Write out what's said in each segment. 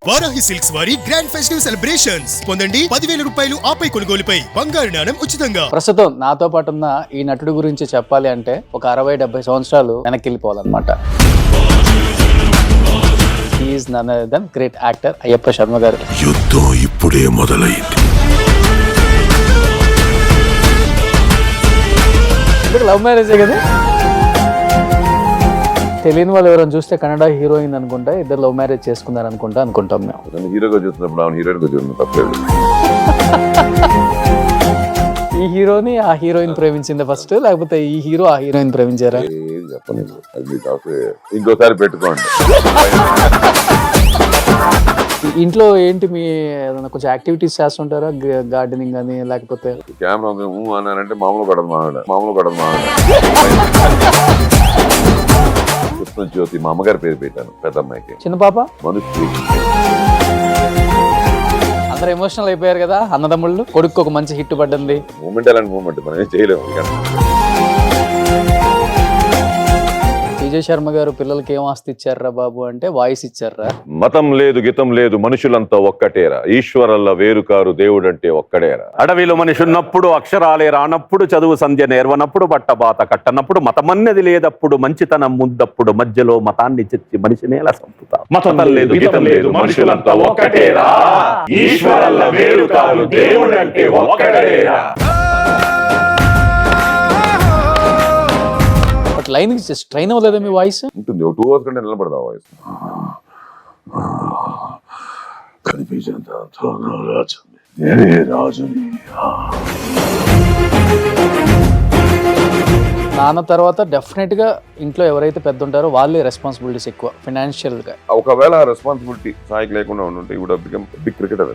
Varahi silks వారి grand festive celebrations పొందండి 10,000 రూపాయలు ఆపై కొనుగోలుపై బంగారు నాణెం ఉచితంగా. ప్రస్తుతం నాతో పాటు ఉన్న ఈ నటుడి గురించి చెప్పాలి అంటే ఒక 60-70 సంవత్సరాలు వెనక్కి వెళ్ళిపోవాలన్నమాట. Is none other than great actor Ayyappa Sharma గారు. యుద్ధం ఇప్పుడే మొదలైంది. లవ్ మ్యారేజే కదా, తెలియని వాళ్ళు ఎవరైనా చూస్తే కన్నడ హీరోయిన్ అనుకుంటా, ఇద్దరు లవ్ మ్యారేజ్ చేసుకున్నారు అనుకుంటాం మేము. హీరోగా చూస్తున్నప్పుడు ఆమె హీరోయిన్ గా చూస్తున్నా తప్పలేదు. ఈ హీరోని ఆ హీరోయిన్ ప్రేమించింది ఫస్ట్, లేకపోతే ఈ హీరో ఆ హీరోయిన్ ప్రేమించారా? చెప్పలేదు, అది మీకు ఇంకోసారి పెట్టుకోండి. ఇంట్లో ఏంటి మీ ఏదైనా కొంచెం యాక్టివిటీస్ చేస్తుంటారా? గార్డెనింగ్ కానీ లేకపోతే కెమెరా అన్నారంటే మామూలు పడదు మావిడ కృష్ణ జ్యోతి మా అమ్మగారి పేరు పెట్టాను పెద్ద అమ్మాయికి. చిన్న పాప మనుషులు అందరు ఎమోషనల్ అయిపోయారు కదా అన్నదమ్ముళ్ళు. కొడుకు ఒక మంచి హిట్ పడ్డంది. మూమెంట్ అలాంటి మూమెంట్ మనం ఏం చేయలేము. విజయ్ శర్మ గారు పిల్లలకి ఏం ఆస్తి ఇచ్చారా బాబు అంటే వాయిస్ ఇచ్చారా. మతం లేదు గితం లేదు మనుషులంతా ఒక్కటేరా, ఈశ్వరల్ల వేరుకారు దేవుడంటే ఒక్కడేరా. అడవిలో మనిషి ఉన్నప్పుడు అక్షరాలే రానప్పుడు, చదువు సంధ్య నేర్వనప్పుడు, బట్టబాత కట్టనప్పుడు, మతమన్నది లేదప్పుడు, మంచితనం ముందప్పుడు, మధ్యలో మతాన్ని చెచ్చి మనిషిని ఎలా సంపుతా. మతం లేదు గితం లేదు మనుషులంతా ఒక్కటేరా, ఈశ్వరల్ల వేరుకారు దేవుడంటే ఒక్కడేరా. లైన్ ట్రైన్ అవ్వలేదా మీ వాయిస్? ఉంటుంది, 2 hours కంటే నిలబడదా వాయిస్. కనిపించేంత రాజుని. నాన్న తర్వాత డెఫినెట్ గా ఇంట్లో ఎవరైతే పెద్ద ఉంటారో వాళ్ళే రెస్పాన్సిబిలిటీస్ ఎక్కువ ఫైనాన్షియల్ గా. ఒకవేళ రెస్పాన్సిబిలిటీ సాయికి లేకుండా ఉంటే would have become big cricketer.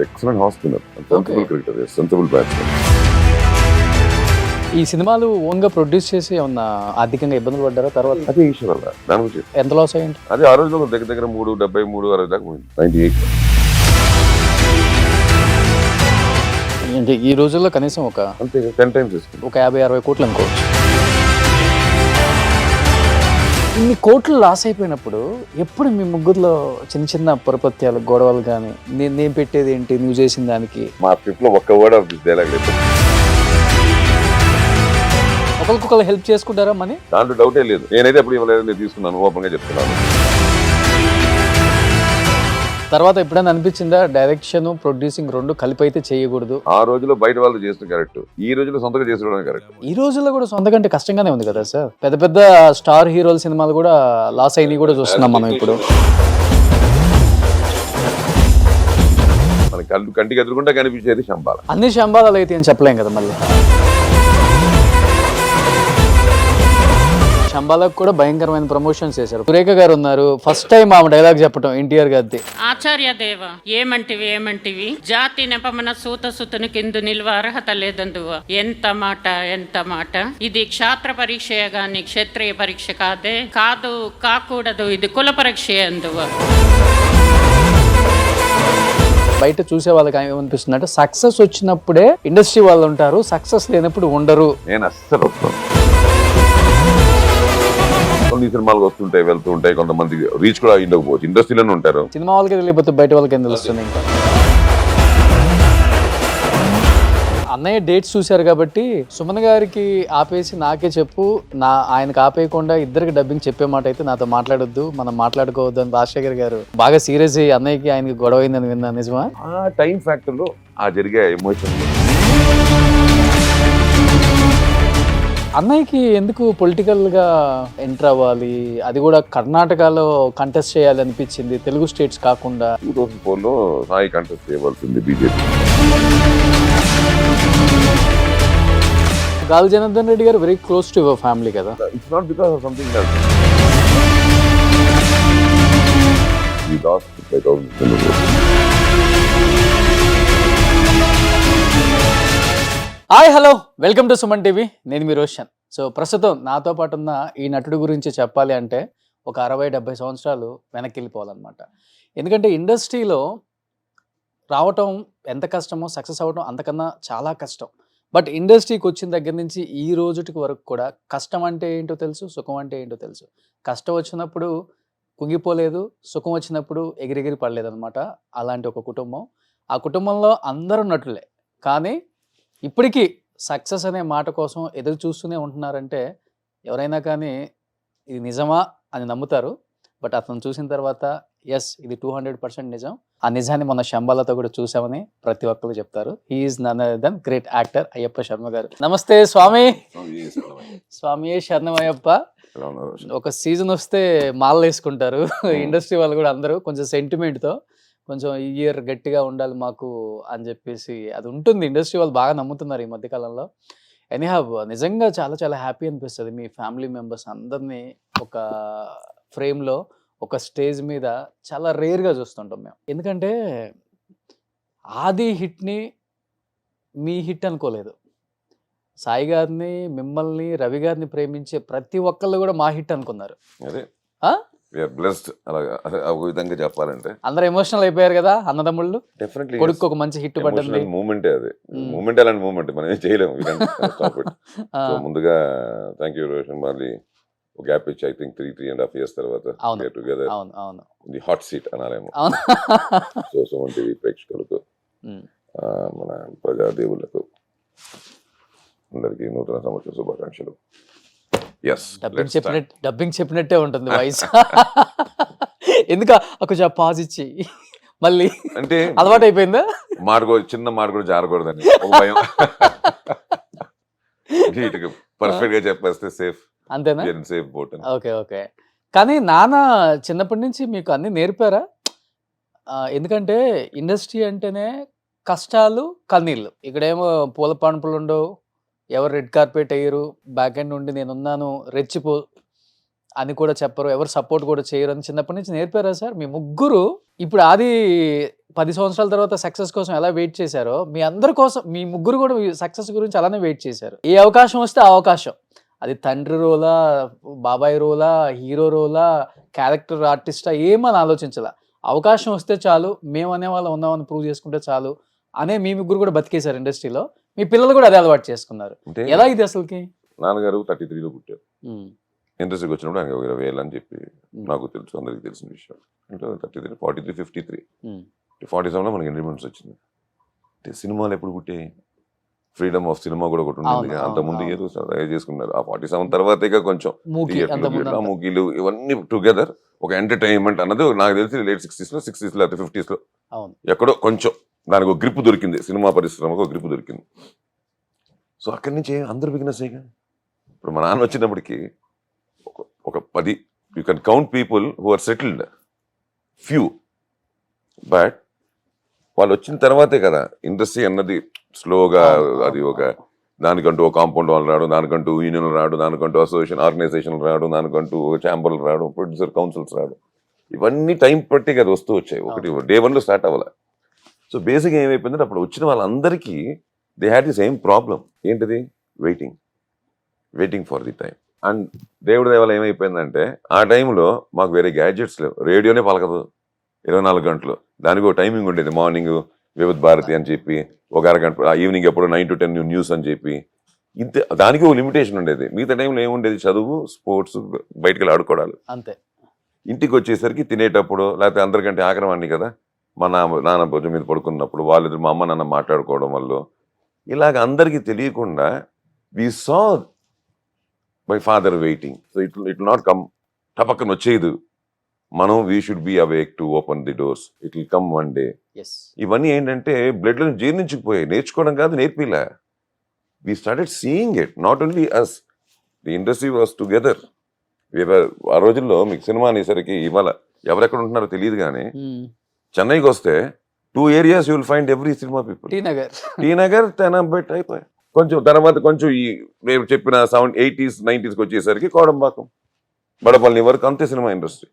Excellent off spinner, sensible cricketer, sensible batsmen. ఈ సినిమాలు ఓన్ గా ప్రొడ్యూస్ చేసి ఏమన్నా ఆర్థికంగా ఇబ్బందులు పడ్డారా తర్వాత? అదే ఈశ్వరల్ల దాని గురించి ఎంత లాస్ అయ్యింది? అది ఆ రోజుల్లో దగ్గర 373-60 దాకా పోయింది. 98. అంటే ఈ రోజుల్లో కనీసం ఒక అంతే 10 times తీసుకుంది. ఒక 50-60 కోట్లు అనుకోవచ్చు. ఇన్ని కోట్లు లాస్ అయిపోయినప్పుడు ఎప్పుడు మీ ముగ్గురులో చిన్న చిన్న పొరపత్యాలు గొడవలు కానీ, నేను పెట్టేది ఏంటి నువ్వు చేసిన దానికి? మా స్క్రిప్ట్ లో ఒక్క వర్డ్ ఆఫ్ దిస్ డైలాగ్ లేదు. ఒకరికొకరు హెల్ప్ చేసుకుంటారా మనీ? దాంట్లో డౌటే లేదు. నేనైతే ఎప్పుడు ఇవ్వలేదు, నేను తీసుకున్నాను, ఓపెన్ గా చెప్తున్నాను. తర్వాత ఎప్పుడైనా అనిపించిందా డైరెక్షన్ ప్రొడ్యూసింగ్ రెండు కలిపి అయితే చేయకూడదు? ఆ రోజులో బయట వాళ్ళు చేసిన కరెక్ట్, ఈ రోజులో సొంతగా చేసుకోవడం కరెక్ట్. ఈ రోజుల్లో కూడా సొంత కంటే కష్టంగానే ఉంది కదా సార్. పెద్ద పెద్ద స్టార్ హీరోల సినిమాలు కూడా లాస్ అయినవి కూడా చూస్తున్నాం మనం ఇప్పుడు. మన కంటికి ఎదురుకుంటే కనిపించేది శంబాల. అన్ని శంబాలాలు అయితే ఏం చెప్పలేం కదా. మళ్ళీ శంబాలకు కూడా భయంకరమైన ప్రమోషన్స్ చేశారు. సురేఖ గారు ఉన్నారు, ఫస్ట్ టైం ఆమె డైలాగ్ చెప్పడం ఎన్టీఆర్ గారిది. ఆచార్య దేవ ఏమంటివి జాతి నెపమన సూత సుతుని కిందు నిల్వ అర్హత లేదందువ. ఎంత మాట ఇది క్షాత్ర పరీక్ష గాని క్షత్రియ పరీక్ష కాదు కాకూడదు, ఇది కుల పరీక్ష అందువ. బయట చూసే వాళ్ళకి ఏమనిపిస్తుంది అంటే సక్సెస్ వచ్చినప్పుడే ఇండస్ట్రీ వాళ్ళు ఉంటారు, సక్సెస్ లేనప్పుడు ఉండరు. నేను అస్సలు కొన్ని సినిమాలు వస్తుంటాయి వెళ్తూ ఉంటాయి, కొంతమంది రీచ్ కూడా అయ్యిండకపోవచ్చు, ఇండస్ట్రీలోనే ఉంటారు. సినిమా వాళ్ళకి తెలియకపోతే బయట వాళ్ళకి ఏం తెలుస్తుంది? ఇంకా అన్నయ్య డేట్స్ చూశారు కాబట్టి సుమన్ గారికి ఆపేసి నాకే చెప్పు, ఆయనకు ఆపేయకుండా ఇద్దరికి డబ్బింగ్ చెప్పే మాట అయితే నాతో మాట్లాడొద్దు, మనం మాట్లాడుకోవద్దు అని రాజశేఖర్ గారు బాగా సీరియస్ అయ్యి అన్నయ్యకి ఆయనకి గొడవ అయిందని విన్నా, నిజమా? ఆ టైం ఫ్యాక్టర్ లో ఆ జరిగే ఎమోషన్. అన్నయ్యకి ఎందుకు పొలిటికల్ గా ఎంటర్ అవ్వాలి, అది కూడా కర్ణాటకలో కంటెస్ట్ చేయాలి అనిపించింది, తెలుగు స్టేట్స్ కాకుండా? 2004 లో సాయి కంటెస్ట్ చేయవలసింది బీజేపీ. గాలి జనార్దన్ రెడ్డి గారు very close to your family కదా. It's not because of something else. We lost 5,000 votes. Hi hello, welcome to Suman TV. నేను మీ రోషన్. సో ప్రస్తుతం నాతో పాటు ఉన్న ఈ నటుడి గురించి చెప్పాలి అంటే ఒక 60-70 సంవత్సరాలు వెనక్కి వెళ్ళిపోవాలన్నమాట. ఎందుకంటే ఇండస్ట్రీలో రావటం ఎంత కష్టమో సక్సెస్ అవ్వడం అంతకన్నా చాలా కష్టం. బట్ ఇండస్ట్రీకి వచ్చిన దగ్గర నుంచి ఈ రోజుటికి వరకు కూడా కష్టం అంటే ఏంటో తెలుసు, సుఖం అంటే ఏంటో తెలుసు. కష్టం వచ్చినప్పుడు కుంగిపోలేదు, సుఖం వచ్చినప్పుడు ఎగిరెగిరి పడలేదన్నమాట. అలాంటి ఒక కుటుంబం. ఆ కుటుంబంలో అందరూ నటులే. కానీ ఇప్పటికీ సక్సెస్ అనే మాట కోసం ఎదురు చూస్తూనే ఉంటున్నారంటే ఎవరైనా కానీ ఇది నిజమా అని నమ్ముతారు. బట్ అతను చూసిన తర్వాత ఎస్ ఇది 200% నిజం. ఆ నిజాన్ని మన శంబాలతో కూడా చూసామని ప్రతి ఒక్కరు చెప్తారు. He's none other than great actor Ayyappa Sharma గారు. నమస్తే స్వామి. స్వామి శరణమయ్యప్ప. ఒక సీజన్ వస్తే మాలలు వేసుకుంటారు ఇండస్ట్రీ వాళ్ళు కూడా అందరూ కొంచెం సెంటిమెంట్తో, కొంచెం ఈ ఇయర్ గట్టిగా ఉండాలి మాకు అని చెప్పేసి అది ఉంటుంది. ఇండస్ట్రీ వాళ్ళు బాగా నమ్ముతున్నారు ఈ మధ్యకాలంలో. ఎనీహావ్ నిజంగా చాలా చాలా హ్యాపీ అనిపిస్తుంది మీ ఫ్యామిలీ మెంబర్స్ అందరినీ ఒక ఫ్రేమ్లో ఒక స్టేజ్ మీద చాలా రేర్గా చూస్తుంటాం మేము. ఎందుకంటే ఆది హిట్ని మీ హిట్ అనుకోలేదు. సాయి గారిని, మిమ్మల్ని, రవి గారిని ప్రేమించే ప్రతి ఒక్కళ్ళు కూడా మా హిట్ అనుకున్నారు. అదే బ్లెస్డ్ అలాగా ఒక విధంగా చెప్పాలంటే అందరూ ఎమోషనల్ అయిపోయారు కదా అన్నదమ్ముళ్ళు. డెఫినెట్లీ కొడుకు ఒక మంచి హిట్ పడ్డది. మూమెంటే అది. మూమెంట్ అలాంటి మూమెంట్ మనం ఏం చేయలేము. సో ముందుగా థ్యాంక్ యూ రోషన్. మళ్ళీ ఒక గ్యాప్ ఇచ్చి ఐ థింక్ 3.5 years తర్వాత టుగెదర్ ది హాట్ సీట్ అనాలేమో. సో సుమన్ టీవీ ప్రేక్షకులకు, మన ప్రజాదేవులకు అందరికీ నూతన సంవత్సర శుభాకాంక్షలు. డబ్బింగ్ చెప్పినట్టే ఉంటుంది వాయిస్. ఎందుకు కొంచెం పాజ్ ఇచ్చి మళ్ళీ అంటే అలవాటు అయిపోయిందా? చిన్న మాట కూడా జారకూడదని ఒక భయం. పర్ఫెక్ట్ గా చెప్పేస్తే సేఫ్. అంతేనా? Safe boat. Okay okay. కానీ నాన్న చిన్నప్పటి నుంచి మీకు అన్ని నేర్పారా? ఎందుకంటే ఇండస్ట్రీ అంటేనే కష్టాలు, కన్నీళ్ళు. ఇక్కడేమో పూల పాన్పులు ఉండవు, ఎవరు రెడ్ కార్పెట్ వేయరు, బ్యాక్ ఎండ్ ఉండి నేనున్నాను రెచ్చిపో అని కూడా చెప్పరు, ఎవరు సపోర్ట్ కూడా చేయరు అని చిన్నప్పటి నుంచి నేర్పారా సార్? మీ ముగ్గురు ఇప్పుడు ఆది 10 సంవత్సరాల తర్వాత సక్సెస్ కోసం ఎలా వెయిట్ చేశారో మీ అందరి కోసం మీ ముగ్గురు కూడా సక్సెస్ గురించి అలానే వెయిట్ చేశారు. ఏ అవకాశం వస్తే ఆ అవకాశం, అది తండ్రి రోలా, బాబాయ్ రోలా, హీరో రోలా, క్యారెక్టర్ ఆర్టిస్టా ఏమని ఆలోచించాల. అవకాశం వస్తే చాలు, మేము అనేవాళ్ళం ఉన్నామని ప్రూవ్ చేసుకుంటే చాలు అనే మీ ముగ్గురు కూడా బతికేశారు ఇండస్ట్రీలో. మీ పిల్లలు కూడా అదే అలవాటు చేసుకున్నారు. ఎలా ఇది అసలుకి? నాన్నగారు 33లో పుట్టారు. ఇండస్ట్రీకి వచ్చినప్పుడు ఆయన 20 ఏళ్ళు అని చెప్పి నాకు తెలుసు, అందరికి తెలిసిన విషయం. అంటే 33, 43, 53, 47లో మనకి ఇండిపెండెన్స్ వచ్చింది. అంటే సినిమాలు ఎప్పుడు పుట్టాయి? ఫ్రీడమ్ ఆఫ్ సినిమా కూడా ఒకటి ఉంటుంది. అంత ముందు ఏదో చేసుకున్నారు. ఆ 47 తర్వాత కొంచెం మూకీలు ఇవన్నీ టుగెదర్ ఒక ఎంటర్టైన్మెంట్ అన్నది నాకు తెలిసి లేట్ 60s, 60s లేకపోతే 50s ఎక్కడో కొంచెం దానికి ఒక గ్రిప్ దొరికింది, సినిమా పరిశ్రమకు ఒక గ్రిప్ దొరికింది. సో అక్కడి నుంచి అందరు బిగినెస్ అయ్యగా. ఇప్పుడు మా నాన్న వచ్చినప్పటికీ ఒక 10 you can count people who are settled, few. But వాళ్ళు వచ్చిన తర్వాతే కదా ఇండస్ట్రీ అన్నది స్లోగా, అది ఒక దానికంటూ ఒక కాంపౌండ్ వాళ్ళు రావడం, దానికంటూ యూనియన్లు రావడం, దానికంటూ అసోసియేషన్ ఆర్గనైజేషన్లు రావడం, దానికంటూ ఒక ఛాంబర్లు రావడం, ప్రొడ్యూసర్ కౌన్సిల్స్ రావడం, ఇవన్నీ టైం పట్టి కదా వస్తూ వచ్చాయి. ఒకటి డే 1లో స్టార్ట్ అవ్వాలి. సో బేసిక్గా ఏమైపోయిందంటే అప్పుడు వచ్చిన వాళ్ళందరికీ they had the same problem. ఏంటిది? Waiting for the time. And దేవుడి దేవాల ఏమైపోయిందంటే ఆ టైంలో మాకు వేరే గ్యాడ్జెట్స్ లేవు. రేడియోనే పలకదు 24 గంటలు. దానికి ఒక టైమింగ్ ఉండేది. మార్నింగ్ వివిధ భారతి అని చెప్పి, ఒక అరగంట, ఈవినింగ్ ఎప్పుడు 9 to 10 న్యూస్ అని చెప్పి, ఇంతే. దానికి ఒక లిమిటేషన్ ఉండేది. మిగతా టైంలో ఏముండేది? చదువు, స్పోర్ట్స్, బయటకు వెళ్ళి ఆడుకోవడాలు అంతే. ఇంటికి వచ్చేసరికి తినేటప్పుడు లేకపోతే అందరికంటే ఆక్రమణి కదా మా నాన్న భుజం మీద పడుకున్నప్పుడు వాళ్ళిద్దరు మా అమ్మ నాన్న మాట్లాడుకోవడం వల్ల ఇలాగ అందరికీ తెలియకుండా we saw my father waiting. So it not come టపక్కన వచ్చేది. మనం we should be awake to open the doors, it will come one day. ఇవన్నీ ఏంటంటే బ్లడ్లో జీర్ణించుకుపోయాయి. నేర్చుకోవడం కాదు, నేర్పిలా. We started seeing it, not only us, the industry was together. ఆ రోజుల్లో మీకు సినిమా అనేసరికి ఇవాళ ఎవరెక్కడ ఉంటున్నారో తెలియదు, కానీ చెన్నైకి వస్తే 2 areas you will find every cinema people. T Nagar, Teynampet అయిపోయాయి. కొంచెం తర్వాత కొంచెం ఈ నేను చెప్పిన 80s, 90s వచ్చేసరికి కోడంబాకం, బడపల్లి వరకు అంతే సినిమా ఇండస్ట్రీ.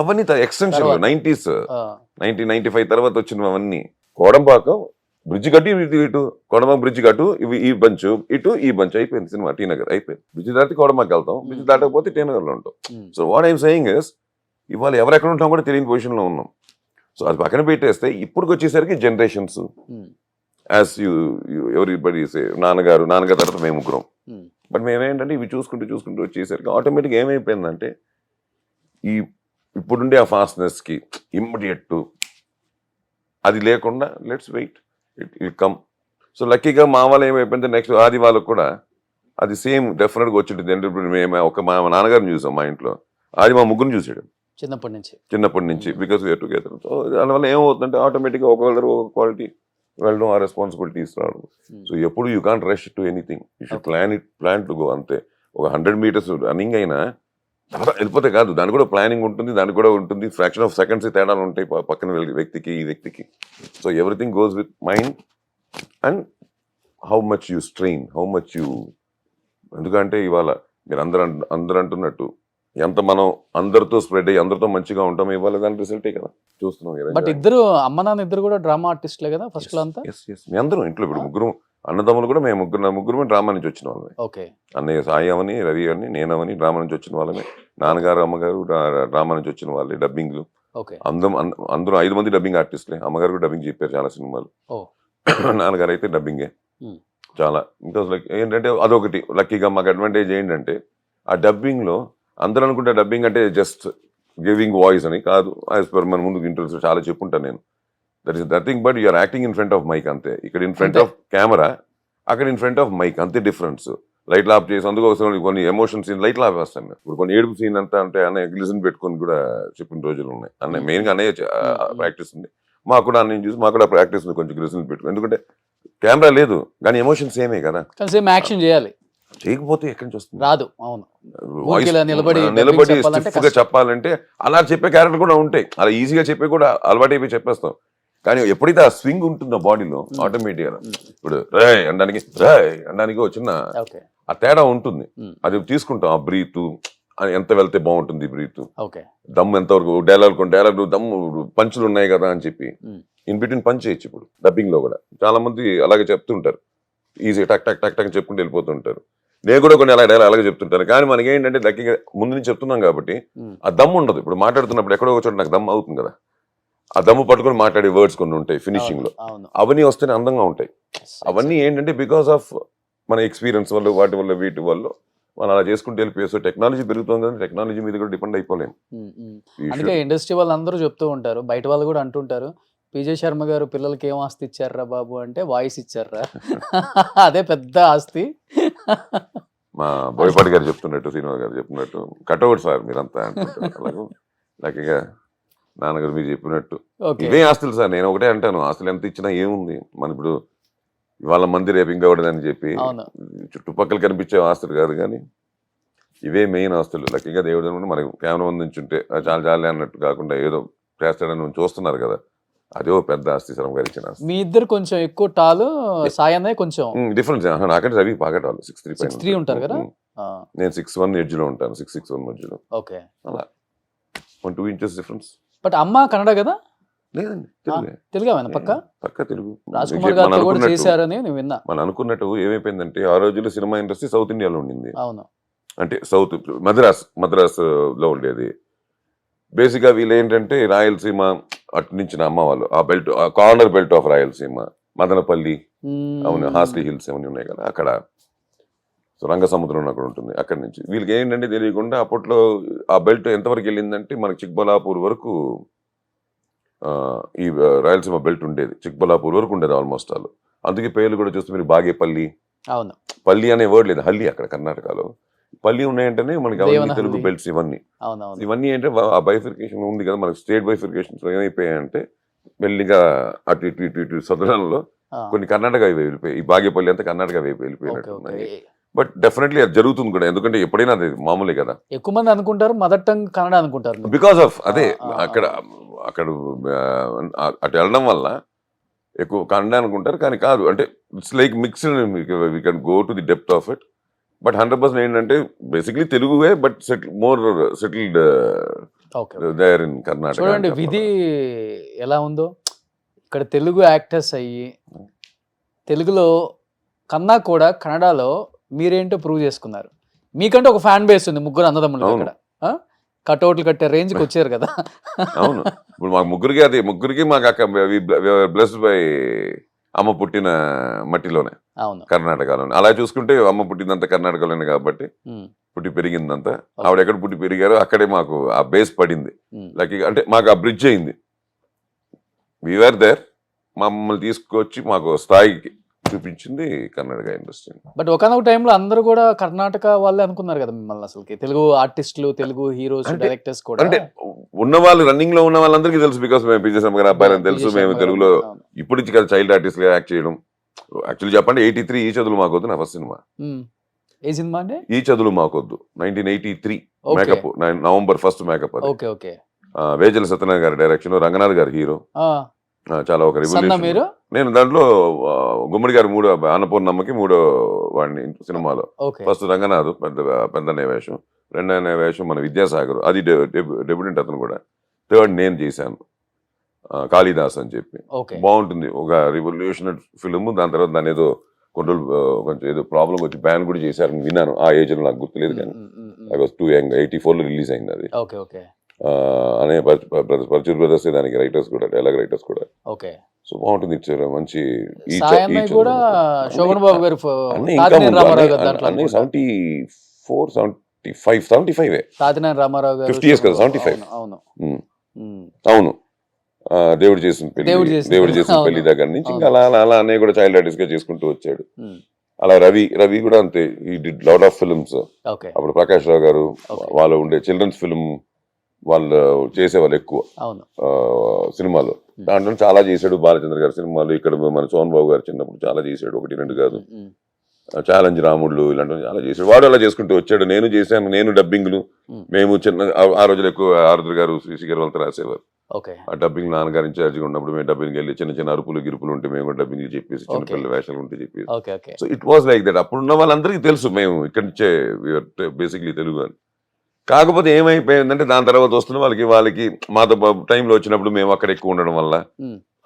అవన్నీ ఎక్స్టెన్షన్ 90s, 1995 తర్వాత వచ్చినవి అవన్నీ. కోడంబాకం బ్రిడ్జ్ కట్టి ఇటు, కోడంబాకం బ్రిడ్జ్ కట్టు, ఇవి ఈ బంచ్ ఇటు, ఈ బంచ్ అయిపోయింది సినిమా. టీ నగర్ అయిపోయింది. బ్రిడ్జ్ దాటి కోడంబాకి వెళ్తాం, బ్రిడ్జ్ దాటకపోతే టీ నగర్లో ఉంటాం. So what I'm saying is ఇవాళ ఎవరెక్కడ ఉంటాం కూడా తెలియని పొజిషన్లో ఉన్నాం. సో అది పక్కన పెట్టేస్తే ఇప్పుడు వచ్చేసరికి జనరేషన్స్ యాజ్ ఎవరిబడి నాన్నగారు తర్వాత మేము ముగ్గురం. బట్ మేమేంటంటే ఇవి చూసుకుంటూ వచ్చేసరికి ఆటోమేటిక్గా ఏమైపోయిందంటే ఈ ఇప్పుడుండే ఆ ఫాస్ట్నెస్కి ఇమ్మీడియట్ అది లేకుండా let's wait it come. So లక్కీగా మా వాళ్ళు ఏమైపోయింది నెక్స్ట్ ఆది వాళ్ళకు కూడా అది సేమ్ డెఫినెట్గా వచ్చింటుంది. అంటే ఇప్పుడు మేము మా నాన్నగారిని చూసాం మా ఇంట్లో, ఆది మా ముగ్గురిని చూసాడు చిన్నప్పటి నుంచి బికాస్ వీఆర్ టుగెదర్. సో దానివల్ల ఏమవుతుందంటే ఆటోమేటిక్గా ఒకళ్ళ ఒక క్వాలిటీ వెళ్ళడం, ఆ రెస్పాన్సిబిలిటీస్ రావడం. సో ఎప్పుడు you can't rush to anything, you should plan to go. అంతే. ఒక 100 meters రన్నింగ్ అయినా వెళ్ళిపోతే కాదు, దానికి కూడా ప్లానింగ్ ఉంటుంది, దానికి కూడా ఉంటుంది. ఫ్రాక్షన్ ఆఫ్ సెకండ్స్ తేడాలు ఉంటాయి పక్కన వ్యక్తికి ఈ వ్యక్తికి. So everything goes with mind and how much you strain, how much you. ఎందుకంటే ఇవాళ మీరు అందరు అంటున్నట్టు ఎంత మనం అందరితో స్ప్రెడ్ అయ్యి అందరితో మంచిగా ఉంటాం, ఇవాళ దాని రిజల్టే కదా చూస్తున్నాం. బట్ ఇద్దరు అమ్మ నాన్న ఇద్దరు కూడా డ్రామా ఆర్టిస్ట్లే కదా ఫస్ట్ లో అంతా. మీ అందరం ఇంట్లో ఇప్పుడు ముగ్గురు అన్నదమ్ములు కూడా మేము ముగ్గురు డ్రామా నుంచి వచ్చిన వాళ్ళమే. ఓకే. అన్నయ్య సాయి అవని, రవి అని, నేనవని డ్రామా నుంచి వచ్చిన వాళ్ళమే. నాన్నగారు అమ్మగారు డ్రామా నుంచి వచ్చిన వాళ్ళే. డబ్బింగ్లు అందరూ 5 మంది డబ్బింగ్ ఆర్టిస్ట్లే. అమ్మగారు కూడా డబ్బింగ్ చెప్పారు చాలా సినిమాలు. నాన్నగారు అయితే డబ్బింగే చాలా. బికాస్ లైక్ ఏంటంటే అదొకటి లక్కీగా మాకు అడ్వాంటేజ్ ఏంటంటే ఆ డబ్బింగ్లో అందరూ అనుకుంటే డబ్బింగ్ అంటే జస్ట్ గివింగ్ వాయిస్ అని కాదు. యాజ్ పర్ మన ముందు ఇంటర్వ్యూస్ చాలా చెప్పుంటాను నేను. That is nothing but your acting in front of mic అంతే. ఇక్కడ ఇన్ ఫ్రంట్ ఆఫ్ కెమెరా, అక్కడ ఇన్ ఫ్రంట్ ఆఫ్ మైక్ అంతే డిఫరెన్స్. లైట్లు ఆఫ్ చేసి అందుకోసం కొన్ని ఎమోషన్ సీన్ లైట్లు ఆఫ్ వేస్తాను. ఇప్పుడు కొన్ని ఏడుపు సీన్ అంతా అంటే అన్నయ్య గ్లిజన్ పెట్టుకొని కూడా చెప్పిన రోజులు ఉన్నాయి. అన్నయ్య మెయిన్గా అన్నయ్య ప్రాక్టీస్ ఉంది, మాకు కూడా అన్నయ్య చూసి మాకు కూడా ప్రాక్టీస్ ఉంది కొంచెం గ్లిజన్ పెట్టుకుని. ఎందుకంటే కెమెరా లేదు కానీ ఎమోషన్స్ ఏమే కదా, సేమ్ యాక్షన్ చేయాలి. చేయకపోతే ఎక్కడి నుంచి వస్తుంది, రాదు. అవును, నిలబడి స్టిఫ్గా చెప్పాలంటే అలా చెప్పే క్యారెక్టర్ కూడా ఉంటాయి. అలా ఈజీగా చెప్పే కూడా అలవాటు అయిపోయి చెప్పేస్తాం. కానీ ఎప్పుడైతే ఆ స్వింగ్ ఉంటుందో బాడీలో ఆటోమేటిక్గా ఇప్పుడు రాయ్ అనడానికి చిన్న ఆ తేడా ఉంటుంది. అది తీసుకుంటాం. ఆ బ్రీత్ ఎంత వెళ్తే బాగుంటుంది, బ్రీత్ దమ్ ఎంతవరకు, డైలాగ్ దమ్ము పంచులు ఉన్నాయి కదా అని చెప్పి ఇన్ బిట్వీన్ పంచ్ చేయొచ్చు. ఇప్పుడు డబ్బింగ్ లో కూడా చాలా మంది అలాగే చెప్తుంటారు, ఈజీ టక్ టక్ టక్ టక్ చెప్పుకుంటూ వెళ్ళిపోతుంటారు. నేను కూడా కొన్ని అలాగే చెప్తుంటాను. కానీ మనకి ఏంటంటే లక్కీగా ముందు నుంచి చెప్తున్నాం కాబట్టి ఆ దమ్ ఉండదు. ఇప్పుడు మాట్లాడుతున్నప్పుడు ఎక్కడో ఒక చోట నాకు దమ్ అవుతుంది కదా, ఆ దమ్ము పట్టుకొని మాట్లాడే వర్డ్స్ కొన్ని ఉంటాయి ఫినిషింగ్ లో, అవన్నీ వస్తేనే అందంగా ఉంటాయి. అవన్నీ ఏంటంటే బికాస్ ఆఫ్ మన ఎక్స్పీరియన్స్ వల్ల, వాటి వల్ల, వీటి వల్ల మనం అలా చేసుకుంటూ వెళ్ళిపోయి. టెక్నాలజీ పెరుగుతుంది కదా, టెక్నాలజీ మీద కూడా డిపెండ్ అయిపోలేము. అందుకే ఇండస్ట్రీ వాళ్ళు అందరూ చెప్తూ ఉంటారు, బయట వాళ్ళు కూడా అంటుంటారు, పీజే శర్మ గారు పిల్లలకి ఏం ఆస్తి ఇచ్చారా బాబు అంటే వాయిస్ ఇచ్చారా, అదే పెద్ద ఆస్తి. మా బోయపాటి గారు చెప్తున్నట్టు, శ్రీనివాస్ గారు చెప్పినట్టు కటౌట్ సార్ మీరంతా అంటుంటారు. అలాగే లక్కీగా నాన్నగారు మీరు చెప్పినట్టు ఇవే ఆస్తులు సార్. నేను ఒకటే అంటాను, ఆస్తులు ఎంత ఇచ్చినా ఏముంది, మన ఇప్పుడు ఇవాళ మంది రేపు ఇంకొకటిదని చెప్పి చుట్టుపక్కల కనిపించే ఆస్తులు కాదు, కానీ ఇవే మెయిన్ ఆస్తులు. లక్కీగా దేవుడు అనుకుంటే మనకు కెమెరా ముందు నుంచి ఉంటే చాలా చాలే అన్నట్టు కాకుండా ఏదో చేస్తాడని చూస్తున్నారు కదా, అదే ఓ పెద్ద ఆస్తి. శర్మ గారు ఇచ్చిన ఆస్తి. మీ ఇద్దరు కొంచెం ఎక్కువ టాలు, సాయి అన్నయ్య కొంచెం డిఫరెన్స్. నాకంటే రవి పాకెట్ 6'3" ఉంటారు కదా, నేను 6'1" ఎడ్జ్ లో ఉంటాను, 6'6" మధ్యలో. ఓకే, అలా 1-2 inches డిఫరెన్స్. బట్ అమ్మ కన్నడ కదా? లేదండి, తెలుగు పక్క తెలుగు. రాజ్ కుమార్ గారు కూడా చేశారని నేను విన్నా. మనం అనుకున్నట్టు ఏమైపోయిందంటే ఆ రోజుల్లో సినిమా ఇండస్ట్రీ సౌత్ ఇండియాలో ఉండింది. అవును, అంటే సౌత్ మద్రాస్ లో ఉండేది. బేసిక్గా వీళ్ళు ఏంటంటే రాయలసీమ అటు నుంచి అమ్మ వాళ్ళు ఆ బెల్ట్, ఆ corner belt of Rayalaseema, Madanapalle, అవును, హాస్లీ హిల్స్ అవన్నీ ఉన్నాయి కదా అక్కడ. సో రంగసముద్రం అక్కడ ఉంటుంది. అక్కడి నుంచి వీళ్ళకి ఏంటంటే తెలియకుండా అప్పట్లో ఆ బెల్ట్ ఎంతవరకు వెళ్ళిందంటే మనకి చిక్బలాపూర్ వరకు ఈ రాయలసీమ బెల్ట్ ఉండేది. చిక్బలాపూర్ వరకు ఉండేది ఆల్మోస్ట్ ఆల్. అందుకే పేర్లు కూడా చూస్తే మీరు బాగేపల్లి, అవును, పల్లి అనే వర్డ్ లేదు, హల్లి అక్కడ కర్ణాటకలో. పల్లి ఉన్నాయంటేనే మనకి అవన్నీ తెలుగు బెల్ట్స్. ఇవన్నీ ఏంటంటే ఆ బైఫికేషన్ ఉంది కదా మనకి, స్టేట్ బైఫికేషన్స్ ఏమైపోయాయంటే మెల్లిగా అటు ఇటు ఇటు ఇటు సదరంలో కొన్ని కర్ణాటక వెళ్ళిపోయాయి. ఈ బాగేపల్లి అంతా కర్ణాటక వైపు వెళ్ళిపోయినట్టు ఉన్నాయి. బట్ డెఫినెట్లీ అది జరుగుతుంది కూడా, ఎందుకంటే ఎప్పుడైనా అది మామూలే కదా. ఎక్కువ మంది అనుకుంటారు మదర్ టంగ్ కన్నడ అనుకుంటారు, బికాస్ ఆఫ్ అదే అక్కడ అటు వెళ్ళడం వల్ల ఎక్కువ కన్నడ అనుకుంటారు. కానీ కాదు, అంటే it's like mixed, we can go to the depth of it. But 100% ఏంటంటే బేసిక్లీ తెలుగువే, but more settled there in Karnataka. చూడండి విధి ఎలా ఉందో, ఇక్కడ తెలుగు యాక్టర్స్ అయ్యి తెలుగులో కన్నా కూడా కన్నడలో మీరేంటో ప్రూవ్ చేసుకున్నారు. మీకంటే ఒక ఫ్యాన్ బేస్ ఉంది, ముగ్గురు అన్నదమ్ములు అక్కడ కట్అవుట్లు కట్టే రేంజ్కి వచ్చారు కదా. అవును, ఇప్పుడు మాకు ముగ్గురికి మాకు అక్క బ్లెస్డ్ బై అమ్మ పుట్టిన మట్టిలోనే, అవును, కర్ణాటకలోనే. అలా చూసుకుంటే అమ్మ పుట్టినంత కర్ణాటకలోనే కాబట్టి పుట్టి పెరిగిందంతా. ఆవిడ ఎక్కడ పుట్టి పెరిగారో అక్కడే మాకు ఆ బేస్ పడింది. లక్కీ అంటే మాకు ఆ బ్రిడ్జ్ అయింది. We are there. మమ్మల్ని తీసుకొచ్చి మాకు స్థాయికి చూపించింది కర్ణాటక ఇండస్ట్రీ. బట్ ఒకనొక టైంలో అందరూ కూడా కర్ణాటక వాళ్ళే అనుకున్నారు కదా మిమ్మల్ని, అసలుకి తెలుగు ఆర్టిస్టులు, తెలుగు హీరోస్, డైరెక్టర్స్ కూడా. అంటే ఉన్న వాళ్ళు, రన్నింగ్ లో ఉన్న వాళ్ళందరికీ తెలుసు. బికాస్ మేము పిజే శర్మ గారు అబ్బాయిని తెలుసు. మేము తెలుగులో ఇప్పుడు నుంచి కదా చైల్డ్ ఆర్టిస్ట్ గా యాక్ట్ చేయడం. యాక్చువల్లీ చెప్పండి 83 ఈ చదువులు మాకొద్దు నా ఫస్ట్ సినిమా. ఏ సినిమా అంటే ఈ చదువులు మాకొద్దు 1983 makeup, November 1 makeup. Okay okay. Vejella Satyanarayana గారి డైరెక్షన్, రంగనాథ్ గారు హీరో. చాలా ఒక రెవల్యూషన్. మీరు నేను దాంట్లో గుమ్మడి గారు అన్నపూర్ణమ్మకి మూడో వాడిని సినిమాలో. ఫస్ట్ రంగనాథ్ పెద్దనే వేషం, రెండనే వేషం మన విద్యాసాగర్, అది డెబ్యూటెంట్ అతను కూడా. థర్డ్ నేను చేశాను కాళిదాస్ అని చెప్పి. బాగుంటుంది, ఒక రివల్యూషనరీ ఫిల్మ్. దాని తర్వాత దాని ఏదో కొంచెం ఏదో ప్రాబ్లం వచ్చి బ్యాన్ కూడా చేశారని విన్నాను. ఆ ఏజ్ లో నాకు గుర్తులేదు, కానీ ఐ వాజ్ టూ యంగ్. 84 లో రిలీజ్ అయింది అది. అనే పర్చూర్ బ్రదర్స్ దానికి రైటర్స్ కూడా, డైలాగ్ రైటర్స్ కూడా. సో బాగుంటుంది, ఇచ్చారు మంచి. 75 50 years కదా, 75. అవును, దేవుడు చేసిన పెళ్లి దగ్గర నుంచి ఇంకా అలా అలా అనే కూడా చైల్డ్ ఆర్టిస్ట్ గా చేసుకుంటూ వచ్చాడు. అలా రవి కూడా అంతే. ఈ డిడ్ లాట్ ఆఫ్ ఫిల్మ్స్. అప్పుడు ప్రకాష్ రావు గారు వాళ్ళు ఉండే చిల్డ్రన్స్ ఫిల్మ్ వాళ్ళు చేసేవాళ్ళు ఎక్కువ సినిమాలు. దాంట్లో చాలా చేశాడు. బాలచంద్ర గారి సినిమాలు, ఇక్కడ మన సోహన్ బాబు గారు చిన్నప్పుడు చాలా చేశాడు, 1-2 కాదు. ఛాలెంజ్ రాముళ్ళు ఇలాంటివి చాలా చేశాడు. వాడు అలా చేసుకుంటూ వచ్చాడు. నేను చేశాను, నేను డబ్బింగ్లు. మేము చిన్న ఆ రోజులు ఎక్కువ ఆరుద్ర గారు, శ్రీశ్రీ గారు వాళ్ళతో రాసేవారు. ఆ డబ్బింగ్ నాన్నగారు ఇన్ఛార్జిగా ఉన్నప్పుడు మేము డబ్బింగ్ వెళ్ళి చిన్న చిన్న అరుపులు గిరుపులు ఉంటే మేము కూడా డబ్బింగ్ చెప్పేసి, చిన్నపిల్లల వేషాలు ఉంటే చెప్పేసి. So it was like that. అప్పుడున్న వాళ్ళందరికీ తెలుసు మేము ఇక్కడి నుంచే బేసిక్లీ తెలుగు అని. కాకపోతే ఏమైపోయిందంటే దాని తర్వాత వస్తున్న వాళ్ళకి మాతో టైంలో వచ్చినప్పుడు మేము అక్కడ ఎక్కువ ఉండడం వల్ల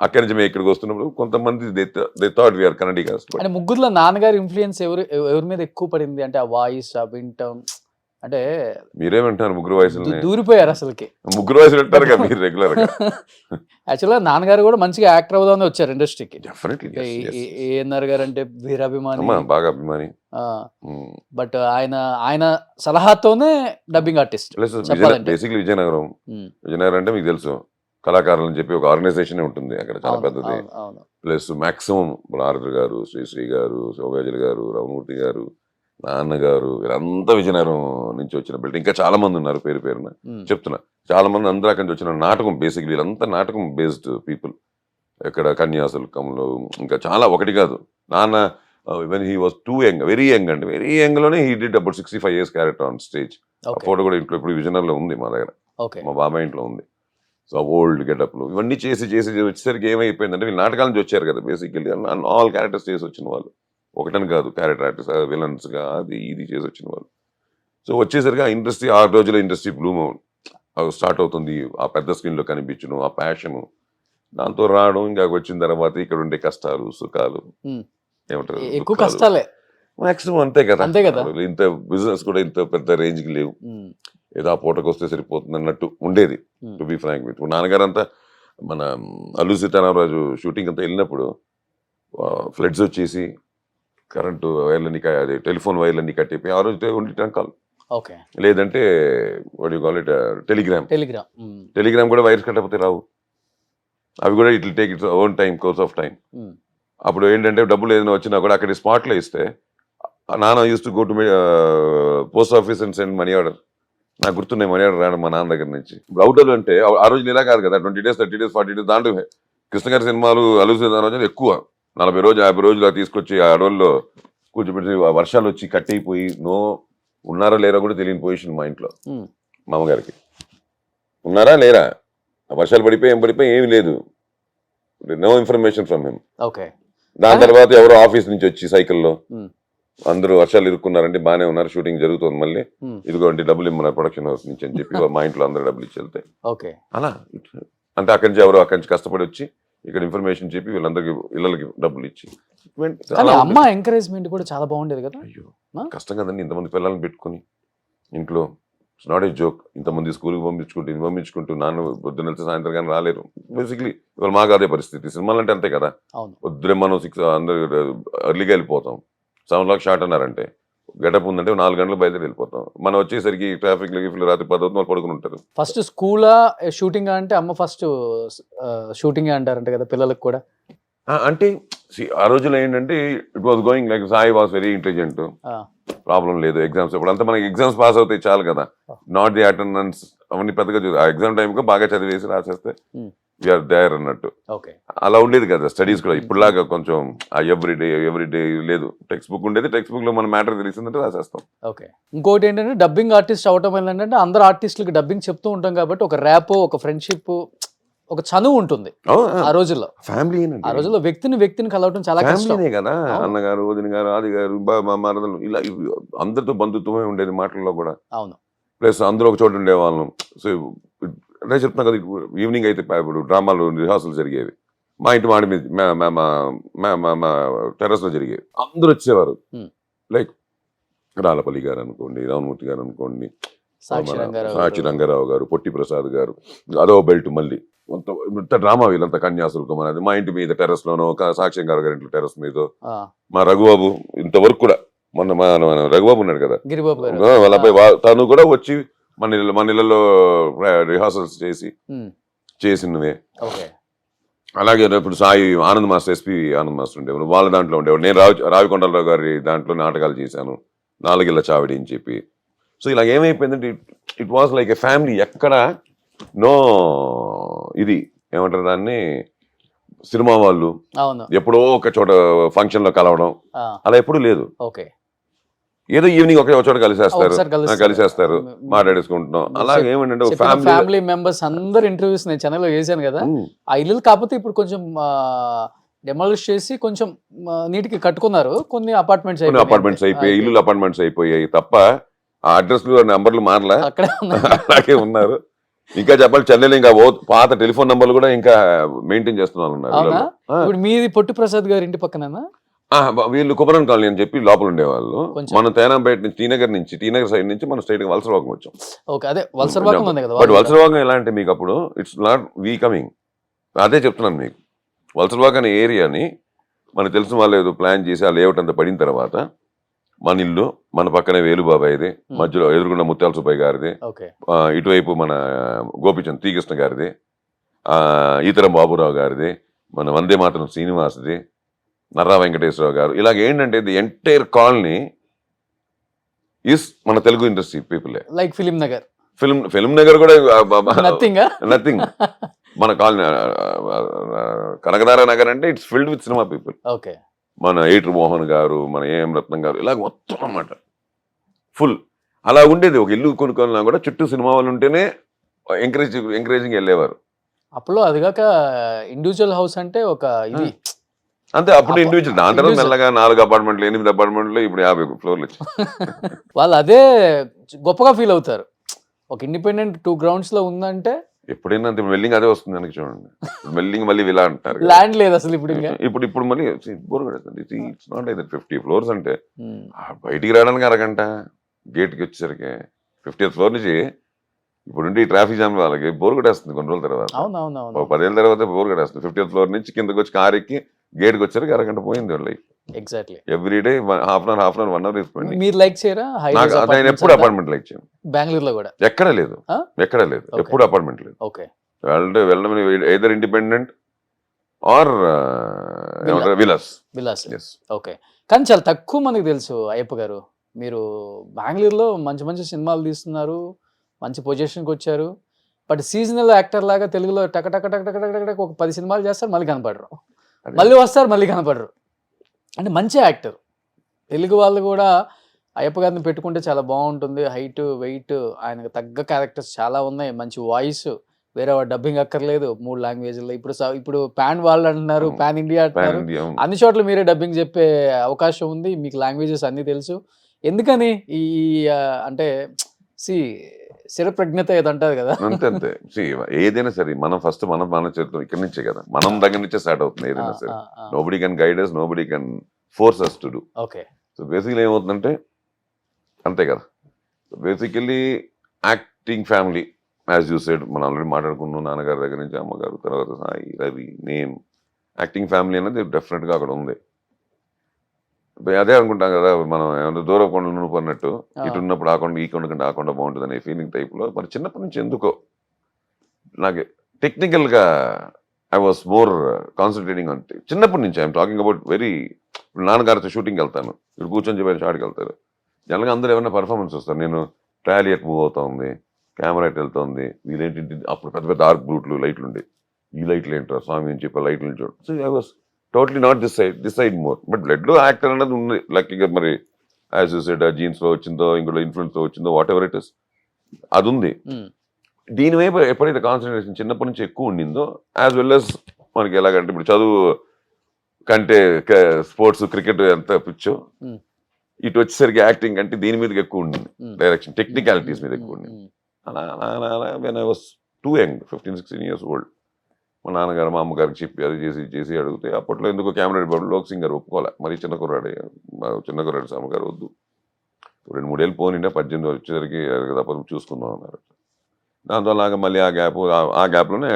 అక్కడి నుంచి మేము ఇక్కడికి వస్తున్నప్పుడు కొంతమంది దే థాట్ వీఆర్ కన్నడిగాస్. అంటే ముగ్గురులో నాన్నగారి ఇన్ఫ్లుయెన్స్ ఎవరి మీద ఎక్కువ పడింది? అంటే ఆ వాయిస్, ఆ వింటం, అంటే మీరేమంటారు? ముగ్గురు వయసులు దూరిపోయారు అసలుకి. ముగ్గురు వయసులు అంటారు కదా మీరు రెగ్యులర్ గా. యాక్చువల్గా నాన్నగారు కూడా మంచిగా యాక్టర్ అవుదామని వచ్చారు ఇండస్ట్రీకి. డెఫినెట్లీ ఏఎన్ఆర్ గారు అంటే వీరాభిమాని, బాగా అభిమాని. బట్ ఆయన సలహాతోనే డబ్బింగ్ ఆర్టిస్ట్. బేసిక్లీ విజయనగరం అంటే మీకు తెలుసు, కళాకారులు అని చెప్పి ఒక ఆర్గనైజేషన్ ఉంటుంది అక్కడ, చాలా పెద్దది. ప్లస్ మాక్సిమం ఆరుద్ర గారు, శ్రీశ్రీ గారు, శోభాజలి గారు, రామమూర్తి గారు, నాన్నగారు, వీళ్ళంతా విజయనగరం నుంచి వచ్చిన బిల్డ్. ఇంకా చాలా మంది ఉన్నారు, పేరు పేరున చెప్తున్నా. చాలా మంది అందరూ అక్కడి నుంచి వచ్చిన. నాటకం బేసిక్లీ వీళ్ళంతా నాటకం బేస్డ్ పీపుల్. ఇక్కడ కన్యాశుల్కంలో ఇంకా చాలా, ఒకటి కాదు. నాన్న when he was two young, very young అండి, వెరీ యంగ్ లోనే he did about 65 years character on stage. ఆ ఫోటో కూడా ఇంట్లో ఇప్పుడు విజయనగరంలో ఉంది మా దగ్గర, మా బాబాయ్ ఇంట్లో ఉంది. సో ఓల్డ్ గెటప్లు ఇవన్నీ చేసి వచ్చేసరికి ఏమైపోయిందంటే, వీళ్ళు నాటకాల నుంచి వచ్చారు కదా బేసిక్లీ. ఆల్ క్యారెక్టర్స్ చేసి వచ్చిన వాళ్ళు, ఒకటని కాదు, క్యారెక్టర్ ఆర్టిస్ట్, విలన్స్ గా అది ఇది చేసి వచ్చిన వాళ్ళు. సో వచ్చేసరికి ఆ ఇండస్ట్రీ, 6 రోజుల ఇండస్ట్రీ బ్లూమ్ స్టార్ట్ అవుతుంది. ఆ పెద్ద స్క్రీన్ లో కనిపించడం, ఆ ప్యాషను, దాంతో రావడం. ఇంకా వచ్చిన తర్వాత ఇక్కడ ఉండే కష్టాలు సుఖాలు ఏమంటారు, ఎక్కువ కష్టాలే మాక్సిమం. అంతే కదా. ఇంత బిజినెస్ కూడా ఇంత పెద్ద రేంజ్ కి లేవు. ఏదో ఆ పూటకు వస్తే సరిపోతుంది అన్నట్టు ఉండేది, టు బి ఫ్రాంక్ విత్. నాన్నగారు అంతా మన అల్లు సీతారామరాజు షూటింగ్ అంతా వెళ్ళినప్పుడు ఫ్లడ్స్ వచ్చేసి కరెంటు వైర్లన్నీ, అదే టెలిఫోన్ వైర్లన్నీ కట్టిపోయి ఆ రోజు ఉండి టంకాలు, లేదంటే టెలిగ్రామ్ కూడా వైర్స్ కట్టకపోతే రావు. అవి కూడా it will take its own time, course of time. అప్పుడు ఏంటంటే డబ్బులు ఏదైనా వచ్చినా కూడా అక్కడ స్పాట్లో ఇస్తే, నాన్న use to go to post office and send money order. నాకు గుర్తున్నాయి మనీ ఆర్డర్ రావడం మా నాన్న దగ్గర నుంచి. అవుటర్ అంటే ఆ రోజు ఇలా కాదు కదా, 20 days 30 days 40 days. దాంట్లో కృష్ణ గారి సినిమాలు, అల్లు రోజు ఎక్కువ 40 రోజులు 50 రోజులు తీసుకొచ్చి ఆ అడవుల్లో కూర్చోబెట్టి, వర్షాలు వచ్చి కట్ అయిపోయి ఉన్నారా లేరా కూడా తెలియని పొజిషన్ మా ఇంట్లో. మామగారికి ఉన్నారా లేరా, వర్షాలు పడిపోయి ఏమి లేదు, నో ఇన్ఫర్మేషన్ ఫ్రమ్ హిమ్. దాని తర్వాత ఎవరో ఆఫీస్ నుంచి వచ్చి సైకిల్లో, అందరూ వర్షాలు ఇరుక్కున్నారంటే బాగానే ఉన్నారు, షూటింగ్ జరుగుతుంది, మళ్ళీ ఇదిగోండి డబ్బులు ఇమ్మన్నారు ప్రొడక్షన్ హౌస్ నుంచి అని చెప్పి మా ఇంట్లో అందరూ డబ్బులు ఇచ్చి వెళ్తాయి. అలా అంటే అక్కడి నుంచి ఎవరో అక్కడి నుంచి కష్టపడి వచ్చి ఇక్కడ ఇన్ఫర్మేషన్ చెప్పి వీళ్ళందరికి ఇళ్ళకి డబ్బులు ఇచ్చి. అమ్మ ఎంకరేజ్మెంట్ కూడా చాలా బాగుండేది కదా. అయ్యో కష్టం కదండి, ఇంతమంది పిల్లల్ని పెట్టుకుని ఇంట్లో. It's not a joke. ఇంతమంది స్కూల్కి పంపించుకుంటూ నాన్న పొద్దున్న వెళ్తే సాయంత్రం కానీ రాలేరు. బేసిక్లీ ఇవాళ మాకు అదే పరిస్థితి. సినిమాలు అంటే అంతే కదా, పొద్దునే మనం 6 అందరూ ఎర్లీగా వెళ్ళిపోతాం. 7 o'clock షార్ట్ అన్నారంటే గెటప్ ఉందంటే 4 గంటలు బయలుదేరి వెళ్ళిపోతాం. మనం వచ్చేసరికి ట్రాఫిక్ రాత్రి 10 అవుతుంది, వాళ్ళు పడుకుని ఉంటారు. ఫస్ట్ స్కూలా షూటింగ్ అంటే అమ్మ ఫస్ట్ షూటింగ్ అంటారంట కదా పిల్లలకు కూడా. అంటే ఆ రోజుల్లో ఏంటంటే it was going like Sai was very intelligent, problem లేదు. ఎగ్జామ్స్ ఇప్పుడు అంతా మనకి ఎగ్జామ్స్ పాస్ అవుతాయి చాలు కదా, నాట్ ది అటెండెన్స్ అవన్నీ పెద్దగా ఆ ఎగ్జామ్ టైంకి బాగా చదివేసి రాసేస్తే వీఆర్ దేర్ అన్నట్టు. అలా ఉండేది కదా స్టడీస్ కూడా. ఇప్పుడులాగా కొంచెం ఎవ్రీడే లేదు. టెక్స్ట్ బుక్ ఉండేది, టెక్స్ట్ బుక్ లో మన మ్యాటర్ తెలిసిందంటే రాసేస్తాం. ఓకే. ఇంకోటి ఏంటంటే డబ్బింగ్ ఆర్టిస్ట్ అవటం ఏంటంటే అందరు ఆర్టిస్టులకి డబ్బింగ్ చెప్తూ ఉంటాం కాబట్టి ఒక ర్యాప్, ఒక ఫ్రెండ్షిప్, ఒక చనువు ఉంటుంది ఆ రోజుల్లో. ఫ్యామిలీ ఆ రోజుల్లో వ్యక్తిని కలవటం చాలా కష్టం. ఫ్యామిలీనే కదా, అన్నగారు, వదిన గారు, ఆది గారు, మరదలు, ఇలా అందరితో బంధుత్వమే ఉండేది మాటల్లో కూడా. అవును. ప్లస్ అందరూ ఒక చోట ఉండేవాళ్ళం. సో అదే చెప్తున్నా కదా, ఈవినింగ్ అయితే ఇప్పుడు డ్రామాలు రిహార్సల్ జరిగేవి మా ఇంటి మాడి మీద, మా టెర్రస్ లో జరిగేవి. అందరూ వచ్చేవారు. లైక్ రాళ్ళపల్లి గారు అనుకోండి, రామమూర్తి గారు అనుకోండి, సాక్షి రంగారావు గారు, పొట్టి ప్రసాద్ గారు, అదో బెల్ట్ మళ్ళీ ఇంత డ్రామా వీళ్ళంతా కన్యాశుల్కం అనేది. మా ఇంటి మీద టెర్రస్ లోనో, సాక్షి గారి ఇంట్లో టెర్రస్ మీద, మా రఘుబాబు ఇంతవరకు కూడా, మన రఘుబాబు ఉన్నాడు కదా వాళ్ళ అబ్బాయి, తను కూడా వచ్చి మన ఇళ్ళలో రిహార్సల్స్ చేసినవే. అలాగే ఇప్పుడు Sai Anand master, SP Anand master ఉండేవాడు, వాళ్ళ దాంట్లో ఉండేవాడు. నేను రావికొండలరావు గారి దాంట్లో నాటకాలు చేశాను, 4 ఇళ్ళ చావిడి అని చెప్పి. సో ఇలా ఏమైపోయిందంటే it was like a family. ఎక్కడ నో ఇది ఏమంటారు దాన్ని, సినిమా వాళ్ళు ఎప్పుడో ఒక చోట ఫంక్షన్ లో కలవడం అలా ఎప్పుడు లేదు. ఏదో ఈవినింగ్ ఒకే చోట కలిసేస్తారు, మాట్లాడేసుకుంటున్నాం. అలాగే ఏమంటే ఫ్యామిలీ మెంబర్స్ అందరు ఇంటర్వ్యూస్ నేను ఛానల్లో చేశాను కదా, ఆ ఇల్లు కాకపోతే ఇప్పుడు కొంచెం డెమాలిష్ చేసి కొంచెం నీటికి కట్టుకున్నారు. కొన్ని అపార్ట్మెంట్స్ అయిపోయాయి, ఇల్లు అపార్ట్మెంట్స్ అయిపోయాయి తప్ప ఆ అడ్రస్లు నెంబర్లు మారలా, అలాగే ఉన్నారు. ఇంకా చెప్పాలి, చెన్నైలో ఇంకా పాత టెలిఫోన్ నంబర్లు కూడా ఇంకా మెయింటైన్ చేస్తున్నారు. ఇప్పుడు మీది పొట్టి ప్రసాద్ గారి ఇంటి పక్కన వీళ్ళు కుమరన్ కాలనీ అని చెప్పి లోపల ఉండేవాళ్ళు. మనం తేనాంపేట నుంచి, టీనగర్ సైడ్ నుంచి మనం స్ట్రైట్ గా వలసరవాగం వచ్చాం. బట్ వలసరవాగం ఎలా అంటే మీకు అప్పుడు ఇట్స్ నాట్ వీ కమింగ్. అదే చెప్తున్నాను మీకు, వలసరవాగం అనే ఏరియాని మనకు తెలిసిన వాళ్ళు ఏదో ప్లాన్ చేసి ఆ లేఅవుట్ అంతా పడిన తర్వాత మన ఇల్లు, మన పక్కనే వేలుబాబాయిది, మధ్యలో ఎదురుగుండా ముత్యాల సుబ్బయ్య గారిది, ఇటువైపు మన గోపిచంద్ తీకృష్ణ గారిది, ఈతరం బాబురావు గారిది, మన వందే మాతరం శ్రీనివాస్ది, నర్రా వెంకటేశ్వరరావు గారు. ఇలాగ ఏంటంటే ది ఎంటైర్ కాలనీ ఈస్ మన Telugu industry people. Like film Nagar కూడా నథింగ్. మన కాలనీ కనకనారాయణ నగర్ అంటే it's filled with cinema people. మన ఏటర్ మోహన్ గారు, మన ఏఎం రత్నం గారు, ఇలాగ మొత్తం అన్నమాట ఫుల్. అలా ఉండేది. ఒక ఇల్లు కొనుక్కోవాలన్నా కూడా చుట్టూ సినిమా వాళ్ళు ఉంటేనే ఎంకరేజింగ్ వెళ్ళేవారు. అప్పుడు అదిగాక ఇండివిజువల్ హౌస్ అంటే ఒక ఇది అంతే. అప్పుడు ఇండివిజువల్, దాని తర్వాత మెల్లగా 4 అపార్ట్మెంట్లు, 8 అపార్ట్మెంట్లు, ఇప్పుడు 50 ఫ్లోర్లు వచ్చాయి. వాళ్ళు అదే గొప్పగా ఫీల్ అవుతారు. ఒక ఇండిపెండెంట్ 2 grounds లో ఉందంటే ఎప్పుడైనా వెల్లింగ్ అదే వస్తుంది వెనక్కి చూడండి. వెల్లింగ్ మళ్ళీ విలా అంటారు, ల్యాండ్ లేదు అసలు. ఇప్పుడు మళ్ళీ బోర్ కొడుతుంది. ఇట్స్ నాట్ లైక్ 50 floors అంటే బయటికి రావడానికి అరగంట, గేట్కి వచ్చేసరికి 50th floor నుంచి ఇప్పుడు ఈ ట్రాఫిక్ జామ్ వాళ్ళకి బోర్ కొట్టేస్తుంది కొన్ని రోజుల తర్వాత. 10 ఏళ్ళ తర్వాత బోర్ కొట్టేస్తుంది. 50th floor నుంచి కిందకి వచ్చి కార్ ఎక్కి గేట్కి వచ్చేసరికి అరగంట పోయింది వాళ్ళ life. Exactly everyday half an hour 1 hour తీసుకోండి. మీరు లైక్ చేయరా? నేను ఎప్పుడు అపార్ట్మెంట్ లైక్ చేయను. బెంగళూరులో కూడా ఎక్కడ లేదు, ఎప్పుడు అపార్ట్మెంట్ లేదు. వెళ్ళడం either independent or villas. Okay. కానీ చాలా తక్కువ మనకి తెలుసు అయ్యప్ప గారు, మీరు బెంగళూరులో మంచి మంచి సినిమాలు తీస్తున్నారు, మంచి పొజిషన్కి వచ్చారు. బట్ సీజనల్ యాక్టర్ లాగా తెలుగులో టక టక టక టక టక టక ఒక 10 సినిమాలు చేస్తారు, మళ్ళీ కనపడరు, మళ్ళీ వస్తారు, మళ్ళీ కనపడరు. అంటే మంచి యాక్టర్. తెలుగు వాళ్ళు కూడా అయ్యప్ప గారిని పెట్టుకుంటే చాలా బాగుంటుంది. హైట్, వెయిట్, ఆయనకు తగ్గ క్యారెక్టర్స్ చాలా ఉన్నాయి, మంచి వాయిస్, వేరే డబ్బింగ్ అక్కర్లేదు 3 లాంగ్వేజ్లో. ఇప్పుడు పాన్ వాళ్ళు అంటున్నారు, పాన్ ఇండియా అంటున్నారు, అన్ని చోట్ల మీరే డబ్బింగ్ చెప్పే అవకాశం ఉంది, మీకు లాంగ్వేజెస్ అన్నీ తెలుసు. ఎందుకని ఈ అంటే స్థిరప్రజ్ఞత ఏదంటారు కదా, అంతే. ఏదైనా సరే మనం ఫస్ట్ మన చేస్తాం, ఇక్కడి నుంచే కదా, మనం దగ్గర నుంచే స్టార్ట్ అవుతుంది ఏదైనా సరే. Nobody can guide us, nobody can force us to do. So basically ఏమవుతుందంటే అంతే కదా. Basically acting family as you said, మనం ఆల్రెడీ మాట్లాడుకున్నాం, నాన్నగారి దగ్గర నుంచి అమ్మగారు, తర్వాత సాయి, రవి, నేను, యాక్టింగ్ ఫ్యామిలీ అనేది డెఫినెట్గా అక్కడ ఉంది. అదే అనుకుంటాం కదా మనం ఏమన్నా దూరం కొండ నువ్వు అన్నట్టు ఆ. ఇటు ఉన్నప్పుడు ఆ కొండ ఈ కొండ కంటే ఆ కొండ బాగుంటుంది అనే ఫీలింగ్ టైప్లో మరి చిన్నప్పటి నుంచి ఎందుకో నాకు టెక్నికల్గా ఐ వాస్ మోర్ కాన్సన్ట్రేటింగ్ అంటే చిన్నప్పటి నుంచి ఐఎమ్ టాకింగ్ అబౌట్ వెరీ ఇప్పుడు నాన్నగారితో షూటింగ్కి వెళ్తాను ఇప్పుడు కూర్చొని చెప్పారు షాట్కి వెళ్తారు జనరల్గా అందరూ ఏమైనా పర్ఫార్మెన్స్ వస్తారు నేను ట్రయల్ ఎట్ మూవ్ అవుతుంది కెమెరా ఎట్ వెళ్తుంది వీళ్ళేంటి అప్పుడు పెద్ద పెద్ద ఆర్క్ బ్లూట్లు లైట్లు ఉండే ఈ లైట్లు ఏంటో స్వామి అని చెప్పి లైట్లు చూడు so I was totally not this side more but బ్లడ్లో యాక్టర్ అనేది ఉంది లక్కీగా మరి యాజ్ యూ సెడ్ జీన్స్లో వచ్చిందో ఇంకోటి ఇన్ఫ్లుయెన్స్లో వచ్చిందో వాట్ ఎవర్ ఇట్ ఇస్ అది ఉంది దీని వైపు ఎప్పుడైతే కాన్సన్ట్రేషన్ చిన్నప్పటి నుంచి ఎక్కువ ఉండిందో యాజ్ వెల్ as మనకి ఎలాగంటే ఇప్పుడు చదువు కంటే స్పోర్ట్స్ క్రికెట్ ఎంత పిచ్చో ఇటు వచ్చేసరికి యాక్టింగ్ అంటే దీని మీదకి ఎక్కువ ఉండింది డైరెక్షన్ టెక్నికాలిటీస్ మీద ఎక్కువ ఉండింది అలా అలా అలా అలా when I was two young 15-16 years old మా నాన్నగారు మా అమ్మగారికి చెప్పి అది చేసి అడిగితే అప్పట్లో ఎందుకో కెమెరా డిపార్ట్మెంట్ లోక్ సింగర్ ఒప్పుకోలే మరి చిన్న కుర్రాడు అమ్మగారు వద్దు 2-3 ఏళ్ళు పోనిండే 18 వచ్చేసరికి తప్పదు చూసుకుందాం అన్నారు దాంతో అలాగా మళ్ళీ ఆ గ్యాప్లోనే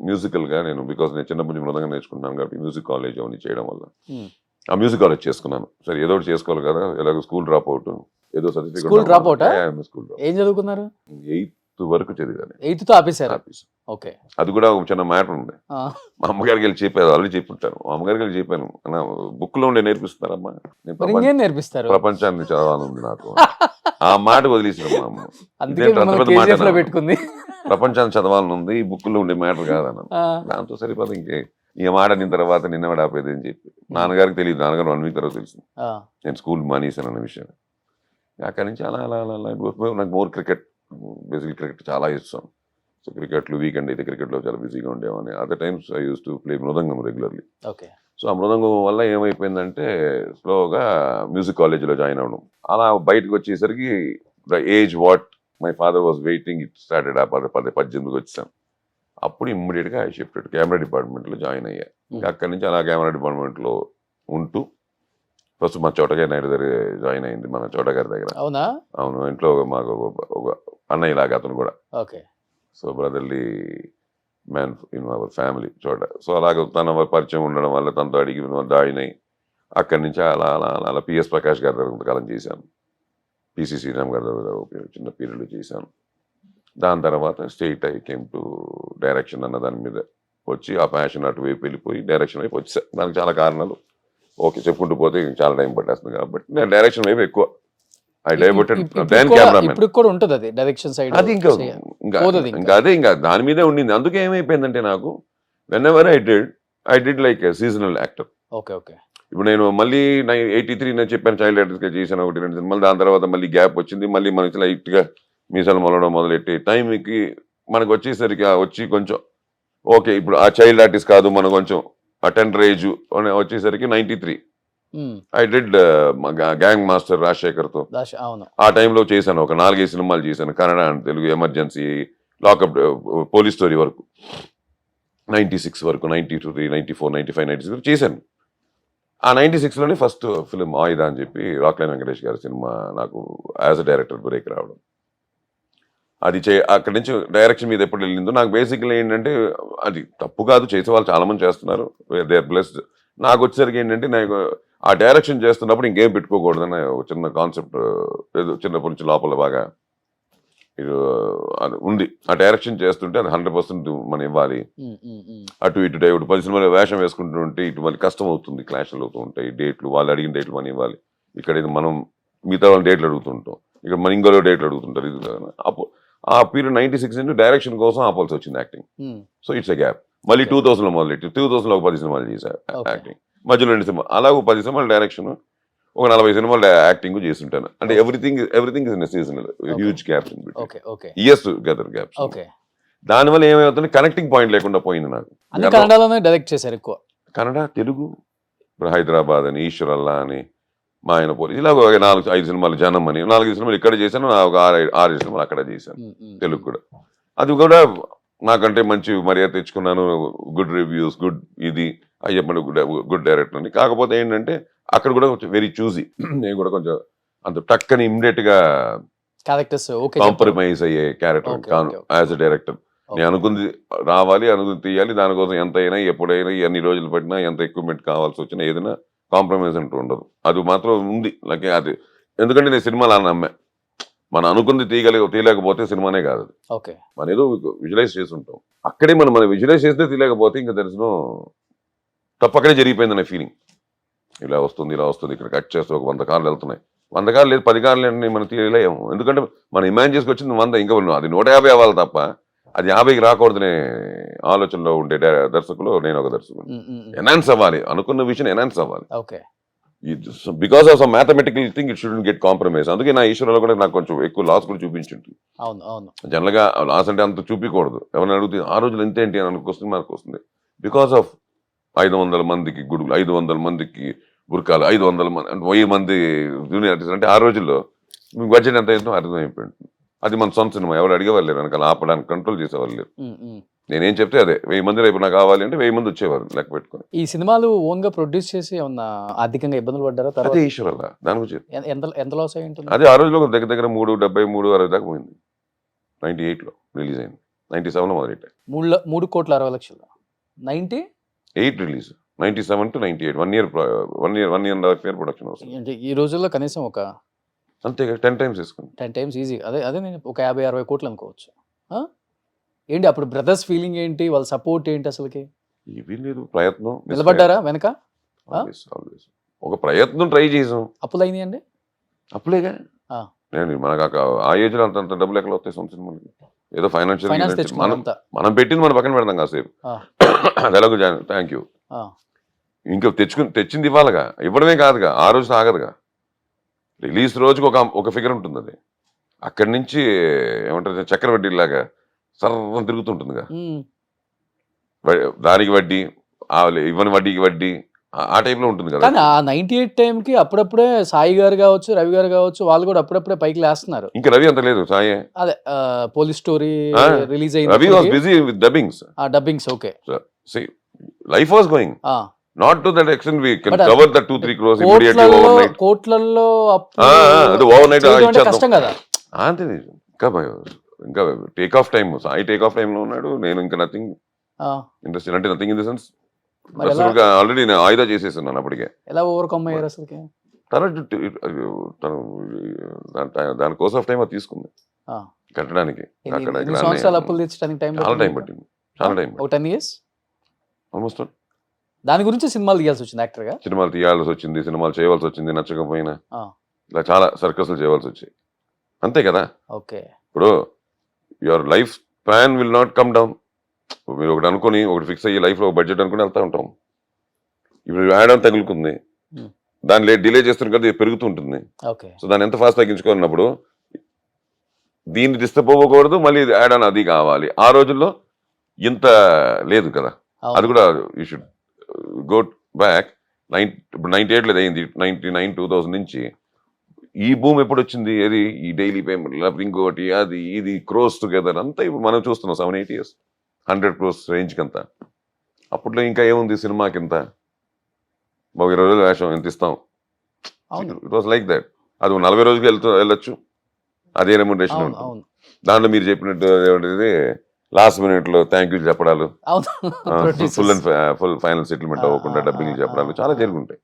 మ్యూజికల్గా నేను బికాస్ నేను చిన్నప్పటి నుంచి మృదంగా నేర్చుకుంటున్నాను కాబట్టి మ్యూజిక్ కాలేజ్ అవన్నీ చేయడం వల్ల ఆ మ్యూజిక్ కాలేజ్ చేసుకున్నాను సరే ఏదో ఒకటి చేసుకోవాలి కదా ఎలాగో స్కూల్ డ్రాప్ అవుట్ ఏదో certificate school drop out school ఏం చదువుకున్నారు 8th వరకు చదివాను 8th తో ఆపేశారు ఓకే అది కూడా ఒక చిన్న మ్యాటర్ ఉంది మా అమ్మగారికి వెళ్ళి చెప్పాను ఆల్రెడీ చెప్పుంటాను మా అమ్మగారికి వెళ్ళి చెప్పాను అన్న బుక్ లో ఉండే నేర్పిస్తున్నారమ్మా ఇంకేం నేర్పిస్తారు ప్రపంచాన్ని చదవాలని నాకు ఆ మాట వదిలేసాను మా అమ్మ అందుకే మిమ్మల్ని KGF లో పెట్టుకుంది ప్రపంచాన్ని చదవాలని ఉంది ఈ బుక్ లో ఉండే మ్యాటర్ కాదన్న దాంతో సరిపోదు ఇంకే ఈ మాట నిన్న తర్వాత నిన్న ఆపేది అని చెప్పి నాన్నగారికి తెలియదు నాన్నగారు 1 week తర్వాత తెలిసింది నేను స్కూల్ మానేసాను అన్న విషయం అక్కడి నుంచి అలా అలా అలా నాకు మోర్ క్రికెట్ బేసిక్ క్రికెట్ చాలా ఇష్టం సో క్రికెట్లు వీకెండ్ అయితే క్రికెట్లో చాలా బిజీగా ఉండేవాడిని other times I use to play mridangam regularly okay so ఆ మృదంగం వల్ల ఏమైపోయిందంటే స్లోగా మ్యూజిక్ కాలేజీలో జాయిన్ అవ్వడం అలా బయటకు వచ్చేసరికి the age what my father was waiting it started ఆ 18కి వచ్చాను అప్పుడు ఇమ్మీడియట్గా ఐ షిఫ్టెడ్ కెమెరా డిపార్ట్మెంట్లో జాయిన్ అయ్యా ఇంకా అక్కడి నుంచి అలా కెమెరా డిపార్ట్మెంట్లో ఉంటూ ఫస్ట్ మా చోటగారి నాయుడు దగ్గర జాయిన్ అయింది మన చోటగారి దగ్గర అవునా అవును ఇంట్లో మాకు ఒక అన్నయ్య లాగా అతను కూడా okay so brotherly man in our family చోట సో అలాగ తన పరిచయం ఉండడం వల్ల తనతో అడిగి జాయిన్ అయ్యి అక్కడి నుంచి అలా అలా అలా అలా పిఎస్ ప్రకాష్ గారి దగ్గర కొంతకాలం చేశాను పిసి శ్రీరామ్ గారి దగ్గర చిన్న పీరియడ్లో చేశాను దాని తర్వాత state I came to direction అన్న దాని మీద వచ్చి ఆ ప్యాషన్ అటువైపు వెళ్ళిపోయి డైరెక్షన్ వైపు వచ్చా దానికి చాలా కారణాలు ఓకే చెప్పుకుంటూ పోతే చాలా టైం పట్టేస్తుంది కాబట్టి నేను డైరెక్షన్ వైపు ఎక్కువ ఐ డైవర్టెడ్ దెన్ కెమెరామెన్ ఇప్పుడు కూడా ఉంటుంది అది డైరెక్షన్ సైడ్ అది ఇంకా అదే ఇంకా దాని మీదే ఉండింది అందుకే ఏమైపోయిందంటే నాకు when ever I did like seasonal actor okay okay ఇప్పుడు నేను మళ్ళీ 83 నేను చెప్పాను చైల్డ్ యాక్టర్స్గా చేశాను 1-2 సినిమాలు దాని తర్వాత మళ్ళీ గ్యాప్ వచ్చింది మళ్ళీ మనకి లైట్గా మీసాలు మొలవడం మొదలెట్టి టైంకి మనకు వచ్చేసరికి వచ్చి కొంచెం ఓకే ఇప్పుడు ఆ చైల్డ్ ఆర్టిస్ట్ కాదు మనం కొంచెం ఆ టెండర్ ఏజ్ వచ్చేసరికి 93 ఐ డిడ్ గ్యాంగ్ మాస్టర్ రాజశేఖర్తో ఆ టైంలో చేశాను ఒక 4-5 సినిమాలు చేశాను Kannada and Telugu emergency lockup police story వరకు 96 వరకు 92, 94, 95, 96 చేశాను ఆ 96లోనే ఫస్ట్ ఫిలిం ఆయుధ అని చెప్పి రాక్లైన్ వెంకటేష్ గారి సినిమా నాకు యాజ్ అ డైరెక్టర్ బ్రేక్ రావడం అది అక్కడి నుంచి డైరెక్షన్ మీద ఎప్పుడు వెళ్ళిందో నాకు బేసిక్లీ ఏంటంటే అది తప్పు కాదు చేసే వాళ్ళు చాలా మంది చేస్తున్నారు దే ఆర్ బ్లెస్డ్ నాకు వచ్చేసరికి ఏంటంటే నాకు ఆ డైరెక్షన్ చేస్తున్నప్పుడు ఇంకేం పెట్టుకోకూడదని ఒక చిన్న కాన్సెప్ట్ ఏదో చిన్నప్పటి నుంచి లోపల బాగా అది ఉంది ఆ డైరెక్షన్ చేస్తుంటే అది 100% మనం ఇవ్వాలి అటు ఇటు ఇప్పుడు 10 సినిమాలు వేషం వేసుకుంటుంటే ఇటు మళ్ళీ కష్టం అవుతుంది క్లాష్లు అవుతూ ఉంటాయి డేట్లు వాళ్ళు అడిగిన డేట్లు మనం ఇవ్వాలి ఇక్కడ మనం మిగతా వాళ్ళ డేట్లు అడుగుతుంటాం ఇక్కడ మన ఇంకోలో డేట్లు అడుగుతుంటారు ఇది అప్పుడు ఆ పీరియడ్ 96 నుంచి డైరెక్షన్ కోసం ఆపాల్సి వచ్చింది acting so it's a gap మళ్ళీ 2000లో మొదలెట్టి 2000లో ఒక 10 సినిమాలు చేశారు యాక్టింగ్ మధ్యలో 2 సినిమాలు అలా ఒక 10 సినిమాలు డైరెక్షన్ ఒక 40 సినిమాలు యాక్టింగ్ చేస్తుంటాను అంటే everything is in seasonal huge gaps in between years together gaps దానివల్ల ఏమవుతుంది కనెక్టింగ్ పాయింట్ లేకుండా పోయింది నాకు కన్నడలోనే డైరెక్ట్ చేశారు ఎక్కువ కన్నడ తెలుగు ఇప్పుడు హైదరాబాద్ అని ఈశ్వరల్లా అని మా ఆయన పోలీసు ఇలా ఒక 4-5 సినిమాలు జనం అని 4 సినిమాలు ఇక్కడ చేశాను ఒక 6 సినిమాలు అక్కడ చేశాను తెలుగు కూడా అది కూడా నాకంటే మంచి మర్యాద తెచ్చుకున్నాను గుడ్ రివ్యూస్ గుడ్ ఇది అయ్యప్పని గుడ్ డైరెక్టర్ అని కాకపోతే ఏంటంటే అక్కడ కూడా కొంచెం వెరీ చూజీ నేను కూడా కొంచెం అంత టక్కని ఇమ్మీడియట్ గా కాంప్రమైజ్ అయ్యే క్యారెక్టర్ కాను యాజ్ అ డైరెక్టర్ నేను అనుకుంది రావాలి అనుకుంది తీయాలి దానికోసం ఎంత అయినా ఎప్పుడైనా ఎన్ని రోజులు పట్టినా ఎంత ఎక్విప్మెంట్ కావాల్సి వచ్చినా ఏదైనా కాంప్రమైజ్ అంటూ ఉండదు. అది మాత్రం ఉంది నాకు. అది ఎందుకంటే నేను సినిమాలు అలా నమ్మే, మనం అనుకుంది తీయలేకపోతే సినిమానే కాదు. ఓకే. మనం ఏదో విజువలైజ్ చేసి ఉంటాం, అక్కడే మనం విజువలైజ్ చేస్తే తీయలేకపోతే ఇంకా తెలిసిన తప్పు అక్కడే జరిగిపోయిందనే ఫీలింగ్. ఇలా వస్తుంది ఇక్కడ కట్ చేస్తే ఒక 100 కార్లు వెళ్తున్నాయి, 100 కార్లు లేదు 10 కార్లు మనం తీయలేము. ఎందుకంటే మనం ఇమాజిన్ చేసుకొచ్చింది 100, ఇంకా అది 150 అవ్వాలి తప్ప అది 50కి రాకూడదనే ఆలోచనలో ఉండే దర్శకులు నేను ఒక దర్శకుడు. ఎన్హాన్స్ అవ్వాలి, అనుకున్న విషయం ఎన్హాన్స్ అవ్వాలి. Okay. Because of some mathematical thing it shouldn't get compromise. అందుకే నా ఈశ్వరంలో కూడా నాకు కొంచెం ఎక్కువ లాస్ కూడా చూపించుంటుంది. అవును అవును. జనరల్ గా లాస్ అంటే అంత చూపించకూడదు. ఎవరిని అడుగుతుంది ఆ రోజులు ఎంతేంటి అని క్వశ్చన్ మార్క్ వస్తుంది. బికాస్ ఆఫ్ 500 మందికి గుడులు, 500 మందికి బుర్కాలు, 500 మంది అంటే 1000 మంది జూనియర్ ఆర్టిస్ట్ అంటే ఆ రోజుల్లో మీకు బడ్జెట్ ఎంత అయిందో అర్థమైపోయింది. అది మన సొంత సినిమా, ఎవరు అడిగేవాళ్ళు లేరు, వెనకాల ఆపడానికి కంట్రోల్ చేసేవాళ్ళు లేరు. నేనేం చెప్తే అదే 1000 మంది రేపు నాకు కావాలి అంటే 1000 మంది వచ్చేవారు లెక్క పెట్టుకుని. ఈ సినిమాలు ఓన్ గా ప్రొడ్యూస్ చేసి ఏమన్నా ఆర్థికంగా ఇబ్బందులు పడ్డారా? అదే ఈశ్వరల్లా దాని గురించి ఎంత లాస్ అయి ఉంటుంది? అదే ఆ రోజులో దగ్గర 370, 360 దాకా పోయింది. 98లో రిలీజ్ అయింది, 97లో మొదలెట్టాయి. 3,60,00,000. 98 release, 97 to 98, 1 year 1.5 year production వస్తుంది. అంటే ఈ రోజుల్లో కనీసం ఒక అంతే 10 times వేసుకుంది. 10 times ఈజీ. అదే నేను ఒక 50-60 కోట్లు అనుకోవచ్చు. ఏంటి అప్పుడు బ్రదర్స్ ఫీలింగ్ ఏంటి, వాళ్ళ సపోర్ట్ ఏంటి అసలుకి? ఇవి లేదు, ప్రయత్నం నిలబడ్డారా వెనక? ఆల్వేస్ ఒక ప్రయత్నం ట్రై చేసాం. అప్పులు అయినాయండి? అప్పులేగా నేను మనకు ఆ ఏజ్ లో అంత డబ్బులు ఎక్కడ వస్తాయి సొంత సినిమాలకి? ఏదో ఫైనాన్షియల్ మనం పెట్టింది మనం పక్కన పెడతాం కాసేపు. అది ఎలాగో థ్యాంక్ యూ. ఇంకా తెచ్చింది ఇవ్వాలిగా, ఇవ్వడమే కాదుగా, ఆ రోజు ఆగదుగా. రిలీజ్ రోజుకి ఒక ఫిగర్ ఉంటుంది. అది అక్కడి నుంచి ఏమంటారు చక్రవడ్డీ లాగా సర్వం తిరుగుతుంటుందిగా. దానికి వడ్డీ, ఇవ్వని వడ్డీకి వడ్డీ, ఆ టైప్ లో ఉంటుంది కదా. కానీ ఆ 98 టైంకి అప్పుడప్పుడే సాయి గారు కావచ్చు, రవి గారు కావచ్చు, వాళ్ళు కూడా అప్పుడప్పుడే పైకి లేస్తున్నారు. ఇంకా రవి అంత లేదు, సాయి అదే పోలీస్ స్టోరీ రిలీజ్ అయింది. Ravi was busy with dubbings. Dubbings okay. Life was going not to that extent we can cover the 2-3 crores immediately overnight. కోట్లల్లో అది overnight కష్టం కదా. అంతే. ఇంకా take off time, Sai take off time లో ఉన్నాడు, నేను ఇంకా నథింగ్ ఇండస్ట్రీ అంటే nothing in the sense already నేను ఆయుధ చేసేస్తున్నాను. అప్పటికే ఎలా ఓవర్కమ్ అయ్యారు అసలుకి? దాని కోర్స్ ఆఫ్ టైం అది తీసుకుంది కట్టడానికి. అక్కడ సంవత్సరాలు అప్పులు తెచ్చడానికి చాలా టైం పట్టింది, చాలా టైం. 10 years almost. దాని గురించి సినిమాలు తీయాల్సి వచ్చింది, యాక్టర్ గా సినిమాలు తీయాల్సి వచ్చింది, సినిమాలు చేయవలసి వచ్చింది, నచ్చకపోయినా ఇలా చాలా సర్కస్లు చేయవలసి వచ్చాయి. అంతే కదా. ఓకే. ఇప్పుడు your life plan will not come down. మీరు ఒకటి అనుకుని ఒకటి ఫిక్స్ అయ్యి లైఫ్ లో బడ్జెట్ అనుకుని వెళ్తా ఉంటాం. ఇప్పుడు యాడ్ ఆన్ తగులుకుంది, దాన్ని డిలే చేస్తున్న కదా పెరుగుతూ ఉంటుంది. సో దాన్ని ఎంత ఫాస్ట్ తగ్గించుకోవాలన్నప్పుడు దీన్ని డిస్టర్బ్ అవ్వకూడదు, మళ్ళీ యాడ్ ఆన్ అది కావాలి. ఆ రోజుల్లో ఇంత లేదు కదా. అది కూడా యూ షుడ్ గో బ్యాక్. 98 లేదు అయింది, 99, 2000 నుంచి ఈ భూమి ఎప్పుడు వచ్చింది? ఏది ఈ డైలీ పేమెంట్ లేకపోతే ఇంకోటి అది ఇది క్రోస్ టుగెదర్ అంతా ఇప్పుడు మనం చూస్తున్నాం. 7-8 years 100 crores రేంజ్కి అంతా. అప్పట్లో ఇంకా ఏముంది సినిమాకి ఇంత 20 రోజులు వేషం ఎంత ఇస్తాం. It was like that. అది 40 రోజులకి వెళ్ళొచ్చు, అదే రెమ్యునరేషన్ ఉంటుంది. దాంట్లో మీరు చెప్పినట్టు ఏమిటి లాస్ట్ మినిట్ లో థ్యాంక్ యూ చెప్పడాలు, ఫుల్ ఫైనల్ సెటిల్మెంట్ అవ్వకుండా డబ్బింగ్ చెప్పడాలు చాలా జరుగుంటాయి.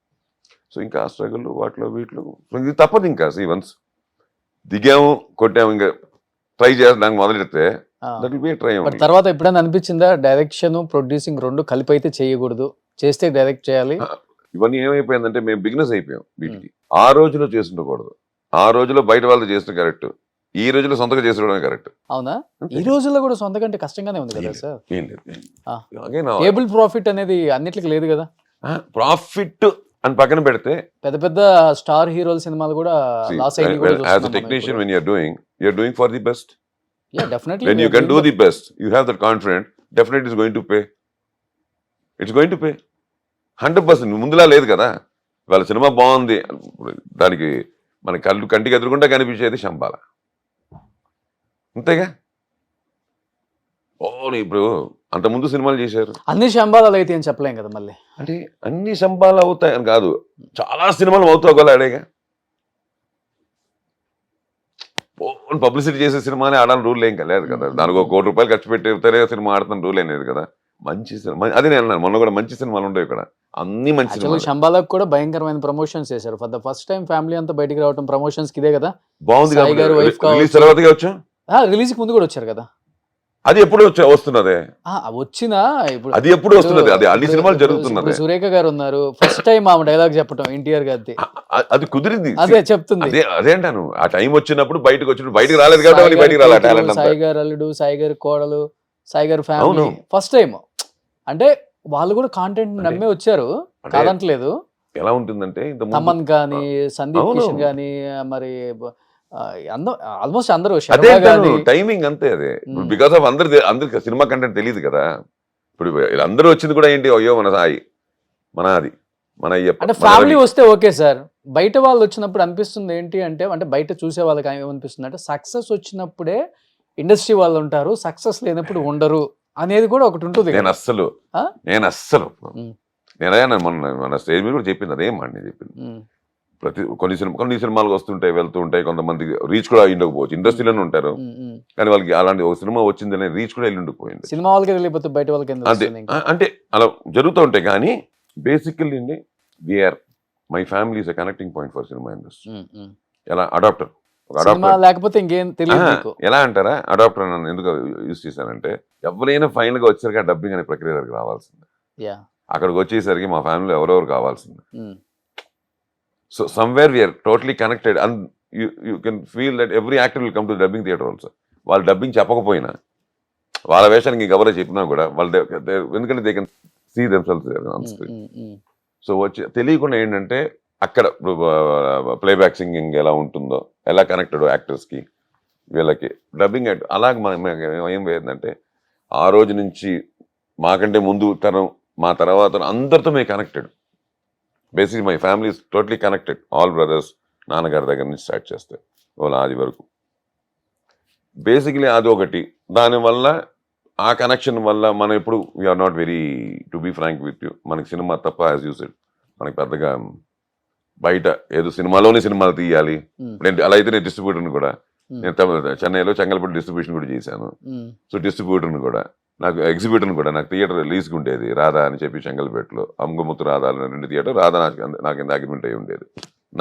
సో ఇంకా ఆ స్ట్రగుల్ వాటిలో వీటిలో ఇది తప్పదు. ఇంకా వన్స్ దిగాము కొట్టాము, ఇంకా ట్రై చేయడానికి మొదలెడితే దట్ విల్ బి ట్రై. తర్వాత ఎప్పుడైనా అనిపించిందా డైరెక్షన్ ప్రొడ్యూసింగ్ రెండు కలిపి అయితే చేయకూడదు, చేస్తే డైరెక్ట్ చేయాలి? ఇవన్నీ ఏమైపోయిందంటే మేము బిగినెస్ అయిపోయాం వీటికి. ఆ రోజులో చేస్తుండకూడదు, ఆ రోజులో బయట వాళ్ళు చేసిన కరెక్ట్, ఈ రోజులో సొంతగా చేసుకోవడమే కరెక్ట్. అవునా? ఈ రోజుల్లో కూడా సొంతగా అంటే కష్టంగానే ఉంది కదా సార్. ఏం లేదు, టేబుల్ ప్రాఫిట్ అనేది అన్నిటికీ లేదు కదా. ప్రాఫిట్ అని పక్కన పెడితే పెద్ద పెద్ద స్టార్ హీరోల సినిమాలు కూడా లాస్ అయ్యాయి. As a technician when you're doing for the best. Yeah, definitely. When you can do the best, you have that confidence, definitely it's going to pay. It's going to pay 100%. ముందులా లేదు కదా. వాళ్ళ cinema బాగుంది, దానికి మన కంటికి ఎదురుకుండా కనిపించేది శంబాల, అంతేగా. ఇప్పుడు అంత ముందు సినిమాలు చేశారు, అన్ని శంబాలాలు అయితే ఏం చెప్పలేం కదా. మళ్ళీ అంటే అన్ని శంబాలు అవుతాయి అని కాదు, చాలా సినిమాలు అవుతావు అడేగా. పబ్లిసిటీ చేసే సినిమానే ఆడాలని రూల్ ఏం లేదు కదా. దానికి ఒక ₹1 ఖర్చు పెట్టితే సినిమా ఆడుతున్న రూల్ ఏం లేదు కదా. మంచి సినిమా అది నేను అన్నాను మొన్న కూడా, మంచి సినిమాలు ఉండవు ఇక్కడ, అన్ని మంచి యాక్చువల్గా సినిమాలు. శంబాలకు కూడా భయంకరమైన ప్రమోషన్స్ చేశారు. For the first time family అంతా బయటికి రావడం ప్రమోషన్స్ కి ఇదే కదా. బాగుంది సాయి గారు wife రిలీజ్ కావచ్చు. తర్వాతగా వచ్చా రిలీజ్ కి ముందు కూడా వచ్చారు కదా. అది ఎప్పుడు వస్తున్నదే, వచ్చినా ఇప్పుడు అది ఎప్పుడు వస్తున్నది, అది అన్ని సినిమాలు జరుగుతున్నది. ఇప్పుడు సురేఖ గారు ఉన్నారు, ఫస్ట్ టైం ఆమె డైలాగ్ చెప్పడం ఎన్టీఆర్ గారిది. అది కుదిరింది. అదే చెప్తుంది. అదే అంటాను, ఆ టైం వచ్చినప్పుడు బయటకు వచ్చినప్పుడు బయటకు రాలేదు కాబట్టి బయటకు రాలేదు టాలెంట్ అంతా. సాయి గారు అల్లుడు, సాయి గారు కోడలు, సాయి గారు ఫ్యామిలీ అవును. First time. అంటే వాళ్ళు కూడా కాంటెంట్ నమ్మే వచ్చారు, అంటే కాదంటలేదు. ఎలా ఉంటుందంటే ఇంత తమన్ కానీ, సందీప్ అవును. కిషన్ కానీ, మరి ఆల్మోస్ట్ అందరూ అదే శర్మ గాని. టైమింగ్ అంతే. అదే మ్మ్. బికాస్ ఆఫ్ అందరికి సినిమా కంటెంట్ తెలియదు కదా. ఇప్పుడు అందరూ వచ్చింది కూడా ఏంటి, అయ్యో మన సాయి, మన అది, మన అయ్యప్ప, అంటే మన ఫ్యామిలీ రవి. వస్తే ఓకే సార్. బయట వాళ్ళు వచ్చినప్పుడు అనిపిస్తుంది ఏంటి అంటే, బయట చూసే వాళ్ళకి ఏమనిపిస్తుంది అంటే, సక్సెస్ వచ్చినప్పుడే ఇండస్ట్రీ వాళ్ళు ఉంటారు, సక్సెస్ లేనప్పుడు ఉండరు అనేది కూడా ఒకటి ఉంటుంది నేను కదా. అస్సలు ఆ? నేను అస్సలు మ్మ్. నేనైనా మన స్టేజ్ మీద కూడా చెప్పింది అదేం నేను చెప్పింది. ఉమ్, కొన్ని సినిమాలకు వస్తుంటాయి, వెళ్తూ ఉంటాయి, కొంతమంది రీచ్ కూడా అయ్యి ఉండకపోవచ్చు, ఇండస్ట్రీలోనే ఉంటారు, ఉమ్, ఉమ్. కానీ వాళ్ళకి అలాంటి ఒక సినిమా వచ్చిందనే రీచ్ కూడా వెళ్ళి ఉండకపోయింది. సినిమా వాళ్ళకి వెళ్ళిపోతే బయట వాళ్ళకి ఎందుకు అంతే వస్తుంది ఇంకా? అంటే అలా జరుగుతూ ఉంటాయి. కానీ బేసికల్లీ అండి, we are my family is a connecting point for cinema industry. Um, um. ఎలా అడాప్టర్, ఒక సినిమా అడాప్టర్ లేకపోతే ఇంకేం తెలియదు మీకు. ఎలా అంటారా, అడాప్టర్ నన్ను ఎందుకు యూజ్ చేశానంటే, ఎవరైనా ఫైనల్ గా వచ్చేసరికి ఆ డబ్బింగ్ అనే ప్రక్రియ దగ్గరికి రావాల్సిందే. యా. అక్కడికి వచ్చేసరికి మా ఫ్యామిలీలో ఎవరెవరు కావాల్సిందే. Um, so somewhere we are totally connected and you can feel that every actor will come to dubbing theatre also. వాళ్ళు డబ్బింగ్ చెప్పకపోయినా, వాళ్ళ వేషానికి ఇంకెవరో చెప్పినా కూడా వాళ్ళు ఎందుకంటే they can see themselves on screen. Um, um. So వచ్చి తెలియకుండా ఏంటంటే, అక్కడ ప్లేబ్యాక్ సింగింగ్ ఎలా ఉంటుందో, ఎలా కనెక్టెడ్ యాక్టర్స్కి వీళ్ళకి డబ్బింగ్ అలాగే మనం ఏం పోయిందంటే, ఆ రోజు నుంచి మాకంటే ముందు తరం, మా తర్వాత అందరితో మేము connected. Basically my family is totally connected, all brothers, నాన్నగారి దగ్గర నుంచి స్టార్ట్ చేస్తే వాళ్ళ ఆది వరకు. బేసిక్లీ అది ఒకటి. దానివల్ల ఆ కనెక్షన్ వల్ల మనం ఎప్పుడు we are not very, to be frank with you, మనకి సినిమా తప్ప యాజ్ యూ సెడ్ మనకి పెద్దగా బయట ఏదో సినిమాలోనే సినిమాలు తీయాలి. ఉమ్, నేను అలా అయితే నేను డిస్ట్రిబ్యూటర్ని కూడా, ఉమ్, నేను చెన్నైలో చెంగల్పట్టు డిస్ట్రిబ్యూషన్ కూడా చేశాను. ఉమ్, సో డిస్ట్రిబ్యూటర్ని కూడా, నాకు ఎగ్జిబ్యూటర్ని కూడా, నాకు థియేటర్ రిలీజ్కి ఉండేది రాధా అని చెప్పి చెంగల్పేటలో, అమ్మగుముత్తు రాధా అని 2 థియేటర్, రాధా నాకు ఎంత అగ్రిమెంట్ అయి ఉండేది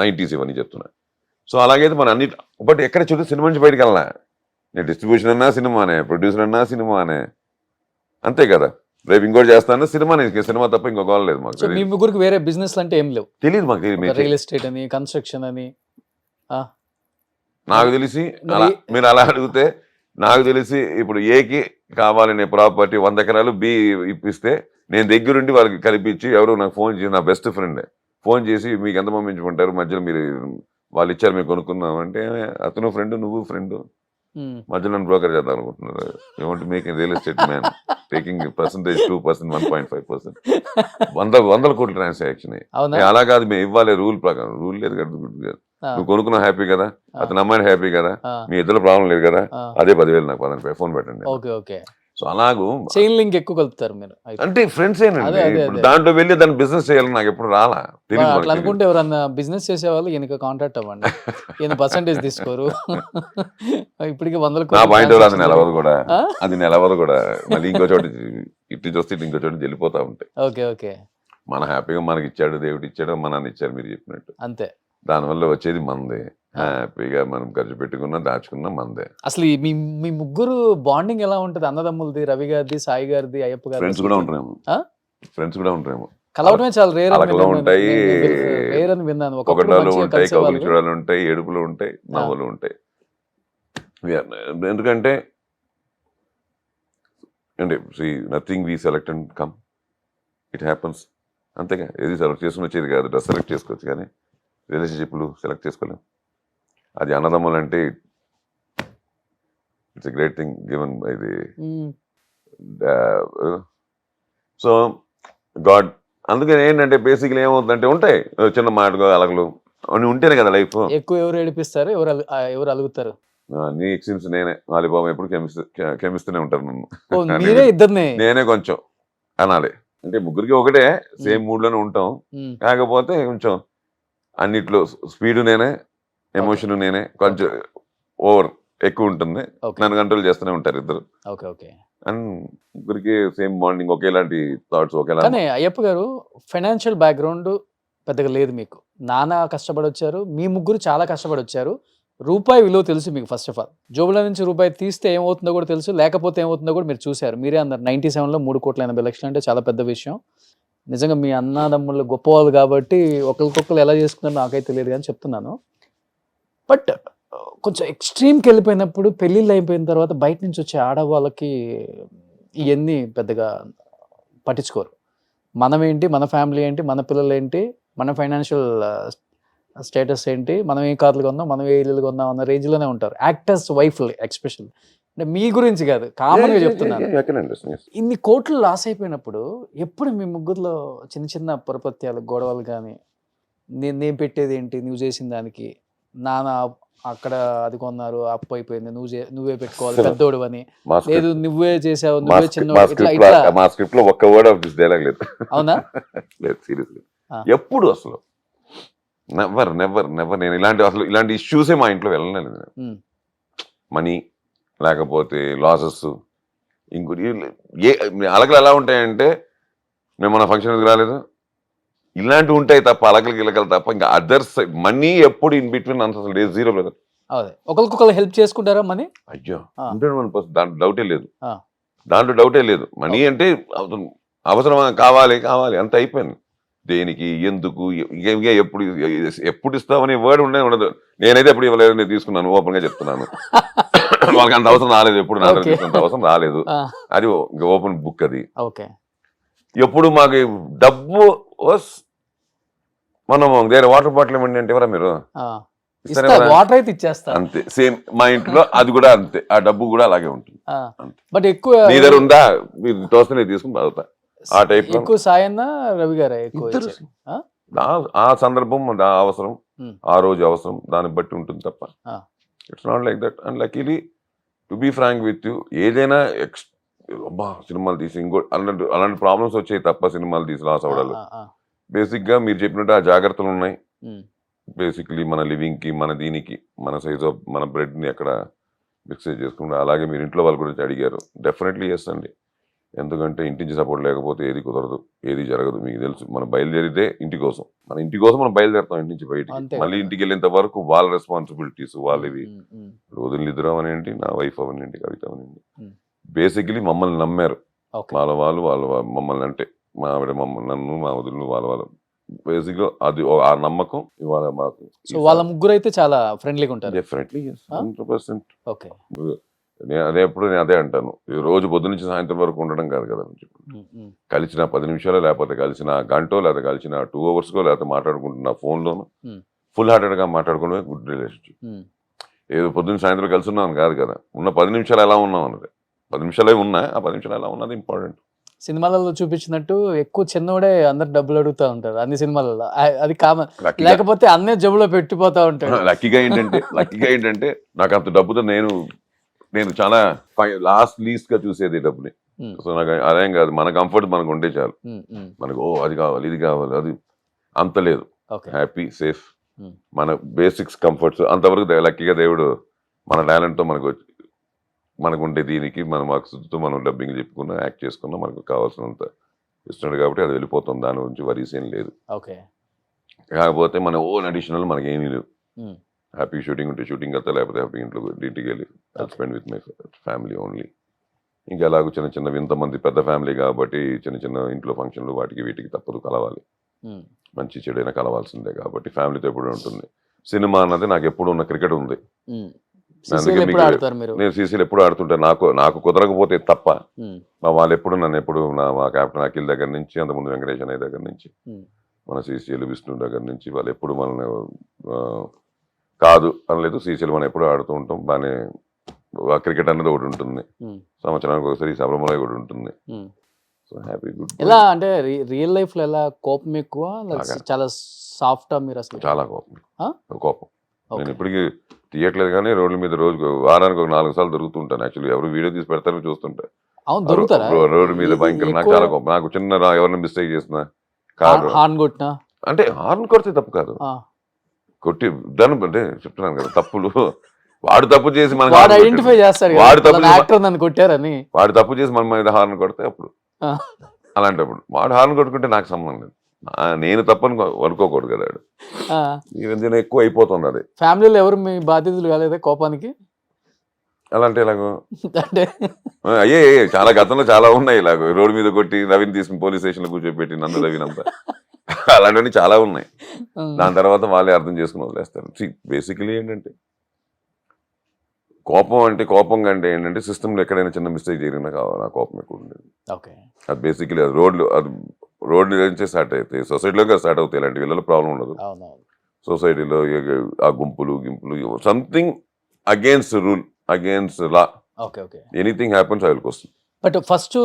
90s ఇవన్నీ చెప్తున్నా. సో అలాగైతే మన అన్ని, బట్ ఎక్కడ చూస్తే సినిమా నుంచి బయటకు వెళ్ళా. నేను డిస్ట్రిబ్యూషన్ అన్నా సినిమానే, ప్రొడ్యూసర్ అన్నా సినిమానే, అంతే కదా. రేపు ఇంకోటి చేస్తాను సినిమానే, సినిమా తప్ప ఇంకో గోల్ లేదు మాకు. సో మీ ముగ్గురికి వేరే బిజినెస్ అంటే ఏం లేవు? తెలియదు మాకు, తెలియదు. రియల్ ఎస్టేట్ అని, కన్స్ట్రక్షన్ అని. నాకు తెలిసి మరి- అలా మీరు అలా అడిగితే, నాకు తెలిసి ఇప్పుడు ఏకి కావాలనే ప్రాపర్టీ 100 ఎకరాలు బి ఇప్పిస్తే, నేను దగ్గరుండి వాళ్ళకి కల్పించి, ఎవరు నాకు ఫోన్ చేసి, నా బెస్ట్ ఫ్రెండే ఫోన్ చేసి, మీకు ఎంత పంపించుకుంటారు మధ్యలో, మీరు వాళ్ళు ఇచ్చారు మేము కొనుక్కున్నాం అంటే, అతను ఫ్రెండ్ నువ్వు ఫ్రెండ్, ఉమ్. మధ్యలో బ్రోకర్ చేద్దాం అనుకుంటున్నారు. ఏమంటే making real estate man taking percentage 2%, 1.5%, వందల కోట్ల ట్రాన్సాక్షన్. అవునా? అలా కాదు, మేము ఇవ్వాలి రూల్ ప్రకారం. రూల్ లేదు కదా, ఆ, నువ్వు కొనుక్కున్నావు హ్యాపీ కదా, అతను అమ్మాయిని హ్యాపీ కదా, ఆ, మీ ఇద్దరు ప్రాబ్లం లేదు కదా, ఆ. అదే 10,000 నాకు పదండి ఫోన్ పెట్టండి. Okay, okay. సో అలాగూ చైన్ లింక్ ఎక్కువ కలుపుతారు మీరు అయితే. అంటే ఫ్రెండ్స్ అదే, ఏనండి. అదే, ఇప్పుడు అదే. దాంట్లో వెళ్ళి దాన్ని బిజినెస్ చేయాలని నాకు ఎప్పుడు రాలా, తెలియదు అట్లా మనకి. అనుకుంటే ఎవరన్నా బిజినెస్ చేసేవాళ్ళు ఈయనకి కాంటాక్ట్ అవ్వండి. ఈయన పర్సంటేజ్ తీసుకోరు. ఇప్పటికి 100 నా కోట్ల పాయింట్ అది transaction నిలవదు కూడా, ఆ? అది నిలవదు కూడా. మళ్ళీ ఇంకో చోట ఇటు చూస్తే ఇంకో చోట వెళ్ళిపోతా ఉంటాయి. Okay, okay. మన హ్యాపీగా మనకి ఇచ్చాడు దేవుడు ఇచ్చాడు, మన నాన్న ఇచ్చారు మీరు చెప్పినట్టు, అంతే. దానివల్ల వచ్చేది మందే. హ్యాపీగా మనం ఖర్చు పెట్టుకున్నా దాచుకున్నా మందే. అసలు మీ మీ ముగ్గురు బాండింగ్ ఎలా ఉంటది? అన్నదమ్ములది, రవి గారిది, సాయి గారిది, అయ్యప్ప గారిది. ఫ్రెండ్స్ కూడా ఉంటారేమో, ఆ? ఫ్రెండ్స్ కూడా ఉంటారేమో. కలవటమే చాలా రేర్ అలకలు ఉంటాయి, రేర్ అని విన్నాను. ఒకప్పుడు ఒకటాలు మంచిగా ఉంటాయి, కబులు కలిసేవాళ్ళు. చూడాలు ఉంటాయి, ఏడుపులు ఉంటాయి, నవ్వులు ఉంటాయి. ఎందుకంటే అంటే nothing we select and come, it happens. అంతేగా, ఏది సెలెక్ట్ చేసుకుని వచ్చేది కాదు. డ్రెస్ సెలెక్ట్ చేసుకోవచ్చు కానీ రిలేషన్షిప్లు సెలెక్ట్ చేసుకోలేం. అది అన్నదమ్ములు అంటే it's a great thing given by the um, so God. అందుకని ఏంటంటే బేసిక్లీ ఏమవుతుందంటే, ఉంటాయి చిన్న మాటలు అలగలు అని ఉంటేనే కదా లైఫ్. ఎక్కువ ఎవరు ఏడిపిస్తారు, ఎవరు అలుగుతారు? నీ ఎక్స్పీరియన్స్ నేనే వాలిబాబు ఎప్పుడు క్షమిస్తూనే ఉంటారు నన్ను. ఓ, మీరే ఇద్దరిని. నేనే కొంచెం అనాలి. అంటే ముగ్గురికి ఒకటే సేమ్ మూడ్ లోనే ఉంటాం, ఉమ్, కాకపోతే కొంచెం అన్నిట్లో స్పీడ్ నేనే, ఎమోషన్ నేనే, కొంచెం ఓవర్ ఎక్కువ ఉంటుంది. ఓకే, నన్ను కంట్రోల్ చేస్తూనే ఉంటారు ఇద్దరు. Okay, okay. అండ్ ముగ్గురికి సేమ్ బాండింగ్, ఒకేలాంటి థాట్స్, ఒకేలా. కానీ అయ్యప్ప గారు ఫైనాన్షియల్ బ్యాక్గ్రౌండ్ పెద్దగా లేదు మీకు. నాన్న కష్టపడి వచ్చారు, మీ ముగ్గురు చాలా కష్టపడి వచ్చారు. రూపాయి విలువ తెలుసు మీకు. ఫస్ట్ ఆఫ్ ఆల్ జోబుల నుంచి రూపాయి తీస్తే ఏమవుతుందో కూడా తెలుసు, లేకపోతే ఏమవుతుందో కూడా మీరు చూశారు. మీరే అన్నారు 97లో 3,80,00,000 అంటే చాలా పెద్ద విషయం. నిజంగా మీ అన్నదమ్ముళ్ళు గొప్పవాళ్ళు కాబట్టి ఒకరికొకరు ఎలా చేసుకున్నారో నాకైతే తెలియదు కానీ చెప్తున్నాను. బట్ కొంచెం ఎక్స్ట్రీమ్కి వెళ్ళిపోయినప్పుడు, పెళ్ళిళ్ళు అయిపోయిన తర్వాత బయట నుంచి వచ్చే ఆడవాళ్ళకి ఇవన్నీ పెద్దగా పట్టించుకోరు. మనం ఏంటి, మన ఫ్యామిలీ ఏంటి, మన పిల్లలు ఏంటి, మన ఫైనాన్షియల్ స్టేటస్ ఏంటి, మనం ఏ కార్లు కొన్నాం, మనం ఏ ఇల్లు కొన్నాం అన్న రేంజ్లోనే ఉంటారు. యాక్టర్స్ వైఫ్లు ఎక్స్పెషల్. అంటే మీ గురించి కాదు, కామన్గా చెప్తున్నాను. ఇన్ని కోట్లు లాస్ అయిపోయినప్పుడు ఎప్పుడు మీ ముగ్గురులో చిన్న చిన్న పొరపత్యాలు, గొడవలు కానీ, నేను పెట్టేది ఏంటి, నువ్వు చేసిన దానికి, నాన్న అక్కడ అది కొన్నారు, అప్పు అయిపోయింది, నువ్వే పెట్టుకోవాలి పెద్దోడు అని, లేదు నువ్వే చేసావు, నువ్వే చిన్నోడు, ఇట్లా మా స్క్రిప్ట్ లో ఒక్క వర్డ్ ఆఫ్ దిస్ డైలాగ్ లేదు. అవునా? లేదు, సీరియస్లీ. ఎప్పుడు అసలు నెవర్ నెవర్ నెవర్ నేను ఇలాంటి ఇష్యూసే మా ఇంట్లో వెళ్ళలేదు. మనీ లేకపోతే లాసెస్, ఇంకోటి అలకలు ఎలా ఉంటాయంటే, మేము మన ఫంక్షన్కి రాలేదు, ఇలాంటివి ఉంటాయి తప్ప, అలకలు గిలకలు తప్ప. ఇంకా అదర్స్ మనీ ఎప్పుడు ఇన్ బిట్వీన్ అసలు లేదు, జీరో లేదు. ఒకరికొకరు హెల్ప్ చేసుకుంటారా మనీ? అయ్యో 100%, దాంట్లో డౌటే లేదు, దాంట్లో డౌటే లేదు. మనీ అంటే అవసరం, కావాలి కావాలి అంత అయిపోయింది. దేనికి, ఎందుకు, ఇంకా ఎప్పుడు ఇస్తామని వర్డ్ ఉండదు. నేనైతే ఎప్పుడు ఇవ్వలేదు, నేను తీసుకున్నాను, ఓపెన్ గా చెప్తున్నాను. వాళ్ళకి అంత అవసరం రాలేదు, ఎప్పుడు నా అంత అవసరం రాలేదు. అది ఓపెన్ బుక్. అది ఎప్పుడు మాకు డబ్బు మనం వేరే వాటర్ బాటిల్ ఇవ్వండి అంటే ఎవరా మీరు, వాటర్ అయితే ఇచ్చేస్తా అంతే. సేమ్ మా ఇంట్లో అది కూడా అంతే, ఆ డబ్బు కూడా అలాగే ఉంటుంది. బట్ ఎక్కువ నీ దగ్గర ఉందా, మీరు తోస్తనే తీసుకుని తాగుతా, ఆ టైప్. ఎక్కువ సాయన్న రవి గారు ఆ సందర్భం, ఆ అవసరం, ఆ రోజు అవసరం, దాన్ని బట్టి ఉంటుంది తప్ప it's not like that. And luckily to be frank with you, ఏదైనా అబ్బా సినిమాలు తీసి అలాంటి ప్రాబ్లమ్స్ వచ్చాయి తప్ప సినిమాలు తీసి లాస్ అవ్వడాలు. బేసిక్ గా మీరు చెప్పినట్టు ఆ జాగ్రత్తలు ఉన్నాయి. బేసిక్లీ మన లివింగ్ కి, మన దీనికి, మన సైజ్ ఆఫ్ మన బ్రెడ్ ని ఎక్కడ మిక్స్ చేసుకుంటా. అలాగే మీరు ఇంట్లో వాళ్ళ గురించి అడిగారు, డెఫినెట్లీ ఎస్ అండి. ఎందుకంటే ఇంటి నుంచి సపోర్ట్ లేకపోతే ఏది కుదరదు, ఏది జరగదు. మీకు తెలుసు, మనం బయలుదేరితే ఇంటి కోసం, మన ఇంటి కోసం మనం బయలుదేరుతాం ఇంటి నుంచి బయటికి. మళ్ళీ ఇంటికి వెళ్ళేంత వరకు వాళ్ళ రెస్పాన్సిబిలిటీస్ వాళ్ళవి. వదిలిద్దురావు అనింటి, నా వైఫ్ అవనండి, కవిత అవనండి, బేసిక్లీ మమ్మల్ని నమ్మారు. వాళ్ళు మమ్మల్ని అంటే మా ఆవిడ మమ్మల్ని, నన్ను, మా వదిలిను, వాళ్ళ బేసిక్ గా అది ఆ నమ్మకం ఇవాళ మాకు. వాళ్ళ ముగ్గురు అయితే చాలా ఫ్రెండ్లీగా ఉంటారు. డెఫినెట్లీ 100%. అదే ఎప్పుడు నేను అదే అంటాను, రోజు పొద్దు నుంచి సాయంత్రం వరకు ఉండడం కాదు కదా. కలిసిన 10 నిమిషాలు, లేకపోతే కలిసిన గంటో, లేకపోతే కలిసిన 2 hours, లేకపోతే మాట్లాడుకుంటున్న ఫోన్లోను ఫుల్ హార్టెడ్ గా మాట్లాడుకోవడమే గుడ్ రిలేషన్షిప్. ఏదో పొద్దున్న సాయంత్రం కలిసి ఉన్నాను కాదు కదా. ఉన్న 10 నిమిషాలు ఎలా ఉన్నాం అన్నది, 10 నిమిషాలే ఉన్నా, ఆ 10 నిమిషాలు ఎలా ఉన్నది ఇంపార్టెంట్. సినిమాలలో చూపించినట్టు ఎక్కువ చిన్నోడే అందరు డబ్బులు అడుగుతూ ఉంటారు అన్ని సినిమాలలో, అది కామన్. లేకపోతే అన్నే జబ్బులో పెట్టిపోతా ఉంటాడు. లక్కీగా ఏంటంటే నాకు అంత డబ్బుతో నేను చాలా లీస్ట్ గా చూసేది డబ్బుని. సో నాకు అదేం కాదు, మన కంఫర్ట్ మనకు ఉంటే చాలు. మనకు అది కావాలి, ఇది కావాలి, అది అంత లేదు. హ్యాపీ, సేఫ్, మన బేసిక్స్ కంఫర్ట్స్ అంతవరకు లక్కీగా దేవుడు మన టాలెంట్తో మనకు ఉండే దీనికి మన మార్క్స్తో మనం డబ్బింగ్ చెప్పుకున్నా, యాక్ట్ చేసుకున్నా, మనకు కావాల్సినంత ఇస్తున్నాడు కాబట్టి అది వెళ్ళిపోతాం. దాని గురించి వరీస్ ఏం లేదు. కాకపోతే మన ఓన్ అడిషనల్ మనకి ఏమీ లేవు. హ్యాపీ షూటింగ్ ఉంటే షూటింగ్ వెళ్తా, లేకపోతే హ్యాపీ ఇంటికి వెళ్ళి spend with my family only. ఇంకా అలాగూ చిన్న చిన్న ఇంతమంది పెద్ద ఫ్యామిలీ కాబట్టి చిన్న చిన్న ఇంట్లో ఫంక్షన్లు వాటికి వీటికి తప్పదు, కలవాలి. మంచి చెడైనా కలవాల్సిందే కాబట్టి ఫ్యామిలీతో ఎప్పుడు ఉంటుంది. సినిమా అన్నది నాకు ఎప్పుడు ఉన్న క్రికెట్ ఉంది. నేను సీసీలు ఎప్పుడు ఆడుతుంటాను, నాకు కుదరకపోతే తప్ప. మా వాళ్ళు ఎప్పుడు నన్ను మా కెప్టెన్ అఖిల్ దగ్గర నుంచి, అంతకుముందు వెంకటేష్ అనే దగ్గర నుంచి, మన సీసీలు విష్ణు దగ్గర నుంచి వాళ్ళు ఎప్పుడు మనల్ని కాదు అనలేదు. సీసీలు మనం ఎప్పుడు ఆడుతూ ఉంటాం బాగానే. క్రికెట్ అన్నది ఒకటి ఉంటుంది, సంవత్సరానికి ఒకసారి సబ్రమలై కూడా ఉంటుంది. So happy, good. ఎలా అంటే రియల్ లైఫ్ లో ఎలా కోపం ఎక్కువ, చాలా సాఫ్ట్ మీరు అసలు? చాలా కోపం. నేను ఇప్పటికీ తీయట్లేదు కానీ రోడ్ల మీద వారానికి ఒక 4 సార్లు దొరుకుతుంటాను. యాక్చువల్లీ ఎవరు వీడియో తీసి పెడతారో చూస్తుంటా. రోడ్డు మీద భయంకర, నాకు చాలా కోపం. నాకు చిన్న ఎవరిని మిస్టేక్ చేసిన కారు అంటే హార్న్ కొడితే తప్పు కాదు, కొట్టి దాని అంటే చెప్తున్నాను కదా, తప్పులు వాడు తప్పు చేసి మనకి వాడు హార్న్ ఐడెంటిఫై కొట్టాడు. చేస్తాడు వాడు కదా తప్పు యాక్టర్ నన్ను కొట్టారని. వాడు తప్పు చేసి మన మీద హార్న్ కొడితే అప్పుడు అలాంటప్పుడు వాడు హార్న్ కొట్టుకుంటే నాకు సంబంధం లేదు. నేను తప్పని అనుకోకూడదు కదా. ఈ మధ్యన ఎక్కువ అయిపోతుంది అది. ఫ్యామిలీలో ఎవరు మీ బాధ్యతలు కాలేదా కోపానికి? అలాంటి ఇలాగో అంటే అయ్యే చాలా గతంలో చాలా ఉన్నాయి ఇలాగో. రోడ్డు మీద కొట్టి రవిని తీసుకుని పోలీస్ స్టేషన్ లో కూర్చోబెట్టి నన్ను రవినంతా అలాంటివన్నీ చాలా ఉన్నాయి. దాని తర్వాత వాళ్ళే అర్థం చేసుకుని వదిలేస్తారు. బేసికలీ ఏంటంటే కోపం అంటే ఏంటంటే సిస్టంలో ఎక్కడైనా చిన్న మిస్టేక్ జరిగినా నా కోపం ఎక్కువ ఉండేది. అది బేసికలీ అది రోడ్లు నుంచే స్టార్ట్ అవుతాయి, సొసైటీలో స్టార్ట్ అవుతాయి. ఇలాంటి వీళ్ళలో ప్రాబ్లం ఉండదు. సొసైటీలో ఆ గుంపులు something against rule, against law, anything happens I will question. But first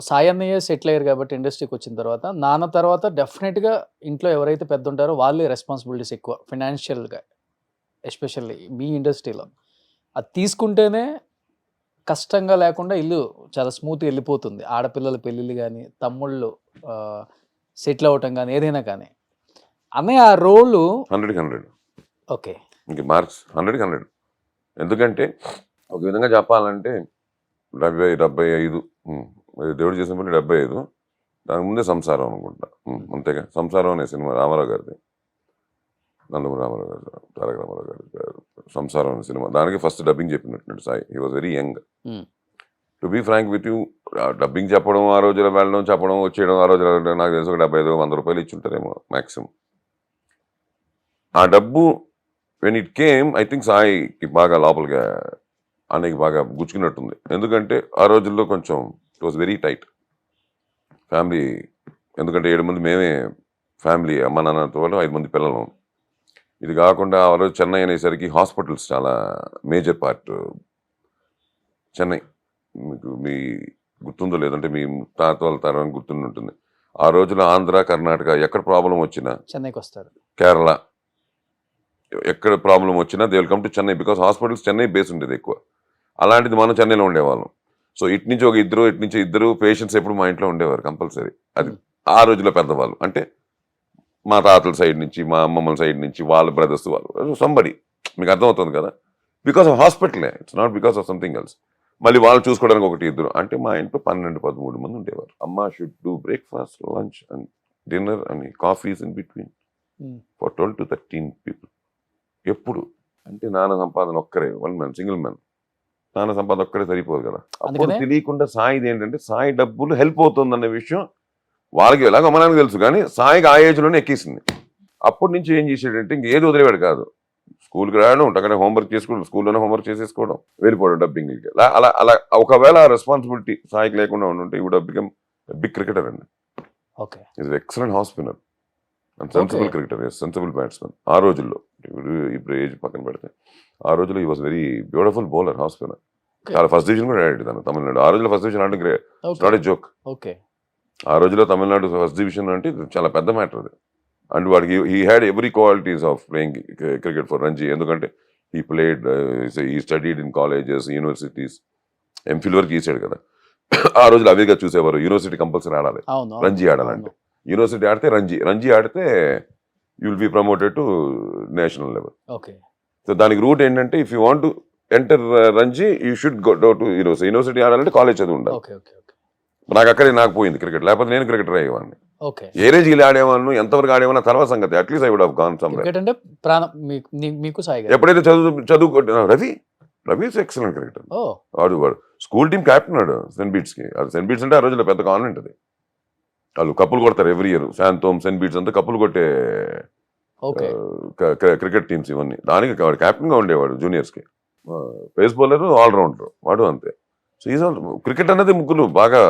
Sai అన్నయ్య సెటిల్ అయ్యారు కాబట్టి ఇండస్ట్రీకి వచ్చిన తర్వాత, నాన్న తర్వాత డెఫినెట్గా ఇంట్లో ఎవరైతే పెద్ద ఉంటారో వాళ్ళే రెస్పాన్సిబిలిటీస్ ఎక్కువ ఫైనాన్షియల్గా, ఎస్పెషల్లీ మీ ఇండస్ట్రీలో. అది తీసుకుంటేనే కష్టంగా లేకుండా ఇల్లు చాలా స్మూత్గా వెళ్ళిపోతుంది. ఆడపిల్లల పెళ్ళిళ్ళు కానీ, తమ్ముళ్ళు సెటిల్ అవ్వటం కానీ, ఏదైనా కానీ. అన్నయ్య ఆ రోలు 100 ఓకే ఇంక మార్క్స్ 100. ఎందుకంటే ఒక విధంగా చెప్పాలంటే 75 దేవుడు చేసిన పని 75. దాని ముందే సంసారం అనుకుంటా, అంతేగా. సంసారం అనే సినిమా రామారావు గారిది, నందమూరి రామారావు గారు, తారక రామారావు గారు. సంసారం అనే సినిమా దానికి ఫస్ట్ డబ్బింగ్ చెప్పినట్టు Sai. He was very young. To be frank with you, dubbing చెప్పడం, ఆ రోజులో వెళ్ళడం, చెప్పడం, వచ్చేయడం, ఆ రోజులో నాకు తెలిసి ఒక 75-100 రూపాయలు ఇచ్చి ఉంటారేమో మ్యాక్సిమం. ఆ డబ్బు when it came, I think సాయికి బాగా లోపలిగా అనేకి బాగా గుచ్చుకున్నట్టుంది. ఎందుకంటే ఆ రోజుల్లో కొంచెం it was very tight family. ఎందుకంటే 7 మంది మేమే ఫ్యామిలీ, అమ్మ నాన్నతో 5 మంది పిల్లలు. ఇది కాకుండా ఆ రోజు చెన్నై అనేసరికి హాస్పిటల్స్ చాలా మేజర్ పార్ట్. చెన్నై మీకు మీ గుర్తుందో లేదంటే మీ తాత వాళ్ళ తరం గుర్తుంటుంది. ఆ రోజులో ఆంధ్ర, కర్ణాటక ఎక్కడ ప్రాబ్లం వచ్చినా, చెన్నైకి వస్తారు. కేరళ ఎక్కడ ప్రాబ్లం వచ్చినా they will come to Chennai, because hospitals Chennai base ఉండేది ఎక్కువ. అలాంటిది మనం చెన్నైలో ఉండేవాళ్ళం. సో ఇటు నుంచి ఒక ఇద్దరు పేషెంట్స్ ఎప్పుడు మా ఇంట్లో ఉండేవారు కంపల్సరీ. అది ఆ రోజుల్లో పెద్దవాళ్ళు అంటే మా తాతల సైడ్ నుంచి, మా అమ్మమ్మల సైడ్ నుంచి, వాళ్ళ బ్రదర్స్, వాళ్ళు సంబడి. మీకు అర్థమవుతుంది కదా. బికాస్ ఆఫ్ హాస్పిటలే, it's not because of something else. మళ్ళీ వాళ్ళు చూసుకోవడానికి 1-2 అంటే మా ఇంట్లో 12-13 మంది ఉండేవారు. అమ్మ should do breakfast, lunch and dinner and coffees in between for 12 to 13 people. ఎప్పుడు అంటే నాన్న సంపాదన ఒక్కరే, 1 man, సింగిల్ మ్యాన్. నాన్న సంపాదన ఒక్కరే సరిపోదు కదా. అప్పుడు తెలియకుండా సాయిది ఏంటంటే సాయి డబ్బులు హెల్ప్ అవుతుందన్న విషయం వాళ్ళకి ఎలాగో అమ్మనానికి తెలుసు, కానీ సాయికి ఆ ఏజ్లోనే ఎక్కేసింది. అప్పటి నుంచి ఏం చేసాడంటే ఇంకేది వదిలేవాడు కాదు. స్కూల్కి రావడం, అక్కడ హోంవర్క్ చేసుకోవడం, స్కూల్లోనే హోంవర్క్ చేసేసుకోవడం, వెళ్ళిపోవడం డబ్బింగ్కి. అలా ఒకవేళ ఆ రెస్పాన్సిబిలిటీ సాయికి లేకుండా ఉంటే ఈ వుడ్ బికమ్ బిగ్ క్రికెటర్ అండి. ఇది excellent off spinner and sensible cricketer, sensible batsmen ఆ రోజుల్లో. ఇప్పుడు ఏజ్ పక్కన పెడితే ఆ రోజుల్లో ఈ was very beautiful bowler, half spinner. చాలా ఫస్ట్ డివిజన్ కూడా ఆడాడు తను తమిళనాడు. ఆ రోజుల్లో ఫస్ట్ డివిజన్ అంటే గ్రేట్, నాట్ ఏ జోక్. ఆ రోజుల్లో తమిళనాడు ఫస్ట్ డివిజన్ అంటే చాలా పెద్ద మ్యాటర్ అది. అండ్ వాడికి he had every qualities of playing cricket for Ranji. ఎందుకంటే he played, he studied in colleges, universities, MPhil వరకు తీసాడు కదా. ఆ రోజులు అవేగా చూసేవారు. యూనివర్సిటీ కంపల్సరీ ఆడాలి, రంజీ ఆడాలంటే. యూనివర్సిటీ ఆడితే రంజీ ఆడితే you will be promoted to national level. So దానికి రూట్ ఏంటంటే if you want to enter Ranji you should go to university ఆడాలంటే కాలేజ్ చదువు ఉండాలి. నాకు పోయింది క్రికెట్, లేకపోతే నేను క్రికెటర్ అయ్యేవాడిని. ఏ రేంజ్ ఇలా ఆడేవాళ్ళు, ఎంతవరకు ఆడేవాళ్ళ తర్వాత సంగతి. At least I would have gone somewhere. ఎప్పుడైతే చదువు రవి ఎక్సలెంట్ క్రికెటర్. వాడు స్కూల్ టీమ్ క్యాప్టెన్ ఆడు సెయింట్ బీట్స్ కి. అది సెయింట్ బీట్స్ అంటే ఆ రోజుల్లో పెద్ద కాన్వెంట్ అది. వాళ్ళు కప్పులు కొడతారు ఎవ్రీ ఇయర్. శాంతోమ్, సెయింట్ బీట్స్ అంతా కప్పులు కొట్టే క్రికెట్ టీమ్స్ ఇవన్నీ. దానికి వాడు క్యాప్టెన్ గా ఉండేవాడు జూనియర్స్ కి. పేస్ బౌలర్, ఆల్రౌండర్ వాడు అంతే. సో ఈజ్ ఆల్ క్రికెట్ అనేది ముగ్గురు బాగా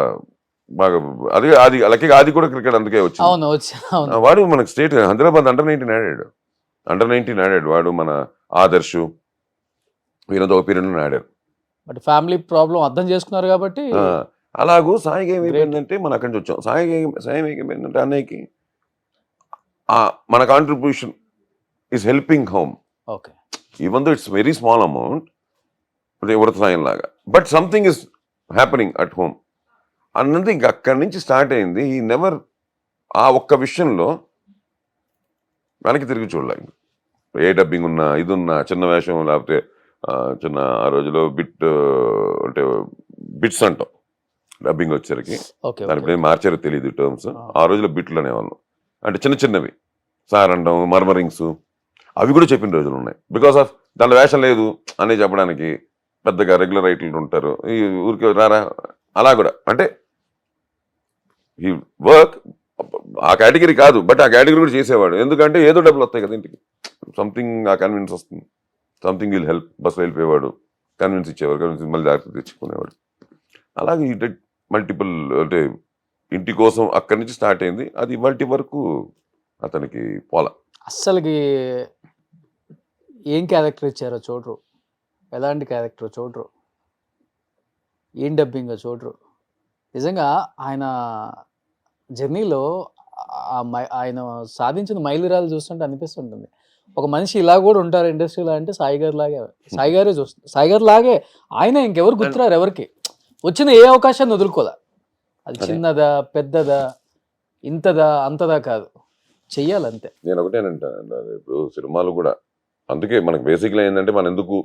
అది లక్కీగా అది కూడా క్రికెట్ అందుకే వచ్చింది. వాడు మనకు స్టేట్ హైదరాబాద్ అండర్-19 ఆడాడు. వాడు మన ఆదర్శ్ వీళ్ళతో ఒక పీరియడ్ ఆడారు. ఫ్యామిలీ ప్రాబ్లం అర్థం చేసుకున్నారు కాబట్టి. అలాగూ సాయికి ఏమైపోయిందంటే మనం అక్కడి నుంచి వచ్చాం. సాయి ఏమైపోయిందంటే అన్నయ్యకి మన contribution is helping home. Even though it's very small amount, వృత సాయం లాగా, but something is happening at home అన్నది ఇంక అక్కడి నుంచి స్టార్ట్ అయింది. ఈ నెవర్ ఆ ఒక్క విషయంలో వెనక్కి తిరిగి చూడలేదు. ఏ డబ్బింగ్ ఉన్నా, ఇది ఉన్నా, చిన్న వేషం లేకపోతే చిన్న ఆ రోజులో అంటే బిట్స్ అంటాం డబ్బింగ్ వచ్చేసరికి. ఓకే దాని ఇప్పుడు ఏం మార్చారో తెలియదు టర్మ్స్. ఆ రోజులో బిట్లు అనేవాళ్ళం. అంటే చిన్న చిన్నవి సార్ అంటాం, మర్మరింగ్స్, అవి కూడా చెప్పిన రోజులు ఉన్నాయి. బికాస్ ఆఫ్ దాంట్లో వేషం లేదు అని చెప్పడానికి పెద్దగా రెగ్యులర్ రైటర్లు ఉంటారు, ఈ ఊరికి రారా అలా కూడా. అంటే ఈ వర్క్ ఆ కేటగిరీ కాదు, బట్ ఆ కేటగిరీ కూడా చేసేవాడు. ఎందుకంటే ఏదో డబ్బులు వస్తాయి కదా ఇంటికి, సంథింగ్ ఆ కన్విన్స్ వస్తుంది, సంథింగ్ విల్ హెల్ప్. బస్సులో వెళ్ళిపోయేవాడు, కన్విన్స్ ఇచ్చేవాడు, కన్విన్స్ మళ్ళీ జాగ్రత్త తెచ్చుకునేవాడు. అలాగే ఈ మల్టిపుల్ అంటే ఇంటి కోసం అక్కడి నుంచి స్టార్ట్ అయింది. అది ఇవాల్టి వరకు అతనికి పోలా. అస్సలకి ఏం క్యారెక్టర్ ఇచ్చారో చూడరు, ఎలాంటి క్యారెక్టర్ చూడరు, ఏం డబ్బింగ్ చూడరు. నిజంగా ఆయన జర్నీలో ఆయన సాధించిన మైలురాలు చూస్తుంటే అనిపిస్తుంటుంది, ఒక మనిషి ఇలా కూడా ఉంటారు ఇండస్ట్రీలో అంటే సాయి గారు లాగే. సాయి గారే చూస్తుంది, సాయి గారు లాగే ఆయన. ఇంకెవరు గుర్తురారు ఎవరికి. వచ్చిన ఏ అవకాశాన్ని వదులుకోలే. అది చిన్నదా పెద్దదా ఇంతదా అంతదా కాదు, చెయ్యాలంతే. నేను ఒకటేనంటాను, ఇప్పుడు సినిమాలు కూడా అందుకే మనకు బేసిక్గా ఏంటంటే మనం ఎందుకు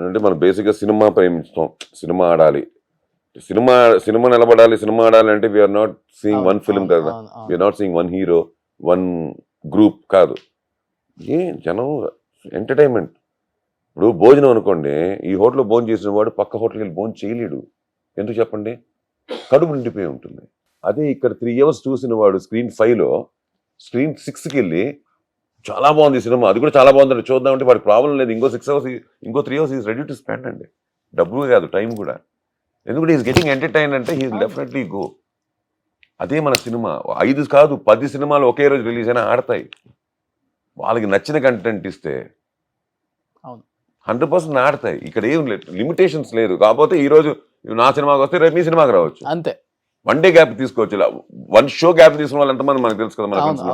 అంటే మనం బేసిక్గా సినిమా ప్రేమిస్తాం, సినిమా ఆడాలి, సినిమా నిలబడాలి, సినిమా ఆడాలి అంటే we are not seeing one film కదా, we are not seeing one hero, one group కాదు. జనం ఎంటర్టైన్మెంట్. ఇప్పుడు భోజనం అనుకోండి, ఈ హోటల్లో భోజనం చేసిన వాడు పక్క హోటల్కి వెళ్ళి భోజనం చేయలేడు. ఎందుకు చెప్పండి? కడుపు నిండిపోయి ఉంటుంది. అదే ఇక్కడ 3 hours చూసిన వాడు స్క్రీన్ 5లో స్క్రీన్ 6కి వెళ్ళి చాలా బాగుంది సినిమా, అది కూడా చాలా బాగుందండి చూద్దామంటే వాడికి ప్రాబ్లం లేదు. ఇంకో 6 hours ఇంకో 3 hours is ready to spend అండి. డబ్బులు కాదు, టైం కూడా. ఎందుకంటే ఈజ్ గెటింగ్ ఎంటర్టైన్ అంటే హీ డెఫినెట్లీ గో. అదే మన సినిమా 5 కాదు 10 సినిమాలు ఒకే రోజు రిలీజ్ అయినా ఆడతాయి. వాళ్ళకి నచ్చిన కంటెంట్ ఇస్తే 100% ఆడతాయి. ఇక్కడ ఏం లేదు, లిమిటేషన్స్ లేదు. కాకపోతే ఈ రోజు నా సినిమాకి వస్తే రేపు మీ సినిమాకి రావచ్చు, అంతే. 1 day గ్యాప్ తీసుకోవచ్చు. ఇలా 1 show గ్యాప్ తీసుకున్న వాళ్ళు ఎంతమంది మనకు తెలుసు కదా. మన ఫ్రెండ్స్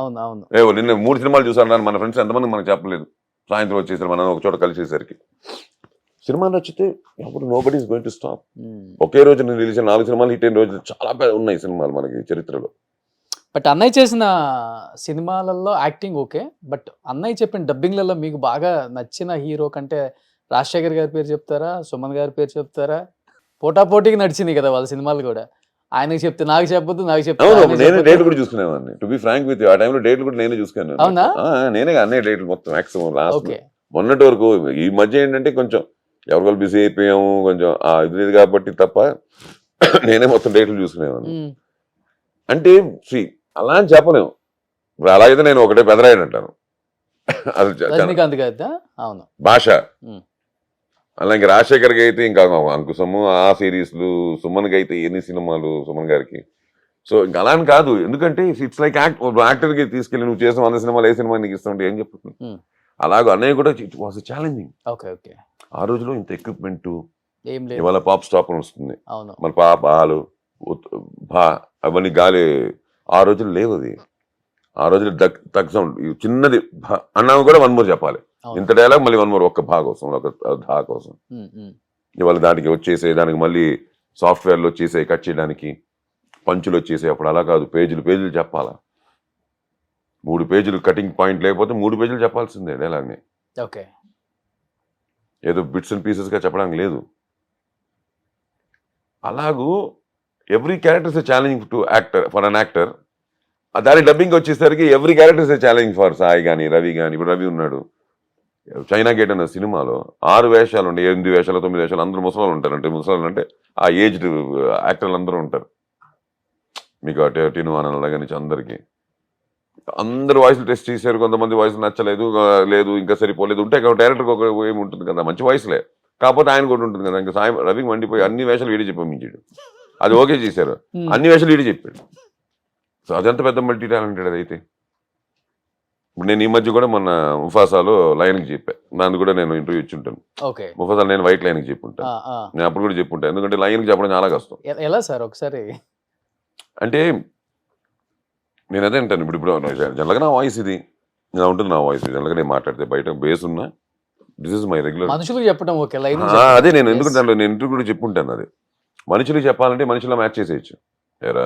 నిన్న 3 సినిమాలు చూసాను మన ఫ్రెండ్స్ ఎంతమంది మనకు చెప్పలేదు. సాయంత్రం వచ్చేసరికి మనం ఒక చోట కలిసేసరికి సినిమాలు వచ్చితే అప్పుడు nobody is going to stop. ఒకే రోజు నేను రిలీజ్ 4 సినిమాలు హిట్ అయిన రోజులు చాలా ఉన్నాయి సినిమాలు మనకి చరిత్రలో. బట్ అన్నయ్య చేసిన సినిమాలలో యాక్టింగ్ ఓకే, బట్ అన్నయ్య చెప్పిన డబ్బింగ్లలో మీకు బాగా నచ్చిన హీరో కంటే రాజశేఖర్ గారి పేరు చెప్తారా, సుమన్ గారి పేరు చెప్తారా? పోటాపోటీకి నడిచింది కదా వాళ్ళ సినిమాలు కూడా. ఆయనకి చెప్తే నాకు చెప్పొద్దు, నాకు చెప్తే నేను డేట్లు కూడా చూసుకునేవాడిని. To be frank with you, ఆ టైంలో డేట్లు కూడా నేనే చూసుకున్నాను. అవునా? నేనే అన్నీ డేట్లు మొత్తం మాక్సిమం లాస్ట్ మొన్నటి వరకు. ఈ మధ్య ఏంటంటే కొంచెం ఎవరికొలు బిజీ అయిపోయాము, కొంచెం ఇది లేదు కాబట్టి తప్ప నేనే మొత్తం డేట్లు చూసుకునేవాడిని. అంటే అలా అని చెప్పలేము. ఇప్పుడు అలాగైతే నేను ఒకటే పెదరాయని అంటాను, అది భాష. అలాగే రాజశేఖర్కి అయితే ఇంకా అంకుశము, ఆ సిరీస్లు, సుమన్కి అయితే ఎన్ని సినిమాలు సుమన్ గారికి. సో ఇంకా అలా అని కాదు, ఎందుకంటే ఇట్స్ లైక్ యాక్టర్కి తీసుకెళ్ళి నువ్వు చేసిన 100 సినిమాలు ఏ సినిమా నీకు ఇస్తుంటే ఏం చెప్తుంది. అలాగే అన్నయ్య కూడా వాస్ ఛాలెంజింగ్. ఆ రోజులో ఇంత ఎక్విప్మెంట్ ఇవాళ పాప్ స్టాప్ వస్తుంది, మన పాపాలు భా అవన్నీ గాలి ఆ రోజులు లేవు. అది ఆ రోజులు తగ్గ సౌండ్ చిన్నది అన్నా కూడా 1 more చెప్పాలి. ఇంత డైలాగ్ మళ్ళీ 1 more ఒక్క భా కోసం, ఒక ధా కోసం. ఇవాళ దానికి వచ్చేసే దానికి మళ్ళీ సాఫ్ట్వేర్లో వచ్చేసే కట్ చేయడానికి పంచులు వచ్చేసే. అప్పుడు అలా కాదు, పేజీలు చెప్పాలా. 3 పేజీలు కటింగ్ పాయింట్ లేకపోతే 3 పేజీలు చెప్పాల్సిందే డైలాగ్ని. ఏదో బిట్స్ అండ్ పీసెస్గా చెప్పడానికి లేదు. అలాగూ every character is challenging to actor, for an actor. దాని డబ్బింగ్ వచ్చేసరికి every character is challenging for Sai కానీ రవి కానీ. ఇప్పుడు రవి ఉన్నాడు, చైనా గేట్ అన్న సినిమాలో 6 వేషాలు ఉండే, 8 వేషాలు 9 వేషాలు, అందరూ ముసలాలు ఉంటారు. అంటే ముసలాలు అంటే ఆ ఏజ్డ్ యాక్టర్లు అందరూ ఉంటారు. మీకు టీను ఆనంద దగ్గర నుంచి అందరు వాయిస్లు టెస్ట్ చేశారు. కొంతమంది వాయిస్ నచ్చలేదు, లేదు ఇంకా సరిపోలేదు. ఉంటే డైరెక్టర్కి ఒక ఏమి ఉంటుంది కదా, మంచి వాయిస్లే. కాకపోతే ఆయన కూడా ఉంటుంది కదా. ఇంకా సాయి రవికి మండిపోయి అన్ని వేషాలు వీడి చెప్పాడు. అది ఓకే చేశారు, అన్ని వేషాలు వీడి చెప్పాడు. సో అదంత పెద్ద మల్టీ టాలెంటెడ్ అదైతే. ఇప్పుడు నేను ఈ మధ్య కూడా మొన్న ముఫాసాలో లైన్కి చెప్పాను, దాన్ని కూడా నేను ఇంటర్వ్యూ ఇచ్చి ఉంటాను. ముఫాసాలో నేను వైట్ లైన్కి చెప్పుంటాను, నేను అప్పుడు కూడా చెప్పుంటాను. ఎందుకంటే లైన్కి చెప్పడం చాలా కష్టం. ఎలా సార్ ఒకసారి అంటే నేను అదే అంటాను. ఇప్పుడు జనరల్గా నా వాయిస్ ఇది, ఇలా ఉంటుంది నా వాయిస్. జనరల్గా నేను మాట్లాడితే బయట బేస్ ఉన్నా, దిస్ ఇస్ మై రెగ్యులర్. మనుషులకు చెప్పడం ఓకే, లైన్ అదే నేను ఎందుకంటే నేను ఇంటర్వ్యూ కూడా చెప్పుంటాను. అది మనుషులు చెప్పాలంటే మనుషులా మ్యాచ్ చేసేయచ్చు. ఏరా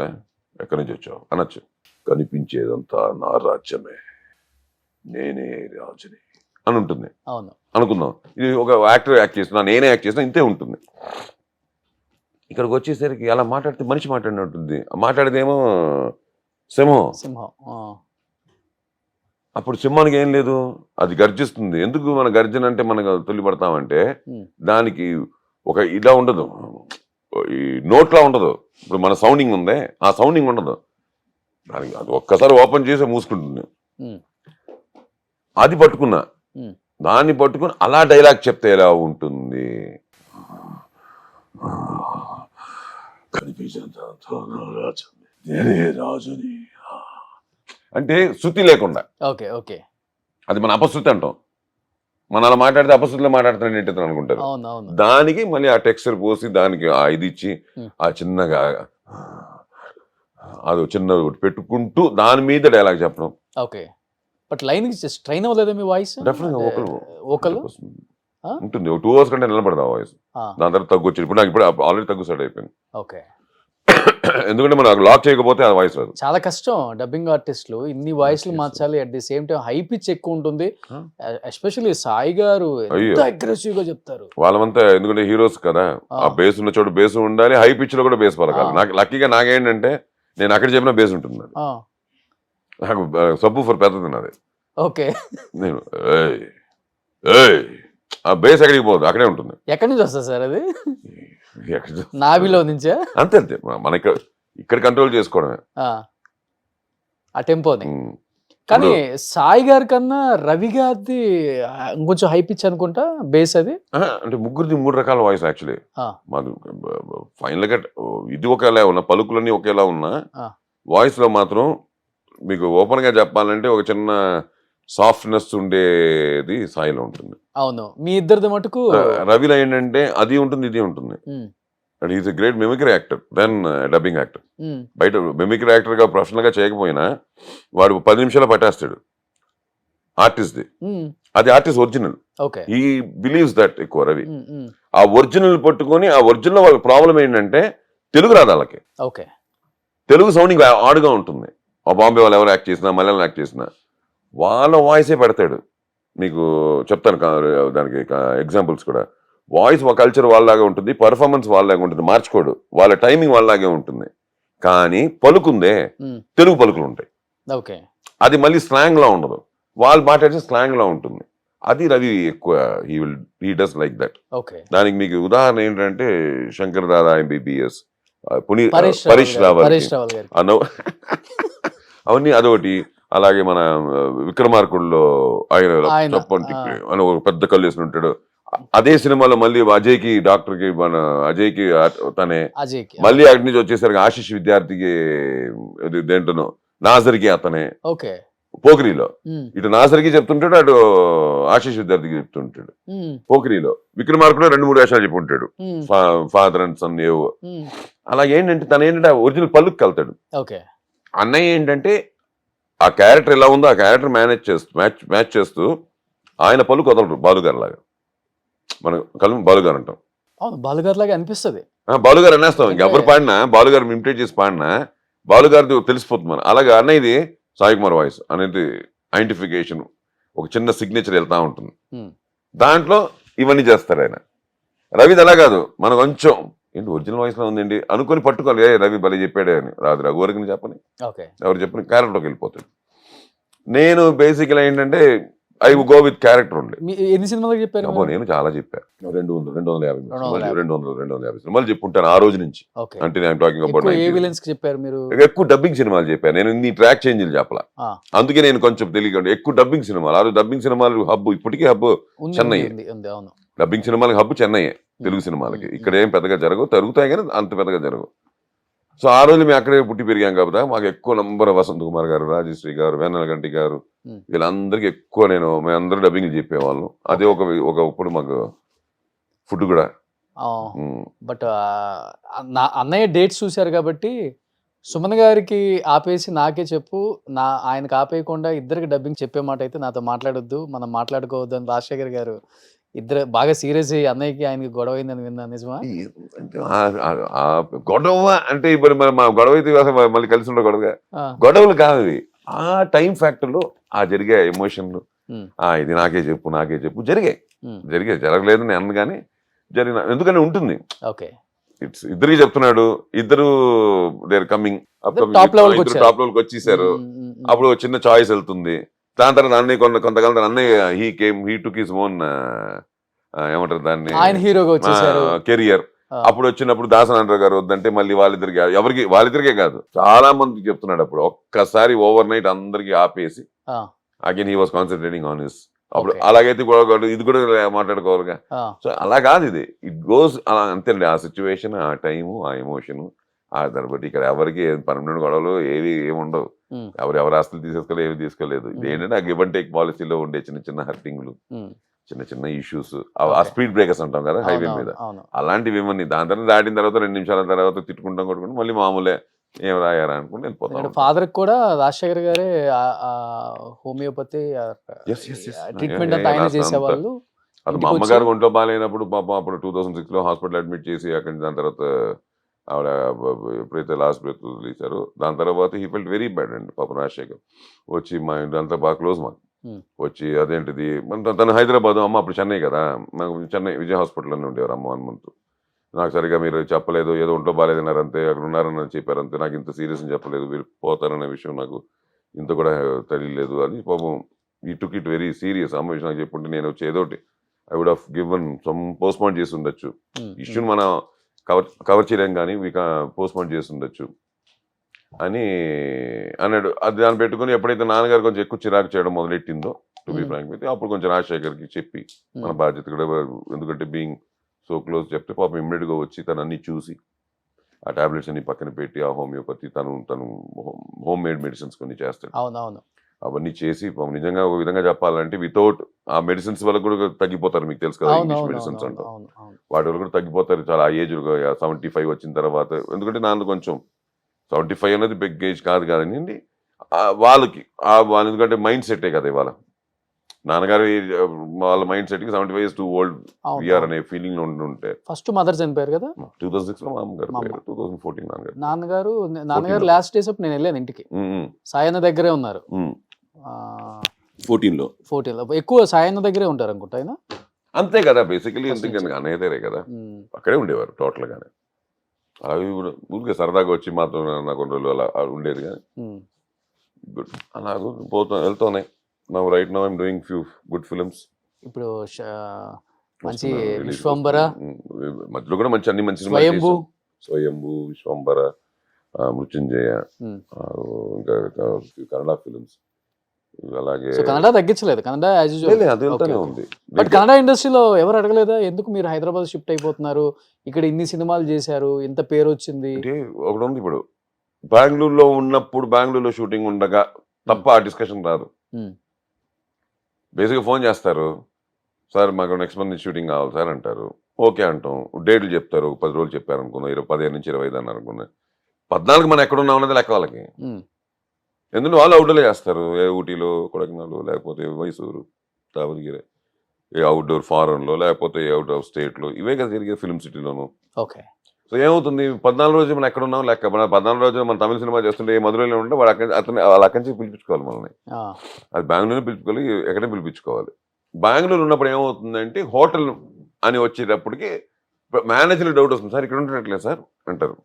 ఎక్కడి నుంచి వచ్చావు అనొచ్చు. కనిపించేదంతా నా రాజ్యమే, నేనే రాజుని అని ఉంటుంది. అనుకుందాం. ఇది ఒక యాక్టర్ యాక్ట్ చేస్తున్నా, నేనే యాక్ట్ చేసినా ఇంతే ఉంటుంది. ఇక్కడికి వచ్చేసరికి అలా మాట్లాడితే మనిషి మాట్లాడినట్టుంది, మాట్లాడేదేమో సింహం. అప్పుడు సింహానికి ఏం లేదు, అది గర్జిస్తుంది. ఎందుకు మన గర్జన అంటే మనకు తొలిపడతామంటే దానికి ఒక ఇలా ఉండదు, ఈ నోట్లా ఉండదు. ఇప్పుడు మన సౌండింగ్ ఉందే, ఆ సౌండింగ్ ఉండదు దానికి. అది ఒక్కసారి ఓపెన్ చేసి మూసుకుంటుంది. అది పట్టుకున్నా, దాన్ని పట్టుకుని అలా డైలాగ్ చెప్తే ఎలా ఉంటుంది, అంటే శృతి లేకుండా. ఓకే ఓకే, అది మన అపశృతి అంటాం. మన అలా మాట్లాడితే అపశృతిలో మాట్లాడుతున్నాడు ఏంటి అనుకుంటారు. దానికి మళ్ళీ ఆ టెక్స్చర్ పోసి దానికి ఆ ఇది ఇచ్చి ఆ చిన్నగా అది చిన్న పెట్టుకుంటూ దాని మీద డైలాగ్ చెప్పడం. ఓకే, బట్ లైన్ ట్రైన్ అవ్వలేదా మీ వాయిస్? ఒకళ్ళు ఉంటుంది, 2 hours కంటే నిలబడదా వాయిస్. దాని తర్వాత తగ్గు వచ్చింది. ఇప్పుడు నాకు ఇప్పుడు ఆల్రెడీ తగ్గు స్టార్ట్ అయిపోయింది. ఓకే, ఎందుకంటే మనం లాక్ చేయకపోతే ఆ వాయిస్ రాదు. చాలా కష్టం డబ్బింగ్ ఆర్టిస్టులు ఇన్ని వాయిస్లు మార్చాలి. At the same time high pitch ఎక్కువ ఉంటుంది. ఎస్పెషల్లీ సాయి గారు ఎంత అగ్రెసివ్ గా చెప్తారు. వాళ్ళంతా ఎందుకంటే హీరోస్ కదా, ఆ బేస్ ఉన్న చోటు బేస్ ఉండాలి, హై పిచ్ లో కూడా బేస్ పలకాలి. నాకు లక్కీగా నాకేంటంటే నేను అక్కడ చెప్పిన బేస్ ఉంటుంది. నాకు సబ్బు ఫర్ పెద్దది నాది. ఓకే, నేను ఆ బేస్ ఎక్కడికి పోదు, అక్కడే ఉంటుంది. ఎక్కడి నుంచి వస్తుంది సార్ అది? నాభిలో నుంచా? అంతే అంతే, మన ఇక్కడ కంట్రోల్ చేసుకోవడమే ఆ టెంపోని. కానీ సాయి గారి కన్నా రవి గారిది ఇంకొంచెం హై పిచ్ అనుకుంటా బేస్ అది. అంటే ముగ్గురిది 3 రకాల వాయిస్ యాక్చువల్లీ. మాది ఫైనల్ గా ఇది ఒకేలా ఉన్నా, పలుకులన్నీ ఒకేలా ఉన్నా, వాయిస్ లో మాత్రం మీకు ఓపెన్ గా చెప్పాలంటే ఒక చిన్న సాఫ్ట్నెస్ ఉండేది సాయిలో ఉంటుంది. అవును, మీ ఇద్దరిది మటుకు. రవిలో ఏంటంటే అది ఉంటుంది, ఇది ఉంటుంది. And is a great mimicry actor then dubbing actor. బయట మిమిక్రీ యాక్టర్ గా ప్రొఫెషనల్ గా చేయకపోయినా వాడు 10 నిమిషాలు పట్టేస్తాడు ఆర్టిస్ట్ ది. అది artist original. He believes that ఎక్కువ రవి. ఆ ఒరిజినల్ పట్టుకొని ఆ ఒరిజినల్ వాళ్ళ ప్రాబ్లం ఏంటంటే తెలుగు రాదు వాళ్ళకి. తెలుగు సౌండింగ్ ఆడుగా ఉంటుంది. ఆ బాంబే వాళ్ళు ఎవరు యాక్ట్ చేసినా, మలయాళం యాక్ట్ చేసినా వాళ్ళ వాయిసే పెడతాడు. మీకు చెప్తాను దానికి ఎగ్జాంపుల్స్ కూడా. వాయిస్ ఒక కల్చర్ వాళ్ళలాగే ఉంటుంది, పర్ఫార్మెన్స్ వాళ్ళలాగే ఉంటుంది, మార్చుకోడు. వాళ్ళ టైమింగ్ వాళ్ళలాగే ఉంటుంది. కానీ పలుకుందే తెలుగు పలుకులు ఉంటాయి. అది మళ్ళీ స్లాంగ్ లా ఉండదు, వాళ్ళు మాట్లాడితే స్లాంగ్ లా ఉంటుంది. అది రవి ఎక్కువ హీ డస్ లైక్ దట్. దానికి మీకు ఉదాహరణ ఏంటంటే శంకర్ దాదా MBBS, పరీష్ రావల్ అవన్నీ అదొకటి. అలాగే మన విక్రమార్కుడులో ఆయన తప్పంటి అని ఒక పెద్ద కళ్ళు వేసి ఉంటాడు. అదే సినిమాలో మళ్ళీ అజయ్కి డాక్టర్కి మన అజయ్కి తనే, మళ్ళీ అక్కడి నుంచి వచ్చేసరికి ఆశిష్ విద్యార్థికి దేంట్లోనో నాజర్కి అతనే, పోకిరిలో ఇటు నాజర్కి చెప్తుంటాడు, అటు ఆశిష్ విద్యార్థికి చెప్తుంటాడు. పోకిరిలో విక్రమార్కుడు 2-3 వేషాలు చెప్పి ఉంటాడు, ఫాదర్ అండ్ సన్ ఏవో. అలాగే ఏంటంటే తను ఏంటంటే ఒరిజినల్ పళ్ళుకి వెళ్తాడు. అన్నయ్య ఏంటంటే ఆ క్యారెక్టర్ ఎలా ఉందో ఆ క్యారెక్టర్ మ్యాచ్ చేస్తూ ఆయన పళ్ళు కదలరు. బాలుగారు లాగా మనం బాలుగారు అంటాం. బాలుగారు లాగా అనిపిస్తుంది. బాలుగారు అనేస్తాం. ఇంకెవరు పాడినా బాలుగారు ఇమిటేట్ చేసి పాడినా బాలుగారిది తెలిసిపోతుంది. మనం అలాగే అన్నయ్యది సాయి కుమార్ వాయిస్ అనేది ఐడెంటిఫికేషన్, ఒక చిన్న సిగ్నేచర్ వెళ్తా ఉంటుంది. దాంట్లో ఇవన్నీ చేస్తారు ఆయన. రవిది అలా కాదు, మనం కొంచెం ఏంటి ఒరిజినల్ వాయిస్ లో ఉందండి అనుకుని పట్టుకోవాలి. రవి భలే చెప్పాడే అని రాదు. రఘువరికి చెప్పని ఎవరు చెప్పని క్యారెక్టర్లోకి వెళ్ళిపోతాడు. నేను బేసిక్గా ఏంటంటే ఐ గో విత్ క్యారెక్టర్ ఉండే. ఎన్ని సినిమాలు చెప్పారు? నేను చాలా చెప్పాను, 250 సినిమాలు చెప్పుంటాను ఆ రోజు నుంచి. అంటే నేను టాకింగ్ అబౌట్ ఎక్కువ డబ్బింగ్ సినిమాలు చెప్పాను. నేను ఇన్ని ట్రాక్ చేంజ్లు చెప్పలా, అందుకే నేను కొంచెం తెలియకుండా ఎక్కువ డబ్బింగ్ సినిమాలు. ఆ రోజు డబ్బింగ్ సినిమాలు హబ్, ఇప్పటికీ హబ్ చెన్నై. డబ్బింగ్ సినిమాలకి హబ్ చెన్నై, తెలుగు సినిమాలకి. ఇక్కడ ఏం పెద్దగా జరుగుతాయి కానీ అంత పెద్దగా జరగవు. సో ఆ రోజు మేము అక్కడే పుట్టి పెరిగాం కాబట్టి మాకు ఎక్కువ నంబర్ వసంత్ కుమార్ గారు, రాజశ్రీ గారు, వేన్నెలగంటి గారు, వీళ్ళందరికీ ఎక్కువ మేమందరూ డబ్బింగ్ చెప్పేవాళ్ళం. అదే ఒకప్పుడు మాకు ఫుడ్ కూడా. బట్ అన్నయ్య డేట్స్ చూశారు కాబట్టి సుమన్ గారికి ఆపేసి నాకే చెప్పు, ఆయనకు ఆపేయకుండా ఇద్దరికి డబ్బింగ్ చెప్పే మాట అయితే నాతో మాట్లాడొద్దు, మనం మాట్లాడుకోవద్దు అని రాజశేఖర్ గారు ఇద్దరు బాగా సీరియస్ అయ్యి అన్నయ్యకి ఆయనకి గొడవ అయిందని విన్నా. నిజమా? గొడవ అంటే ఇప్పుడు మా గొడవ అయితే మళ్ళీ కలిసి ఉండే గొడవగా గొడవలు కాదు. ఆ టైం ఫ్యాక్టర్ లో ఆ జరిగే ఎమోషన్లు ఇది నాకే చెప్పు జరిగాయి Hmm. జరగలేదు నేను అన్న కానీ జరిగిన ఎందుకని ఉంటుంది. ఓకే. ఇట్స్ ఇద్దరికి చెప్తున్నాడు, ఇద్దరు దేర్ కమింగ్ Top level కి వచ్చారు. టాప్ లెవెల్ కి వచ్చేసారు. అప్పుడు ఒక చిన్న చాయిస్ వెళ్తుంది. దాని తర్వాత అన్నయ్య కొంతకాలం తర్వాత అన్నయ్య హీ టుక్ హిస్ ఓన్ ఏమంటారు దాన్ని ఆయన హీరోగా వచ్చేసారు. కెరియర్. అప్పుడు వచ్చినప్పుడు దాసనారాయణ గారు వద్దంటే మళ్ళీ వాళ్ళిద్దరికే కాదు చాలా మందికి చెప్తున్నాడు. అప్పుడు ఒక్కసారి ఓవర్ నైట్ అందరికి ఆపేసి again he was concentrating on his. అప్పుడు అలాగైతే ఇది కూడా మాట్లాడుకోవాలిగా. సో అలా కాదు, ఇది ఇట్ గోస్ అలా అంతేండి. ఆ సిచ్యువేషన్, ఆ టైము, ఆ ఎమోషన్, దాన్ని బట్టి ఇక్కడ ఎవరికి పర్మనెంట్ గొడవలు ఏవి ఏముండవు. ఎవరి ఆస్తులు తీసేసుకోలేదు, ఏమి తీసుకోలేదు. ఇది ఏంటంటే ఆ గివ్ అండ్ టేక్ పాలసీలో ఉండే చిన్న హర్టింగ్లు, చిన్న ఇష్యూస్, ఆ స్పీడ్ బ్రేకర్స్ అంటాం కదా హైవే మీద, అలాంటివి ఏమని దాని తర్వాత దాటిన తర్వాత 2 నిమిషాల తర్వాత తిట్టుకుంటాం కొట్టుకుంటాం మళ్ళీ మామూలే ఏం రాయారా అనుకుంటే వెళ్ళిపోతాం. ఫాదర్ కూడా రాజశేఖర్ గారే హోమియోపతి ట్రీట్మెంట్ అంతా ఆయన చేసేవాళ్ళు. అది మా అమ్మగారు ఒంట్లో బాగాలేనప్పుడు పాపం అప్పుడు 2006 లో హాస్పిటల్ అడ్మిట్ చేసి అక్కడి దాని తర్వాత ఆవిడ ఎప్పుడైతే లాస్ట్ బ్రెత్ వదిలేశారో దాని తర్వాత హీ ఫెల్ట్ వెరీ బ్యాడ్ అండి పాపం రాజశేఖర్. వచ్చి మా ఇంటి అంతా బాగా క్లోజ్ మాకు. వచ్చి అదేంటిది తను హైదరాబాద్, అమ్మ అప్పుడు చెన్నై కదా, మాకు చెన్నై విజయ హాస్పిటల్లోనే ఉండేవారు అమ్మ 1 month. నాకు సరిగా మీరు చెప్పలేదు, ఏదో ఒంట్లో బాగాలేదన్నారు అంతే, అక్కడ ఉన్నారని చెప్పారు అంతే, నాకు ఇంత సీరియస్ అని చెప్పలేదు, వీళ్ళు పోతారనే విషయం నాకు ఇంత కూడా తెలియలేదు అని పాపం ఈ టుక్ ఇట్ వెరీ సీరియస్. అమ్మ విషయం నాకు చెప్పుంటే నేను వచ్చి ఏదోటి I would have given some postpone చేసి ఉండొచ్చు, ఇష్యూని మనం కవర్ చేయలేం కానీ పోస్ట్పోన్ చేసి ఉండొచ్చు అని అన్నాడు. అది దాన్ని పెట్టుకుని ఎప్పుడైతే నాన్నగారు కొంచెం ఎక్కువ చిరాకు చేయడం మొదలెట్టిందో టు బి ఫ్రాంక్ అయితే అప్పుడు కొంచెం రాజశేఖర్కి చెప్పి మన బాధ్యత కూడా, ఎందుకంటే బీయింగ్ సో క్లోజ్ చెప్తే పాపం ఇమ్మీడియట్గా వచ్చి తను అన్ని చూసి ఆ టాబ్లెట్స్ అన్ని పక్కన పెట్టి ఆ హోమియోపతి తను హోమ్ మేడ్ మెడిసిన్స్ కొన్ని చేస్తాడు. అవన్నీ చేసి నిజంగా ఒక విధంగా చెప్పాలంటే వితౌట్ ఆ మెడిసిన్స్ వల్ల కూడా తగ్గిపోతారు. మీకు తెలుసు కదా ఇంగ్లీష్ మెడిసిన్స్ అంటారు, వాటి వల్ల కూడా తగ్గిపోతారు చాలా ఆ ఏజ్ 75 వచ్చిన తర్వాత. ఎందుకంటే నాన్న కొంచెం 75 అనేది బిగ్ ఏజ్ కాదు కదండి వాళ్ళకి, ఎందుకంటే మైండ్ సెట్టే కదా ఇవాళ. నాన్నగారు వాళ్ళ మైండ్ సెట్ కి 75 is too old వీఆర్ అనే ఫీలింగ్ లో ఉంటే ఫస్ట్ మదర్ చనిపోయారు కదా 2006 లో, మా అమ్మగారు 2014 నాన్నగారు లాస్ట్ డేస్ అప్పుడు నేను వెళ్ళాను ఇంటికి. సాయన్న దగ్గరే ఉన్నారు 14 లో ఎక్కువ సాయన్న దగ్గరే ఉంటారు అనుకుంటా ఆయన. అంతే కదా బేసికలీ, ఎందుకంటే అన్నయ్య దగ్గరే కదా, అక్కడే ఉండేవారు టోటల్ గానే. అవి ఊరికే సరదాగా వచ్చి మాతో నాకు 2 రోజులు అలా ఉండేది కానీ గుడ్ అలాగూ వెళ్తున్నాయి. Now right now I'm doing few good films. ఇప్పుడు మంచి విశ్వంబర, మధ్యలో కూడా అన్ని మంచి స్వయంభూ, విశ్వంబర, మృత్యుంజయ, ఇంకా కన్నడ ఫిల్మ్స్. అలాగే కన్నడ తగ్గించలేదు, కన్నడ యాజ్ యూజువల్ అది వెళ్తానే ఉంది. బట్ కన్నడ ఇండస్ట్రీలో ఎవరు అడగలేదా ఎందుకు మీరు హైదరాబాద్ షిఫ్ట్ అయిపోతున్నారు, ఇక్కడ ఇన్ని సినిమాలు చేశారు, ఇంత పేరు వచ్చింది? అంటే ఒకటి ఉంది, ఇప్పుడు బెంగళూరులో ఉన్నప్పుడు బెంగళూరులో షూటింగ్ ఉండగా తప్ప ఆ డిస్కషన్ రాదు. బేసిక్గా ఫోన్ చేస్తారు, సార్ మాకు నెక్స్ట్ మంత్ షూటింగ్ కావాలి సార్ అంటారు. ఓకే అంటాం, డేట్లు చెప్తారు, 10 రోజులు చెప్పారు అనుకున్నాం, 15 నుంచి 25 అన్నారు అనుకున్నాం. 14 మనం ఎక్కడ ఉన్నాం అన్నది లెక్క వాళ్ళకి. ఎందుకంటే వాళ్ళు అవుట్డోర్లో చేస్తారు, ఏ ఊటీలో, కొడైకెనాల్, లేకపోతే మైసూరు, దావణగిరి, ఏ అవుట్డోర్ ఫారెన్లో, లేకపోతే అవుట్ ఆఫ్ స్టేట్లో, ఇవే కదా జరిగే ఫిల్మ్ సిటీలోను. ఓకే. సో ఏమవుతుంది, 14 రోజులు మనం ఎక్కడ ఉన్నాం లెక్క. మన 14 రోజులు మన తమిళ సినిమా చేస్తుంటే మధురైలో ఉంటే వాళ్ళు వాళ్ళు అక్కడి నుంచి పిలిపించుకోవాలి మనల్ని. అది బెంగళూరు పిలుచుకోవాలి, ఎక్కడే పిలిపించుకోవాలి. బెంగళూరు ఉన్నప్పుడు ఏమవుతుందంటే హోటల్ అని వచ్చేటప్పటికి మేనేజర్ డౌట్ వస్తుంది, సార్ ఇక్కడ ఉంటున్నట్లేదు సార్ అంటారు,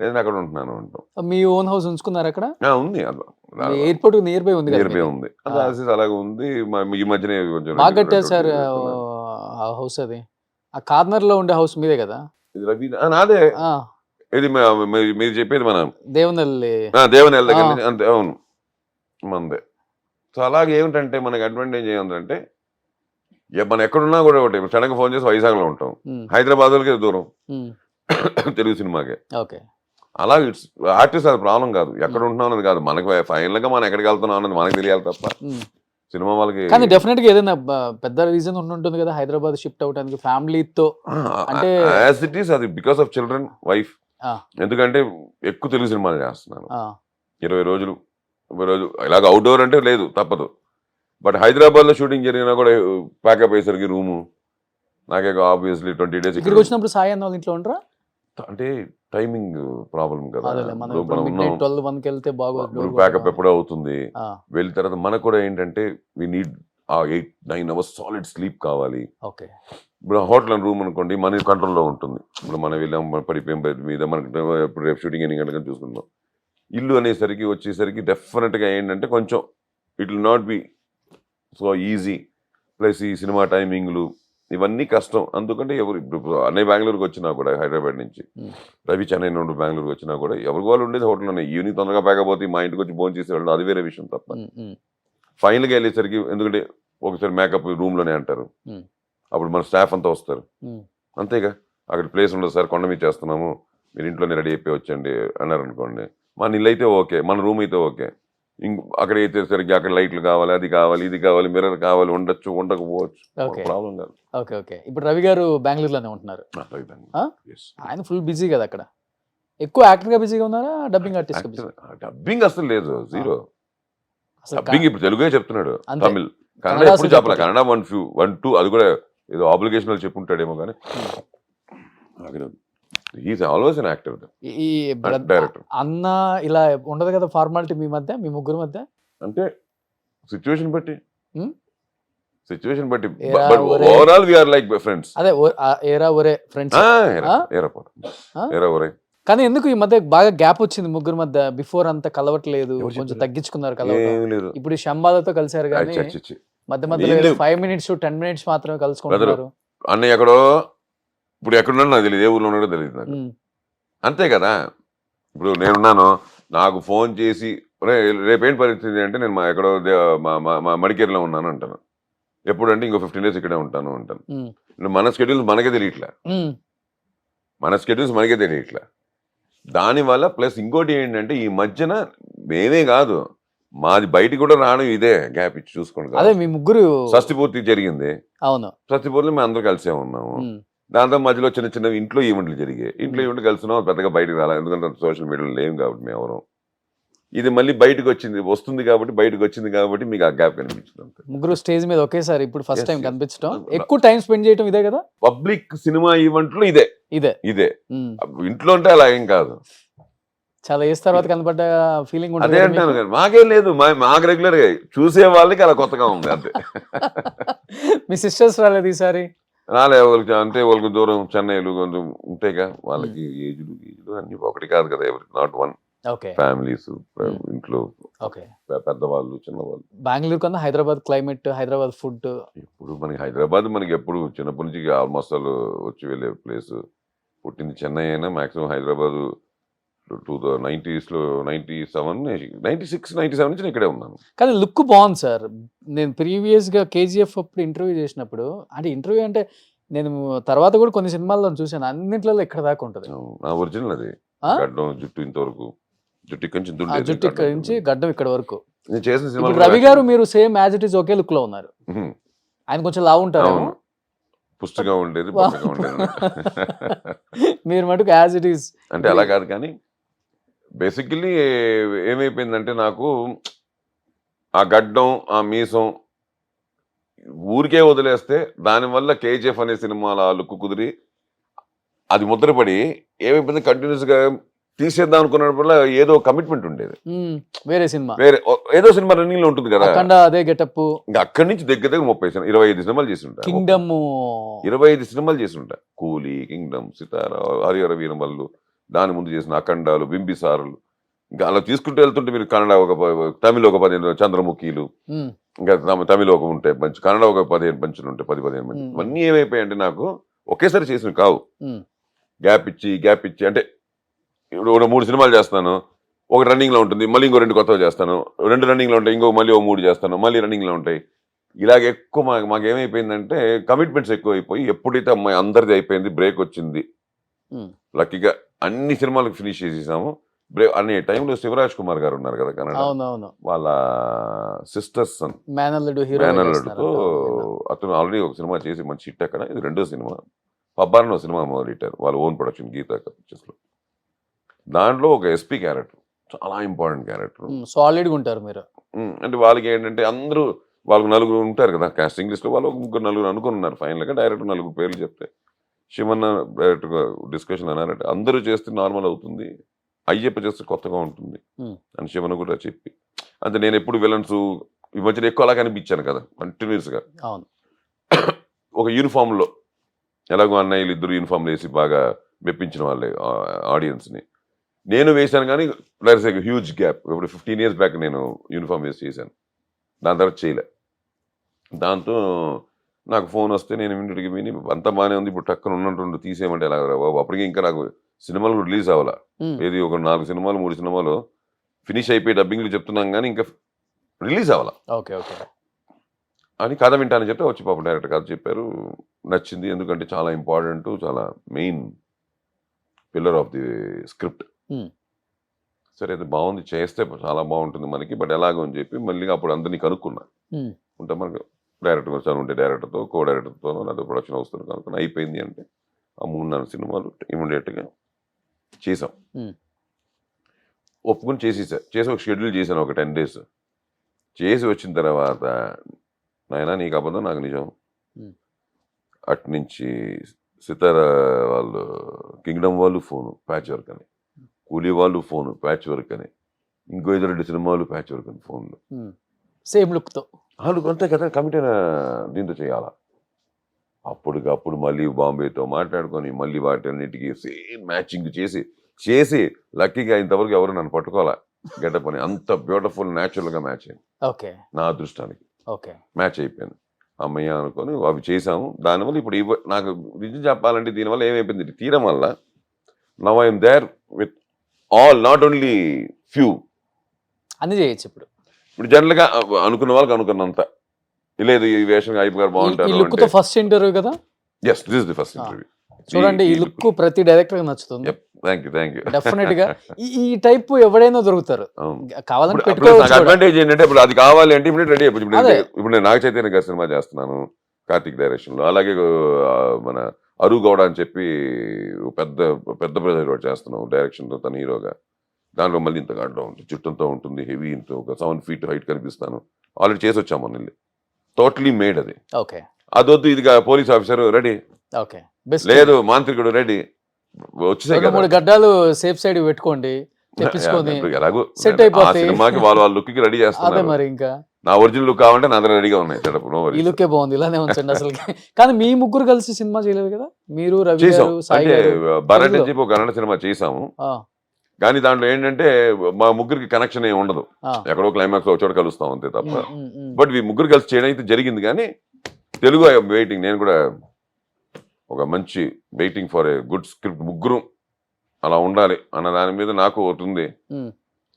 నేను అక్కడ ఉంటున్నాను అంటాం. మీ ఓన్ హౌస్ ఉంచుకున్నారు అక్కడ? ఉంది, ఎయిర్పోర్ట్ నియర్ బై ఉంది, ఉంది. అలాగే ఉంది. ఈ మధ్యనే కొంచెం బాగా కట్టారు సార్ హౌస్. అది ఆ కార్నర్ లో ఉండే హౌస్ మీదే కదా? నాదే. ఇది మీరు చెప్పేది మన దేవనెల్లి దగ్గర అంతే. అవును, మందే. సో అలాగే ఏమిటంటే మనకి అడ్వాంటేజ్ ఏముందంటే మనం ఎక్కడున్నా కూడా ఒకటి సడన్గా ఫోన్ చేసి వైజాగ్లో ఉంటాం, హైదరాబాద్ వాళ్ళకి దూరం తెలుగు సినిమాకే. అలా ఇట్స్ ఆర్టిస్ట్ అది ప్రాబ్లం కాదు, ఎక్కడ ఉంటున్నాం అన్నది కాదు, మనకి ఫైనల్ గా మనం ఎక్కడికి వెళ్తున్నాం అన్నది మనకి తెలియాలి తప్ప సినిమా వాళ్ళకి. కానీ డెఫినెట్ గా ఏదైనా పెద్ద రీజన్ ఉంటుంది కదా హైదరాబాద్ షిఫ్ట్ అవడానికి ఫ్యామిలీతో? అంటే యాజ్ ఇట్ ఈస్ అది బికాస్ ఆఫ్ చిల్డ్రన్, వైఫ్. ఎందుకంటే ఎక్కువ తెలుగు సినిమాలు చేస్తున్నాను, 20 రోజులు ఇలాగ అవుట్డోర్ అంటే లేదు తప్పదు. బట్ హైదరాబాద్ లో షూటింగ్ జరిగినా కూడా ప్యాకప్ అయ్యేసరికి రూము నాకే ఆబ్వియస్లీ 20 days ఇక్కడికి వచ్చినప్పుడు సాయి అన్న ఇంట్లో ఉండరా? అంటే టైమింగ్ ప్రాబ్లం కదా, ప్యాకప్ ఎప్పుడో అవుతుంది. వెళ్ళిన తర్వాత మనకు కూడా ఏంటంటే వి నీడ్ ఆ 8-9 అవర్స్ సాలిడ్ స్లీప్ కావాలి. ఓకే. ఇప్పుడు హోటల్ రూమ్ అనుకోండి మన కంట్రోల్లో ఉంటుంది. ఇప్పుడు మనం వెళ్ళాం పడిపోయాం బెడ్ మీద, మనకి ఇప్పుడు రేపు షూటింగ్ ఎన్ని గంటలకు చూసుకుంటాం. ఇల్లు అనేసరికి వచ్చేసరికి డెఫినెట్గా ఏంటంటే కొంచెం it will not be so easy. Plus ఈ సినిమా టైమింగ్లు ఇవన్నీ కష్టం. అందుకంటే ఎవరు ఇప్పుడు అన్నయ్య బెంగళూరుకి వచ్చినా కూడా హైదరాబాద్ నుంచి, రవి చెన్నై నుండి బెంగళూరుకి వచ్చినా కూడా ఎవరికి వాళ్ళు ఉండేది హోటల్లోనే. ఈవినింగ్ తొందరగా పేకపోతే మా ఇంటికి వచ్చి భోజనం చేసి వెళ్ళడం అది వేరే విషయం తప్ప. ఫైనల్గా వెళ్ళేసరికి ఎందుకంటే ఒకసారి మేకప్ రూమ్లోనే అంటారు, అప్పుడు మన స్టాఫ్ అంతా వస్తారు. అంతేగా అక్కడ ప్లేస్ ఉండదు సార్, కొండ మీద చేస్తున్నాము, మీరు ఇంట్లోనే రెడీ అయిపోయి వచ్చండి అన్నారు అనుకోండి. మన ఇల్లు అయితే ఓకే, మన రూమ్ అయితే ఓకే. అక్కడ అయితే సరికి అక్కడ లైట్లు కావాలి, అది కావాలి, ఇది కావాలి, మిర్రర్ కావాలి, ఉండొచ్చు ఉండకపోవచ్చు, ప్రాబ్లం కాదు. Okay okay. ఇప్పుడు రవి గారు బెంగళూరులోనే ఉంటున్నారు. ఆయన ఫుల్ బిజీ కదా అక్కడ. ఎక్కువ యాక్టర్ గా బిజీగా ఉన్నారా, డబ్బింగ్ ఆర్టిస్ట్? డబ్బింగ్ అసలు లేదు, జీరో. డబ్బింగ్ ఇప్పుడు తెలుగే చెప్తున్నాడు, తమిళ్, కన్నడ ఎప్పుడు చెప్పలే. కన్నడ 1-2 అది కూడా ఏదో ఆబ్లిగేషన్ చెప్పుంటాడేమో కానీ he's always an actor, director. అన్న ఇలా ఉండదు కదా ఫార్మాలిటీ మీ మధ్య, మీ ముగ్గురు మధ్య? అంటే సిచ్యువేషన్ బట్టి but overall we are like friends. అదే ఏరా ఒరే ఫ్రెండ్స్. ఏరా ఒరే. కానీ ఎందుకు ఈ మధ్య బాగా గ్యాప్ వచ్చింది ముగ్గురు మధ్య? బిఫోర్ అంత కలవట్లేదు, కొంచెం తగ్గించుకున్నారు కలవటం. ఇప్పుడు శంబాలతో కలిసారు కానీ మధ్య మధ్యలో 5 minutes 10 minutes మాత్రమే కలుసుకుంటున్నారు. అన్నయ్య ఎక్కడో, ఇప్పుడు ఎక్కడున్నాడు నాకు తెలియదు, ఏ ఊర్లో ఉన్నాడో తెలియదు నాకు. అంతే కదా. ఇప్పుడు నేనున్నాను, నాకు ఫోన్ చేసి రేపేంటి పరిస్థితి అంటే నేను ఎక్కడో మడికేరిలో ఉన్నాను అంటాను. ఎప్పుడంటే ఇంకో 15 days ఇక్కడే ఉంటాను అంటాను. మన స్కెడ్యూల్స్ మనకే తెలియట్లా. దానివల్ల ప్లస్ ఇంకోటి ఏంటంటే ఈ మధ్యన మేమే కాదు, మాది బయటికి కూడా రావడం ఇదే గ్యాప్ ఇచ్చి చూసుకోండి. అదే మీ ముగ్గురు షష్ఠి పూర్తి జరిగింది. అవును, షష్ఠి పూర్తిలో మేము అందరూ కలిసే ఉన్నాము. దాంతో మధ్యలో చిన్న చిన్న ఇంట్లో ఈవెంట్లు జరిగాయి. ఇంట్లో ఈవెంట్లు కలిసినాం, పెద్దగా బయటకు రాలేదు, ఎందుకంటే సోషల్ మీడియాలో లేవు కాబట్టి మేము ఎవరు. ఇది మళ్ళీ బయటకు వస్తుంది కాబట్టి మీకు ఆ గ్యాప్ కనిపించింది. ముగ్గురు స్టేజ్ మీద ఒకేసారి ఇప్పుడు ఫస్ట్ టైం కనిపించడం, ఎక్కువ టైం స్పెండ్ చేయడం ఇదే కదా. పబ్లిక్ సినిమా ఈవెంట్లు ఇదే. ఇంట్లో అంటే అలా ఏం కాదు. చాలా ఏజ్ తర్వాత కనపడ్డ ఫీలింగ్ ఉంటుంది. అదే అంటాను కానీ మాకేం లేదు, మాకు రెగ్యులర్ గా చూసే వాళ్ళకి అలా కొత్తగా ఉంది అంతే. మీ సిస్టర్స్ రాలేదు ఈసారి? రాలే, వాళ్ళకి అంటే వాళ్ళకి దూరం, చెన్నైలు కొంచెం ఉంటాయిగా, వాళ్ళకి ఏజ్లు అన్ని ఒకటి కాదు కదా, ఎవరి నాట్ వన్. ఫ్యామిలీస్, ఇంట్లో పెద్దవాళ్ళు, చిన్నవాళ్ళు. బెంగళూరు కన్నా హైదరాబాద్ క్లైమేట్, హైదరాబాద్ ఫుడ్. ఇప్పుడు మనకి హైదరాబాద్ మనకి ఎప్పుడు చిన్నప్పటి నుంచి ఆల్మోస్ట్ వచ్చి వెళ్ళే ప్లేస్. పుట్టింది చెన్నై అయినా మాక్సిమం హైదరాబాద్ 90s లో 96, 97 నుంచి ఇక్కడే ఉన్నాను. కానీ లుక్ బాగుంది సార్. నేను ప్రీవియస్ గా KGF అప్పుడు ఇంటర్వ్యూ చేసినప్పుడు, అంటే ఇంటర్వ్యూ అంటే నేను తర్వాత కూడా కొన్ని సినిమాల్లో చూసాను, అన్నింటిలో ఇక్కడ దాకా ఉంటుంది. నా ఒరిజినల్ అది. గడ్డం, జుట్టు ఇంతవరకు, జుట్టు ఇక్కడ నుంచి గడ్డం ఇక్కడ వరకు. నేను చేసిన సినిమా రవి గారు మీరు same as it is okay look లో ఉన్నారు. ఆయన కొంచెం లావు ఉంటారు, పుష్టిగా ఉండేది, మీరు మటుకు యాజ్ ఇట్ ఈస్. అంటే అలా కాదు కానీ బేసికల్లీ ఏమైపోయిందంటే నాకు ఆ గడ్డం, ఆ మీసం ఊరికే వదిలేస్తే దానివల్ల KGF అనే సినిమాలో ఆ లుక్ కుదిరి అది ముద్రపడి ఏమైపోయింది, కంటిన్యూస్ గా తీసేద్దాం అనుకున్నప్పుడు ఏదో కమిట్మెంట్ ఉండేది. వేరే సినిమా, ఏదో సినిమా రన్నింగ్ లో ఉంటుంది కదా, అదే గెటప్. ఇంకా అక్కడి నుంచి దగ్గర 25 సినిమాలు చేసి ఉంటా. కింగ్డమ్ 25 సినిమాలు చేసి ఉంటా. కూలీ, కింగ్డమ్, సితారా, హరిహర వీరమల్లు, దాని ముందు చేసిన అఖండాలు, బింబిసారులు, ఇంకా అలా తీసుకుంటూ వెళ్తుంటే మీరు కన్నడ తమిళ ఒక 15 చంద్రముఖీలు, ఇంకా తమిళ ఒక ఉంటాయి మంచి, కన్నడ ఒక 15 పంచులు ఉంటాయి, 10-15 మంచి. ఇవన్నీ ఏమైపోయాయంటే నాకు ఒకేసారి చేసినవి కావు. గ్యాప్ ఇచ్చి అంటే ఇప్పుడు 3 సినిమాలు చేస్తాను, ఒక రన్నింగ్ లో ఉంటుంది, మళ్ళీ ఇంకో 2 కొత్తగా చేస్తాను, 2 రన్నింగ్ లో ఉంటాయి, ఇంకో మళ్ళీ 3 చేస్తాను, మళ్ళీ రన్నింగ్ లో ఉంటాయి. ఇలాగ ఎక్కువ మాకు ఏమైపోయిందంటే కమిట్మెంట్స్ ఎక్కువ అయిపోయి, ఎప్పుడైతే అమ్మాయి అందరిది అయిపోయింది, బ్రేక్ వచ్చింది, లక్కీగా అన్ని సినిమాలకు ఫినిష్ చేసేసాము. అనే టైంలో శివరాజ్ కుమార్ గారు ఉన్నారు కదా కన్నడ, వాళ్ళ సిస్టర్స్ సన్ మేనల్లుడుతో అతను ఆల్రెడీ ఒక సినిమా చేసి మంచి హిట్. అక్కడ ఇది 2వ సినిమా, పబ్బారని ఒక సినిమా మొదలెట్టారు వాళ్ళు, ఓన్ ప్రొడక్షన్, గీతా పిక్చర్స్ లో. దాంట్లో ఒక SP క్యారెక్టర్, చాలా ఇంపార్టెంట్ క్యారెక్టర్, సాలిడ్గా ఉంటారు మీరు. అంటే వాళ్ళకి ఏంటంటే అందరూ వాళ్ళకి 4 ఉంటారు కదా కాస్టింగ్ లిస్ట్ లో, వాళ్ళు 3-4 అనుకున్నారు. ఫైనల్గా డైరెక్టర్ 4 పేర్లు చెప్తే శివన్న డైరెక్ట్గా డిస్కషన్ అన్నారంటే అందరూ చేస్తే నార్మల్ అవుతుంది, అయ్యప్ప చేస్తే కొత్తగా ఉంటుంది అని శివన్న కూడా చెప్పి. అంటే నేను ఎప్పుడు విలన్స్ ఈ మధ్యన ఎక్కువ అలా కనిపించాను కదా కంటిన్యూస్గా. అవును. ఒక యూనిఫామ్లో ఎలాగో అన్నయ్యలు ఇద్దరు యూనిఫామ్లు వేసి బాగా మెప్పించిన వాళ్ళే ఆడియన్స్ని. నేను వేశాను కానీ there is a huge gap. ఇప్పుడు 15 years బ్యాక్ నేను యూనిఫామ్ వేసి చేశాను, దాని తర్వాత చేయలే. దాంతో నాకు ఫోన్ వస్తే నేను ఇమీడియట్గా విని అంతా బాగానే ఉంది, ఇప్పుడు టక్కన ఉన్నట్టు తీసేయమంటే ఎలా బాబు. అప్పటికి ఇంకా నాకు సినిమాలు కూడా రిలీజ్ అవ్వాలా. ఏది ఒక 4 సినిమాలు 3 సినిమాలు ఫినిష్ అయిపోయి డబ్బింగ్లు చెప్తున్నాం కానీ ఇంకా రిలీజ్ అవ్వాలా ఓకే ఓకే అని కథ వింటానని చెప్తే వచ్చి పాప డైరెక్టర్ కథ చెప్పారు. నచ్చింది, ఎందుకంటే చాలా ఇంపార్టెంట్, చాలా main pillar of the script. సరే అది బాగుంది, చేస్తే చాలా బాగుంటుంది మనకి, బట్ ఎలాగో అని చెప్పి మళ్ళీ అప్పుడు అందరినీ కనుక్కున్నా. ఉంటే మనకు డైరెక్టర్ వచ్చాను, ఉంటే డైరెక్టర్తో కో డైరెక్టర్తోనో లేదా ప్రొడక్షన్ హౌస్తో కనుక్కుని అయిపోయింది అంటే ఆ 3-4 సినిమాలు ఇమీడియట్గా చేసాం. ఒప్పుకొని చేసి ఒక షెడ్యూల్ చేశాను, ఒక 10 days చేసి వచ్చిన తర్వాత నాయనా నీకు అబద్ధం నాకు నిజం. అటు నుంచి సితార వాళ్ళు కింగ్డమ్ వాళ్ళు ఫోను ప్యాచ్ వర్క్ అని, కూలీ వాళ్ళు ఫోను ప్యాచ్ వర్క్ అని, ఇంకో 2 సినిమాలు ప్యాచ్ వర్క్ అని ఫోన్లు సేమ్ లుక్తో. వాళ్ళు అంతే కదా కమిటీ దీంతో చేయాలా. అప్పటికప్పుడు మళ్ళీ బాంబేతో మాట్లాడుకొని మళ్ళీ వాటన్నిటికీ సేమ్ మ్యాచింగ్ చేసి లక్కీగా ఇంతవరకు ఎవరు నన్ను పట్టుకోవాలా గెటప్ అని. అంత బ్యూటిఫుల్ న్యాచురల్గా మ్యాచ్ అయింది ఓకే. నా అదృష్టానికి. ఓకే. మ్యాచ్ అయిపోయింది అమ్మయ్య అనుకొని అవి చేసాము. దానివల్ల ఇప్పుడు నాకు నిజం చెప్పాలంటే దీనివల్ల ఏమైపోయింది, తీయడం వల్ల now I'm there with all, not only few, అన్ని చేయొచ్చు ఇప్పుడు. ఇప్పుడు జనరల్గా అనుకున్న వాళ్ళకి అనుకున్నంత లేదు ఈ వేషం అయిపోయి గారు బాగుంటారు. ఫస్ట్ ఇంటర్వ్యూ కదా. Yes, this is the first interview. చూడండి ఈ లుక్ ప్రతి డైరెక్టర్ నచ్చుతుంది. Thank you. డెఫినెట్ గా ఈ టైప్ ఎవడైనా దొరుకుతారు, కావాలంటే నాకు పెట్టుకోవచ్చు. అడ్వాంటేజ్ ఏంటంటే ఇప్పుడు అది కావాలి అంటే ఇప్పుడు రెడీ అయిపోయి. ఇప్పుడు నేను నాగ చైతన్య గారి సినిమా చేస్తున్నాను కార్తిక్ డైరెక్షన్ లో, అలాగే మన అరు గౌడ అని చెప్పి పెద్ద బ్రదర్ చేస్తున్నాం డైరెక్షన్ తో, తన హీరోగా. దాంట్లో మళ్ళీ ఇంత గాడ్లో ఉంటుంది, చుట్టంతో ఉంటుంది, హెవీ ఇంత ఒక 7 feet హైట్ కనిపిస్తాను. ఆల్రెడీ చేసి వచ్చాము మళ్ళీ, టోటలీ మేడ్ అది. ఓకే. అదొద్దు ఇదిగా పోలీస్ ఆఫీసర్ రెడీ, ఓకే లేదు మాంత్రికుడు రెడీ, వచ్చేసాయి కదా. 3 గడ్డాలు సేఫ్ సైడ్ పెట్టుకోండి, తెప్పించుకొని ఎలాగో సెట్ అయిపోతాయి. సినిమాకి వాళ్ళ లుక్ కి రెడీ అదే చేస్తున్నారు. మరి ఇంకా నా ఒరిజినల్ లుక్ కావాలంటే నా దగ్గర రెడీగా ఉన్నాయి. ఈ లుక్కే బాగుంది, ఇలానే ఉంచండి అసలు. కానీ మీ ముగ్గురు కలిసి సినిమా చేయలేదు కదా, మీరు రవి చేసాం. గారు, సాయి అంటే గారు. భరత్ అని చెప్పి ఒక కన్నడ సినిమా చేసాము, ఆ, కానీ దాంట్లో ఏంటంటే మా ముగ్గురికి కనెక్షన్ ఏమి ఉండదు. ఆ. ఎక్కడో క్లైమాక్స్ ఒక చోట కలుస్తాం అంతే తప్ప. బట్ ఈ ముగ్గురు కలిసి చేయడం అయితే జరిగింది. కానీ తెలుగు వెయిటింగ్, నేను కూడా ఒక మంచి waiting for a good script, ముగ్గురు అలా ఉండాలి అన్న దాని మీద నాకు ఒకటి ఉంది,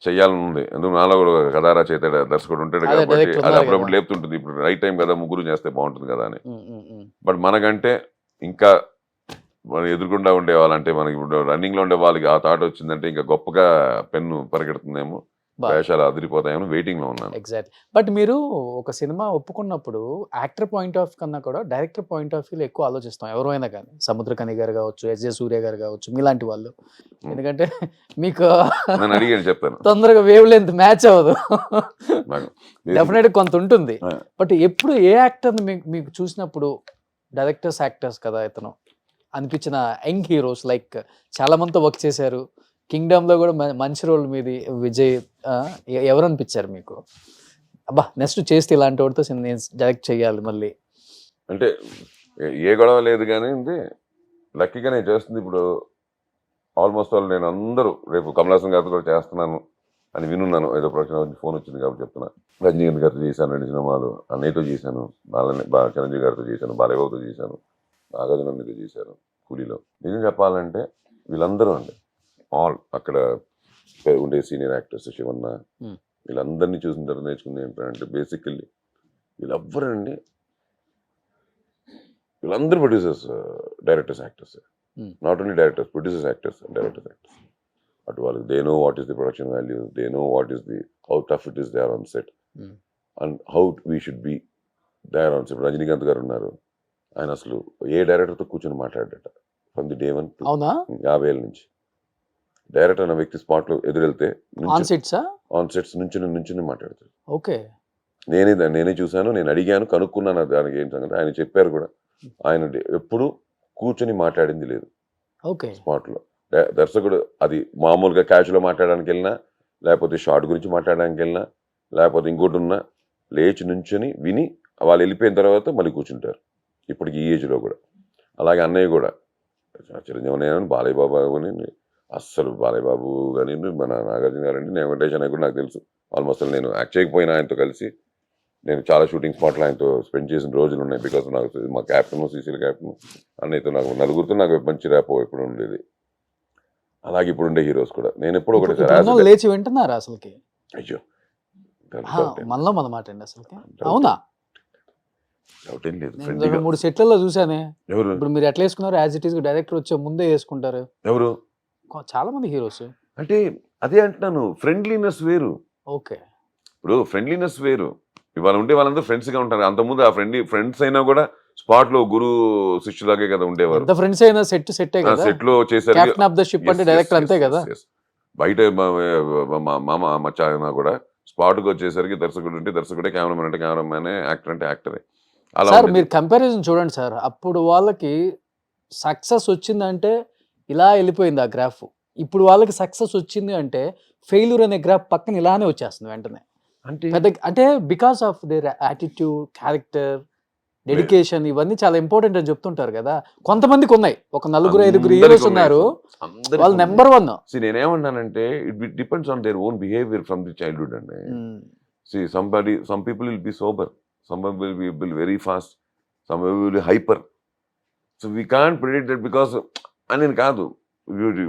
చెయ్యాలని ఉంది. ఎందుకు నాలో కూడా కథారా చేత దర్శకుడు ఉంటాడు అదే, కాబట్టి director అది ఉన్నారు అప్పుడప్పుడు కదా. లేపుతుంటుంది. ఇప్పుడు రైట్ టైం కదా, ముగ్గురు చేస్తే బాగుంటుంది కదా అని. బట్ మనకంటే ఇంకా మనం ఎదురుకుండా ఉండే వాళ్ళంటే మనకి ఇప్పుడు రన్నింగ్ లో ఉండే వాళ్ళకి ఆ థాట్ వచ్చిందంటే ఇంకా గొప్పగా పెన్ను పరిగెడుతుందేమో, వేషాలు అదిరిపోతాయేమో వెయిటింగ్ లో ఉన్నాను. ఎగ్జాక్ట్లీ. బట్ మీరు ఒక సినిమా ఒప్పుకున్నప్పుడు యాక్టర్ పాయింట్ ఆఫ్ కన్నా కూడా డైరెక్టర్ పాయింట్ ఆఫ్ వ్యూలో ఎక్కువ ఆలోచిస్తాం ఎవరైనా కానీ. సముద్రకని గారు కావచ్చు, ఎస్జే సూర్య గారు కావచ్చు, మీలాంటి వాళ్ళు. ఎందుకంటే మీకు నేను అడిగాను చెప్తాను, తొందరగా వేవ్ లెంత్ మ్యాచ్ అవ్వదు, నాకు డెఫినెట్ కొంత ఉంటుంది. ఆ. బట్ ఎప్పుడు ఏ యాక్టర్ని మీకు చూసినప్పుడు డైరెక్టర్స్ యాక్టర్స్ కదా ఇతను అనిపించిన యంగ్ హీరోస్, లైక్ చాలా మందితో వర్క్ చేశారు, కింగ్డమ్ లో కూడా మంచి రోల్ మీది, విజయ్, ఎవరు అనిపించారు మీకు? అబ్బా నెక్స్ట్ చేస్తే ఇలాంటి వాడితో నేను డైరెక్ట్ చేయాలి మళ్ళీ అంటే ఏ గొడవ లేదు. కానీ లక్కీగా నేను చేస్తుంది ఇప్పుడు ఆల్మోస్ట్ ఆల్ నేను అందరూ రేపు కమలాసన్ గారితో కూడా చేస్తున్నాను అని వినున్నాను. ఏదో ప్రొడక్షన్ ఫోన్ వచ్చింది కాబట్టి చెప్తున్నా. రజనీకాంత్ గారితో చేశాను 2 సినిమాలు, అన్నయ్యతో చేశాను, చిరంజీవి గారితో చేశాను, బాలయ్యబాబుతో చేశాను, నాగార్జునతో చేశాను కూలీలో. నిజం చెప్పాలంటే వీళ్ళందరూ అండి ఆల్ అక్కడ ఉండే సీనియర్ యాక్టర్స్ శివన్న వీళ్ళందరినీ చూసిన తర్వాత నేర్చుకుంది ఏంటంటే బేసికల్లీ వీళ్ళెవ్వరండి, వీళ్ళందరూ producers, directors, actors. Not only directors, producers, actors and directors, actors. అటు వాళ్ళకి they know what is the production value, they know what is the how tough it is they are on set and how we should be they are on set. Rajinikanth గారు ఉన్నారు, ఆయన అసలు ఏ డైరెక్టర్తో కూర్చొని మాట్లాడట ఫ్రమ్ ది డే 1 to 50 ఏళ్ళ నుంచి. డైరెక్టర్ అన్న వ్యక్తి స్పాట్ లో ఎదురెళ్తే ఆన్ సెట్స్ నుంచి మాట్లాడతాడు. ఓకే. నేనే చూశాను, నేను అడిగాను, కనుక్కున్నాను దానికి ఏం సంగతి. ఆయన చెప్పారు కూడా, ఆయన ఎప్పుడు కూర్చొని మాట్లాడింది లేదు స్పాట్ లో. దర్శకుడు అది మామూలుగా క్యాజువల్గా మాట్లాడడానికి వెళ్ళినా, లేకపోతే షార్ట్ గురించి మాట్లాడడానికి వెళ్ళినా, లేకపోతే ఇంకోటి ఉన్నా, లేచి నుంచొని విని వాళ్ళు వెళ్ళిపోయిన తర్వాత మళ్ళీ కూర్చుంటారు. ఇప్పటికి ఈ ఏజ్లో కూడా. అలాగే అన్నయ్య కూడా చిరంజీవి అన్నయ్య అని, బాలయ్య బాబు అని, అస్సలు బాలయ్య బాబు కానీ, మన నాగార్జున గారు అంటే, నేను వెంకటేష్ అన్నయ్య కూడా నాకు తెలుసు. ఆల్మోస్ట్ నేను యాక్ట్ చేయకపోయినా ఆయనతో కలిసి నేను చాలా షూటింగ్ స్పాట్లో ఆయనతో స్పెండ్ చేసిన రోజులు ఉన్నాయి. బికాస్ నాకు మా క్యాప్టెన్, సీసీఎల్ క్యాప్టెన్ అన్నయ్యతో నాకు నలుగురితో నాకు మంచి ర్యాపో ఎప్పుడు ఉండేది. అలాగే ఇప్పుడు ఉండే హీరోస్ కూడా నేను ఎప్పుడు ఒకటి ఇప్పుడు లేచి వింటున్నారా అసలుకి? అయ్యో మనలో మన మాట అండి అసలుకి. అవునా? డౌట్ ఏం లేదు. నేను 2-3 సెట్లలో చూసానే. ఎవరు ఇప్పుడు మీరు ఎట్లా వేసుకున్నారు? యాజ్ ఇట్ ఈస్ డైరెక్టర్ వచ్చే ముందే వేసుకుంటారు ఎవరు చాలా మంది హీరోస్. అంటే అదే అంటున్నాను, ఫ్రెండ్లీనెస్ వేరు. ఓకే, ఇప్పుడు ఫ్రెండ్లీనెస్ వేరు. ఇవాళ ఉంటే వాళ్ళందరూ ఫ్రెండ్స్ గా ఉంటారు. అంతకుముందు ఆ ఫ్రెండ్స్ అయినా కూడా స్పాట్ లో గురు శిష్యులాగే కదా ఉండేవారు. ఎంత ఫ్రెండ్స్ అయినా సెట్టే కదా. సెట్ లో చేశారు. కెప్టెన్ ఆఫ్ ద షిప్ అంటే డైరెక్టర్ అంతే కదా. బయట మామ మచ్చ అయినా కూడా స్పాట్కి వచ్చేసరికి దర్శకుడు అంటే దర్శకుడే, కెమెరామెన్ అంటే కెమెరామెనే, యాక్టర్ అంటే యాక్టరే. అలా సార్ మీరు కంపారిజన్ చూడండి సార్. అప్పుడు వాళ్ళకి సక్సెస్ వచ్చిందంటే ఇలా వెళ్ళిపోయింది ఆ గ్రాఫ్. ఇప్పుడు వాళ్ళకి సక్సెస్ వచ్చింది అంటే ఫెయిల్యూర్ అనే గ్రాఫ్ పక్కన ఇలానే వచ్చేస్తుంది వెంటనే. అంటే because of their attitude, character, dedication, ఇవన్నీ చాలా ఇంపార్టెంట్ అని చెప్తుంటారు కదా. కొంతమందికి ఉన్నాయి, ఒక 4-5 హీరోస్ ఉన్నారు, వాళ్ళు నెంబర్ 1. నేనేమన్నానంటే it depends on their own behaviour from the childhood అండి. some people will be sober, some will be very fast, some will be hyper. So we can't predict that because అని కాదు.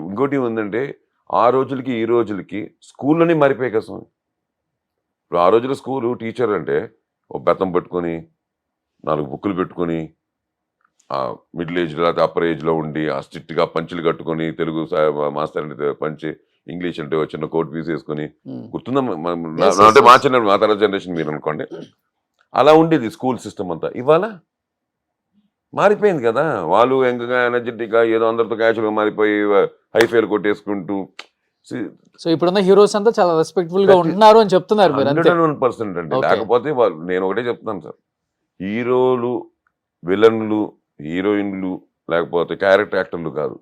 ఇంకోటి ఏంటంటే ఆ రోజులకి ఈ రోజులకి స్కూల్లోనే మారిపోయాయి కదా. ఇప్పుడు ఆ రోజుల్లో స్కూలు టీచర్ అంటే ఒక బెత్తం పట్టుకొని 4 బుక్కులు పెట్టుకొని మిడిల్ ఏజ్ లేకపోతే అప్పర్ ఏజ్లో ఉండి ఆ స్ట్రిక్ట్గా పంచులు కట్టుకొని, తెలుగు మాస్టర్ అంటే పంచి, ఇంగ్లీష్ అంటే చిన్న కోట్ పీస్ వేసుకొని, గుర్తుందా? అంటే మా చిన్న మా తర్వాత జనరేషన్ మీరు అనుకోండి, అలా ఉండేది స్కూల్ సిస్టమ్ అంతా. ఇవాళ మారిపోయింది కదా. వాళ్ళు ఎంకగా ఎనర్జెటిక్గా ఏదో అందరితో క్యాచువల్గా మారిపోయి హైఫైలు కొట్టేసుకుంటూ. సో ఇప్పుడున్న హీరోస్ అంతా చాలా రెస్పెక్ట్ఫుల్ గా ఉంటున్నారు అని చెప్తున్నారు మీరు. 101% అండి. లేకపోతే వాళ్ళు, నేను ఒకటే చెప్తున్నాను సార్, హీరోలు, విలన్లు, హీరోయిన్లు లేకపోతే క్యారెక్టర్ యాక్టర్లు కాదు.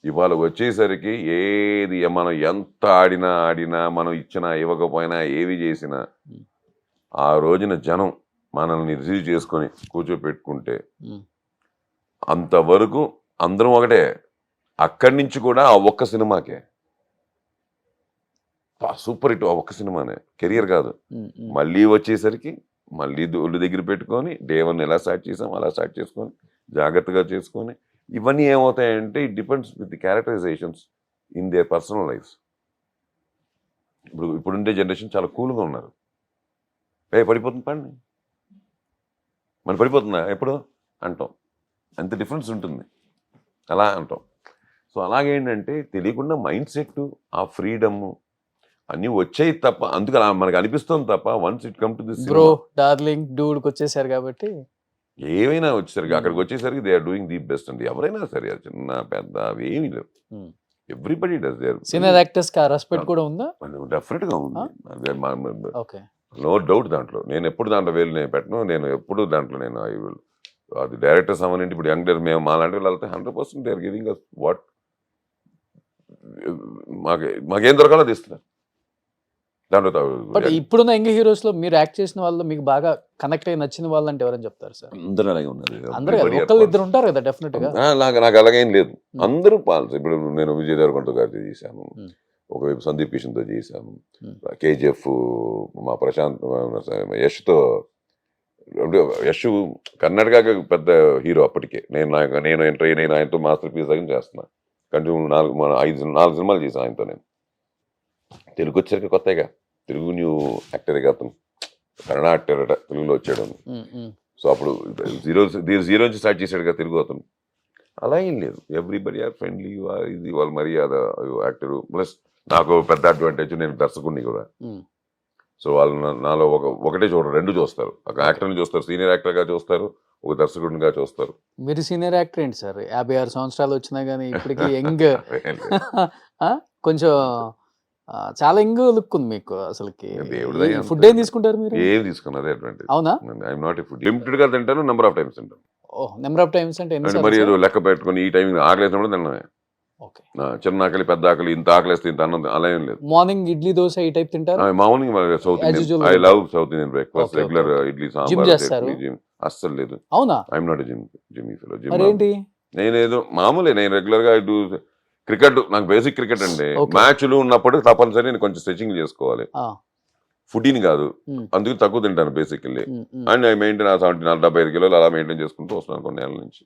ఇవాళ వచ్చేసరికి ఏది మనం ఎంత ఆడినా మనం ఇచ్చినా ఇవ్వకపోయినా ఏవి చేసినా ఆ రోజున జనం మనల్ని రిసీవ్ చేసుకొని కూర్చోపెట్టుకుంటే అంతవరకు అందరం ఒకటే. అక్కడి నుంచి కూడా ఆ ఒక్క సినిమాకే సూపర్ హిట్, ఆ ఒక్క సినిమానే, కెరియర్ కాదు. మళ్ళీ వచ్చేసరికి మళ్ళీ ఒళ్ళు దగ్గర పెట్టుకొని డే 1 ఎలా స్టార్ట్ చేసాం అలా స్టార్ట్ చేసుకొని జాగ్రత్తగా చేసుకొని, ఇవన్నీ ఏమవుతాయంటే it depends with the characterisations in their personal lifes. ఇప్పుడుండే జనరేషన్ చాలా కూల్గా ఉన్నారు. పడిపోతుంది పండి, మన పడిపోతుందా ఎప్పుడు అంటాం, అంత డిఫరెన్స్ ఉంటుంది, అలా అంటాం. సో అలాగేంటంటే తెలియకుండా మైండ్ సెట్, ఆ ఫ్రీడమ్ అన్నీ వచ్చాయి తప్ప, అందుకు అలా మనకు అనిపిస్తుంది తప్ప once it come to this bro darling డూడ్కి వచ్చేసారు కాబట్టి ఏమైనా వచ్చేసరికి అక్కడికి వచ్చేసరికి they are doing the best అండి. ఎవరైనా సరే, చిన్న పెద్ద అవి ఏమీ లేవు. Everybody does there. Senior actors కి రెస్పెక్ట్ కూడా ఉందా? డెఫినెట్గా ఉంది. Okay, no doubt. దాంట్లో నేను ఎప్పుడు దాంట్లో వేలు నేను పెట్టను. నేను ఎప్పుడు దాంట్లో నేను అది డైరెక్టర్స్ అవ్వనండి. ఇప్పుడు యంగ్ డైరెక్టర్ మేము మాలాంటి వాళ్ళు వెళ్తే 100% they are giving us what మాకేం దొరకాలో అది ఇస్తున్నారు. దాంట్లో బట్ ఇప్పుడున్న యంగ్ హీరోస్ లో మీరు యాక్ట్ చేసిన వాళ్ళు మీకు బాగా కనెక్ట్ అయ్యి నచ్చిన వాళ్ళు అంటే ఎవరని చెప్తారు సార్? అందరూ అలాగే ఉన్నారు. అందరూ ఒకళ్ళు ఇద్దరు ఉంటారు కదా డెఫినెట్ గా. నాకు అలాగేం లేదు, అందరూ పాల్స్. ఇప్పుడు నేను విజయ్ దేవరకొండ గారితో చేశాను, ఒకవైపు సందీప్ కిషన్తో చేశాను, కేజీఎఫ్ మా ప్రశాంత్ యష్తో. యష్ కర్ణాటక పెద్ద హీరో అప్పటికే. నేను ఎంటర్ అయ్యి నేను ఆయనతో మాస్టర్ పీస్ దగ్గర చేస్తున్నా. కంటిన్యూ 4 సినిమాలు చేశాను ఆయనతో. నేను తెలుగు వచ్చాక కొత్తగా తెలుగు న్యూ యాక్టరే కాదు, కన్నడ యాక్టర్ అట, తెలుగులో వచ్చాడు. సో అప్పుడు జీరో నుంచి స్టార్ట్ చేశాడు కదా తెలుగు అతను. అలా ఏం లేదు, ఎవ్రీబడి ఆర్ ఫ్రెండ్లీ. ఇది వాళ్ళ మర్యాద యాక్టరు. ప్లస్ నాకు పెద్ద అడ్వాంటేజ్, నేను దర్శకుడిని కూడా. సో వాళ్ళు నాలో ఒకటే చూడరు, 2 చూస్తారు. ఒక యాక్టర్ని చూస్తారు, సీనియర్ యాక్టర్గా చూస్తారు, ఒక దర్శకుడిగా చూస్తారు. మీరు సీనియర్ యాక్టర్ ఏంటి సార్? 56 సంవత్సరాలు వచ్చినా కానీ ఇప్పటికి యంగ్ కొంచెం చాలా యంగ్ లుక్ ఉంది మీకు అసలుకి. ఫుడ్ ఏం తీసుకుంటారు మీరు? ఏం తీసుకున్నారు అడ్వాంటేజ్? అవునా? ఐఎమ్ నాట్ ఫుడ్ లిమిటెడ్ గా తింటాను, నెంబర్ ఆఫ్ టైమ్స్ తింటాను. నెంబర్ ఆఫ్ టైమ్స్ అంటే మరి ఏదో లెక్క పెట్టుకుని ఈ టైం ఆగలేసినప్పుడు తిన్నాను. ఓకే. చిన్న ఆకలి పెద్ద ఆకలి, ఇంత ఆకలిస్తే ఇంత అన్నం అలా ఏం లేదు. మార్నింగ్ ఇడ్లీ దోశ ఈ టైప్ తింటారా? Morning south As usual Indian, I love south Indian breakfast. Okay, regular okay. Idli gym sambar చేస్తారు? చట్నీ, జిమ్ అస్సలు లేదు. అవునా? I'm not gym fellow. మరేంటి? నేనేదో మామూలే, నేను రెగ్యులర్ గా డూ క్రికెట్. నాకు బేసిక్ క్రికెట్ అండి. Okay. మ్యాచ్లు ఉన్నప్పుడు తప్పనిసరి నేను కొంచెం స్ట్రెచింగ్ చేసుకోవాలి. ఫుడ్ని కాదు, అందుకు తక్కువ తింటాను బేసికల్లీ. అండ్ ఐ మెయింటైన్ 75 కిలోలు అలా మెయింటైన్ చేసుకుంటూ వస్తున్నాను కొన్ని ఏళ్ళ నుంచి.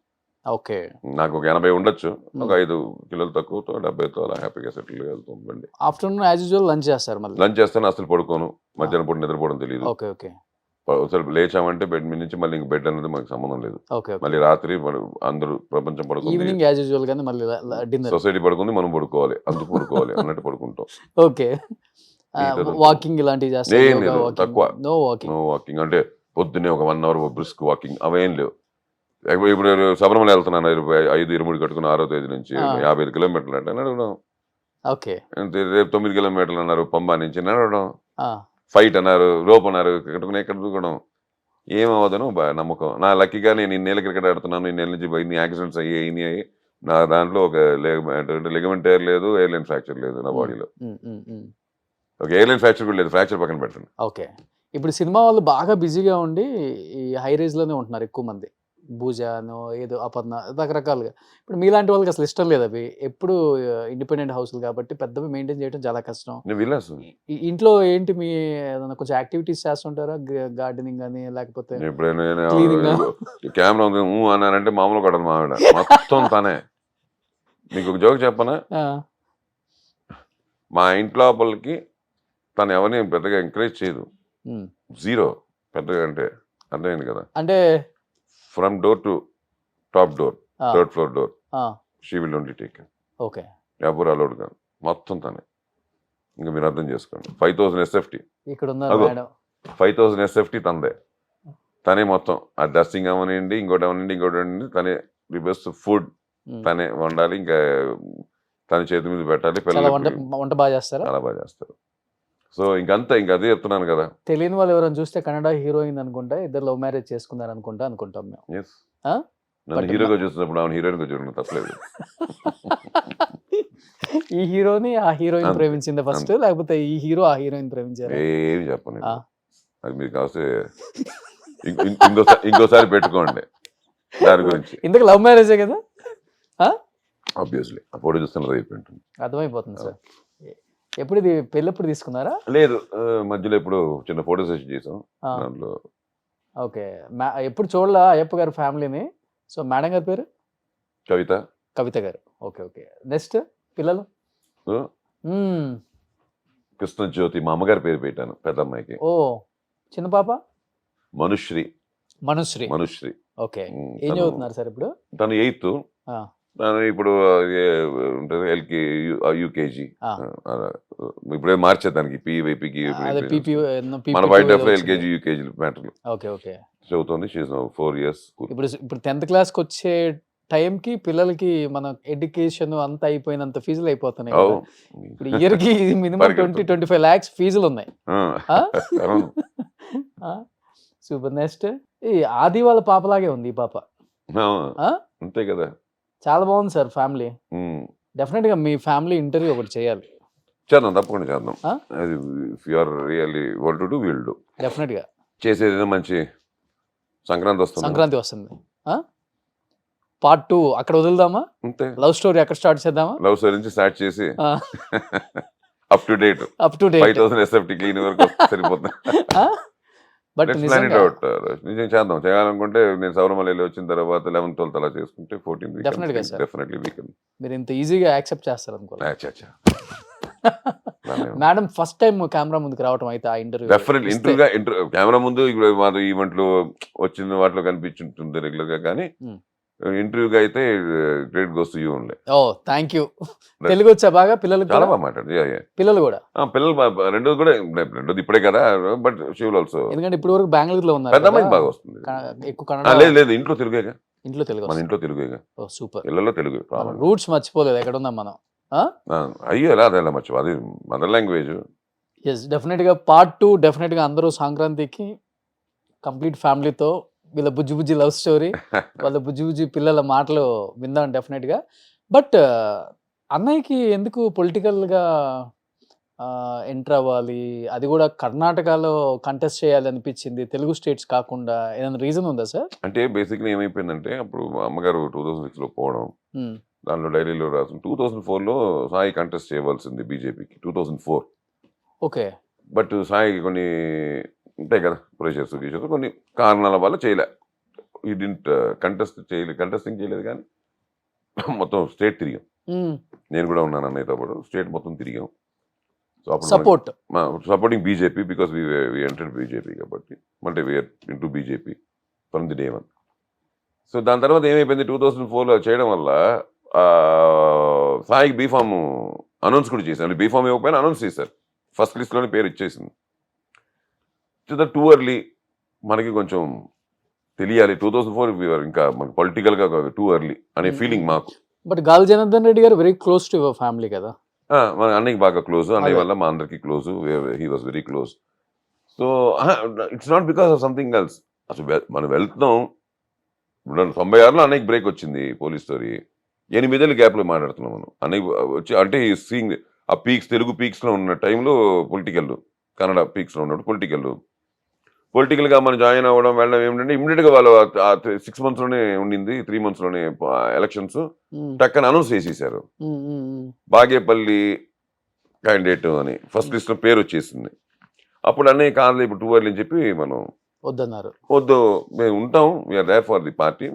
ఓకే. నాకు ఒక 80 ఉండొచ్చు, ఒక 5 కిలోలు తక్కువతో 70తో అలా హ్యాపీగా సెటిల్ వెళ్తుందండి. ఆఫ్టర్నూన్ యాజ్ యూజువల్ లంచ్ చేస్తారు మళ్ళీ? లంచ్ చేస్తాను, అసలు పడుకోను. మధ్యాహ్నం పూట నిద్రపోవడం తెలియదు. Okay okay. ఒకసారి లేచామంటే బెడ్ మీద నుంచి మళ్ళీ ఇంక బెడ్ అనేది మనకు సంబంధం లేదు. ఓకే. మళ్ళీ రాత్రి అందరూ ప్రపంచం పడుకుంది, ఈవినింగ్ యాజ్ యూజువల్ గానే మళ్ళీ డిన్నర్. సొసైటీ పడుకుంది, మనం పడుకోవాలి, అందుకు పడుకోవాలి అన్నట్టు పడుకుంటాం. ఓకే. వాకింగ్ ఇలాంటివి ఏం చేస్తారు? లేదు, తక్కువ. No walking. నో వాకింగ్ అంటే పొద్దున్నే ఒక 1 అవర్ బ్రిస్క్ వాకింగ్ అవేం లేవు. ఇప్పుడు శబరిమల వెళ్తున్నాను, 5-23 కట్టుకుని 6వ తేదీ నుంచి 55 కిలోమీటర్లు అంటే నడవడం. ఓకే. రేపు 9 కిలోమీటర్లు అన్నారు పంబా నుంచి, నడవడం. ఫైట్ అన్నారు, రోప్ అన్నారు, కట్టుకుని ఎక్కడ దూకడం. ఏమవదను నమ్మకం. నా లక్కీగా నేను ఇన్నేళ్ళ క్రికెట్ ఆడుతున్నాను, ఇన్నేళ్ళ నుంచి ఇన్ని యాక్సిడెంట్స్ అయ్యాయి. నా దాంట్లో ఒక లిగమెంట్ టైర్ లేదు, ఎయిర్లైన్ ఫ్రాక్చర్ లేదు నా బాడీలో. ఒక ఎయిర్లైన్ ఫ్రాక్చర్ కూడా లేదు, ఫ్రాక్చర్ పక్కన పెట్టండి. ఓకే. ఇప్పుడు సినిమా వాళ్ళు బాగా బిజీగా ఉండి ఈ హై రేంజ్ లోనే ఉంటున్నారు ఎక్కువ మంది. భూజానో ఏదో అపర్ణ రకరకాలుగా. ఇప్పుడు మీలాంటి వాళ్ళకి అసలు ఇష్టం లేదు అవి. ఎప్పుడు ఇండిపెండెంట్ హౌస్లు కాబట్టి పెద్దవి మెయింటైన్ చేయడం చాలా కష్టం. ఇంట్లో ఏంటి మీ ఏదైనా కొంచెం యాక్టివిటీస్ చేస్తుంటారా? గార్డెనింగ్ కానీ లేకపోతే కెమెరా అన్నారంటే మామూలు కొట్టదు మావిడ మొత్తం తనే. మీకు ఒక జోక్ చెప్పనా? మా ఇంట్లో లోపలికి తను ఎవరిని పెద్దగా ఎంకరేజ్ చేయదు. జీరో పెద్దగా. అంటే అర్థమైంది కదా? అంటే from door to top door, 3rd floor door, she will only take. Okay. ఎవరు అలౌడ్ కాదు, మొత్తం తనే. ఇంకా మీరు అర్థం చేసుకోండి. 5000 SFT ఇక్కడ ఉన్నారు మేడం. 5000 SFT తందే. తనే మొత్తం. ఆ డస్టింగ్ అవనండి, ఇంకోటి అవనండి, తనే. ది బెస్ట్ ఫుడ్ తనే వండాలి, ఇంకా తన చేతి మీద పెట్టాలి. వంట బాగా చేస్తారా? చాలా బాగా చేస్తారు. సో ఇంకంతా అదే చెప్తున్నాను కదా. తెలియని వాళ్ళు ఎవరైనా చూస్తే కన్నడ హీరోయిన్ అనుకుంటా, ఇద్దరు లవ్ మ్యారేజ్ చేసుకున్నారు అనుకుంటాం మేము. నన్ను హీరోగా చూసినప్పుడు ఆమె హీరోయిన్ గా చూడడం తప్పలేదు. ఈ హీరోని ఆ హీరోయిన్ ప్రేమించింది ఫస్ట్, లేకపోతే ఈ హీరో ఆ హీరోయిన్ ప్రేమించారు? ఏమి చెప్పను, అది మీరు కాస్తే ఇంకోసారి పెట్టుకోండి దాని గురించి. ఇంతకు లవ్ మ్యారేజే కదా? ఆబ్వియస్లీ ఆ ఫోటో చూస్తున్నది అయిపోయింటుంది, అర్థమైపోతుంది సార్. ఎప్పుడు ఇది పెళ్ళప్పుడు తీసుకున్నారా? లేదు, మధ్యలో ఇప్పుడు చిన్న ఫోటో సెషన్ చేసాం దాంట్లో. ఓకే. ఎప్పుడు చూడలా అయ్యప్ప గారి ఫ్యామిలీని. సో మేడం గారి పేరు? కవిత గారు. Okay okay. నెక్స్ట్ పిల్లలు? కృష్ణజ్యోతి, మా అమ్మగారి పేరు పెట్టాను పెద్ద అమ్మాయికి. ఓ. చిన్న పాప? మనుశ్రీ. ఓకే. ఏం చదువుతున్నారు సార్ ఇప్పుడు? తను 8th. ఇప్పుడు యూకేజీ. ఇప్పుడే మార్చేది దానికి పీవైపీకి. మన వైట్ డెఫ్ ఎల్కేజీ యూకేజీ మ్యాటర్లు చదువుతుంది. She is now 4 years. ఇప్పుడు 10th క్లాస్కి వచ్చే టైంకి పిల్లలకి మన ఎడ్యుకేషన్ అంతా అయిపోయినంత ఫీజులు అయిపోతున్నాయి. ఇప్పుడు ఇయర్ కి మినిమం 20-25 lakhs ఫీజులు ఉన్నాయి. సూపర్. నెక్స్ట్ ఈ ఆది వాళ్ళ పాపలాగే ఉంది ఈ పాప. అంతే కదా. చాలా బాగుంది సార్ ఫ్యామిలీ. డెఫినెట్ గా మీ ఫ్యామిలీ ఇంటర్వ్యూ ఒకటి చేయాలి. చేద్దాం, తప్పకుండా చేద్దాం. If you are really want to do, will do. Definite గా చేసేది. మంచి సంక్రాంతి వస్తుంది. పార్ట్ 2 అక్కడ వదులుదామా? అంతే. లవ్ స్టోరీ అక్కడ స్టార్ట్ చేద్దామా? లవ్ స్టోరీ నుంచి స్టార్ట్ చేసి up to date 5000 SFT clean వరకు సరిపోతుంది. బట్ నిజం చేద్దాం. చేయాలనుకుంటే నేను శబరిమల వచ్చిన తర్వాత 11th 12th అలా చేసుకుంటే 14 డెఫినెట్లీ వీ కెన్. మీరు ఇంత ఈజీగా యాక్సెప్ట్ చేస్తారు అనుకోలేదు. మేడం ఫస్ట్ టైం కెమెరా ముందుకు రావడం అయితే ఆ ఇంటర్వ్యూ డెఫినెట్లీ ఇంటర్వ్యూగా కెమెరా ముందు ఇప్పుడు మాది ఈవెంట్లు వచ్చిన వాటిలో కనిపించుంటుంది రెగ్యులర్ గా, కానీ ఇంటర్వ్యూగా అయితే గ్రేట్ గోస్ టు యూ ఉండే. ఓ థ్యాంక్ యూ. తెలుగు వచ్చా బాగా? పిల్లలు చాలా బాగా మాట్లాడు. పిల్లలు కూడా రెండోది కూడా ఇప్పుడే కదా, బట్ షీ విల్ ఆల్సో. ఎందుకంటే ఇప్పుడు వరకు బెంగళూరులో ఉన్నారు. పెద్ద అమ్మాయి బాగా వస్తుంది. ఎక్కువ కన్నడ లేదు ఇంట్లో తెలుగేగా. మన ఇంట్లో తెలుగేగా. ఓ సూపర్. ఇళ్ళలో తెలుగు. రూట్స్ మర్చిపోలేదు. ఎక్కడ ఉన్నాం మనం? అయ్యో ఎలా అదే మర్చిపో, అది మదర్ లాంగ్వేజ్. ఎస్ డెఫినెట్ గా పార్ట్ 2 డెఫినెట్ గా అందరూ సంక్రాంతికి కంప్లీట్ ఫ్యామిలీతో వీళ్ళ బుజ్జి లవ్ స్టోరీ, వాళ్ళ బుజ్జి పిల్లల మాటలు విందాం డెఫినెట్ గా. బట్ అన్నయ్యకి ఎందుకు పొలిటికల్‌గా ఎంటర్ అవ్వాలి? అది గూడా కర్ణాటకలో కంటెస్ట్ చేయాలనిపించింది. తెలుగు స్టేట్స్ కాకుండా ఏదైనా రీజన్ ఉందా సార్? అంటే బేసిక్‌లీ ఏమైపోయిందంటే అప్పుడు మా అమ్మగారు 2006లో పోవడం. హ్మ్. దాంట్లో డైరీలో రాసిన 2004లో సాయి కంటెస్ట్ చేయవలసింది బీజేపీకి 2004. ఓకే. బట్ సాయికి కొన్ని ఉంటాయి కదా ప్రెషర్స్ గీషర్స్ కొన్ని కారణాల వల్ల చేయలే. ఈ డింట్ కంటెస్టింగ్ చేయలేదు కానీ మొత్తం స్టేట్ తిరిగాం. హ్మ్. నేను కూడా ఉన్నాను అన్నయ్యతో పాటు స్టేట్ మొత్తం తిరిగాం. సో అప్పుడు support. Supporting BJP because we entered BJP కాబట్టి అంటే we are into BJP from the day one. So దాని తర్వాత ఏమైపోయింది 2004లో చేయడం వల్ల సాయికి బీఫామ్ అనౌన్స్ కూడా చేశారు. బీఫామ్ ఇవ్వకపోయినా అనౌన్స్ చేశారు. ఫస్ట్ లిస్ట్లోనే పేరు ఇచ్చేసింది. టూ ఎర్లీ మనకి కొంచెం తెలియాలి 2004 ఇంకా మనకి పొలిటికల్గా టూ ఎర్లీ అనే ఫీలింగ్ మాకు. బట్ గాలి జనార్దన్ రెడ్డి గారు very close to your family కదా! మన అన్నయ్యకి బాగా క్లోజ్, అన్నయ్య అదే. వల్ల మా అందరికి close, he was very close. So it's not because of something else. అసలు మనం వెళ్తున్నాం 96లో అన్నయ్యకి బ్రేక్ వచ్చింది పోలీస్ స్టోరీ. 8 ఏళ్ళ గ్యాప్లో మాట్లాడుతున్నాం మనం. అన్నయ్య వచ్చి అంటే సీయింగ్ ఆ పీక్స్ తెలుగు పీక్స్లో ఉన్న టైంలో పొలిటికల్, కన్నడ పీక్స్లో ఉన్నప్పుడు పొలిటికల్గా మనం జాయిన్ అవ్వడం వెళ్ళడం ఏమిటంటే ఇమ్మీడియట్గా వాళ్ళు 6 monthsలోనే ఉండింది, 3 monthsలోనే ఎలక్షన్స్ హ్మ్. టక్కన అనౌన్స్ చేసేసారు. హ్మ్. హ్మ్. హ్మ్. బాగేపల్లి క్యాండిడేట్ అని ఫస్ట్ లిస్ట్లో పేరు వచ్చేసింది. అప్పుడు అన్నయ్య కాదు ఇప్పుడు 2 early అని చెప్పి మనం వద్దన్నారు. వద్దు మేము ఉంటాం, we are there for the party,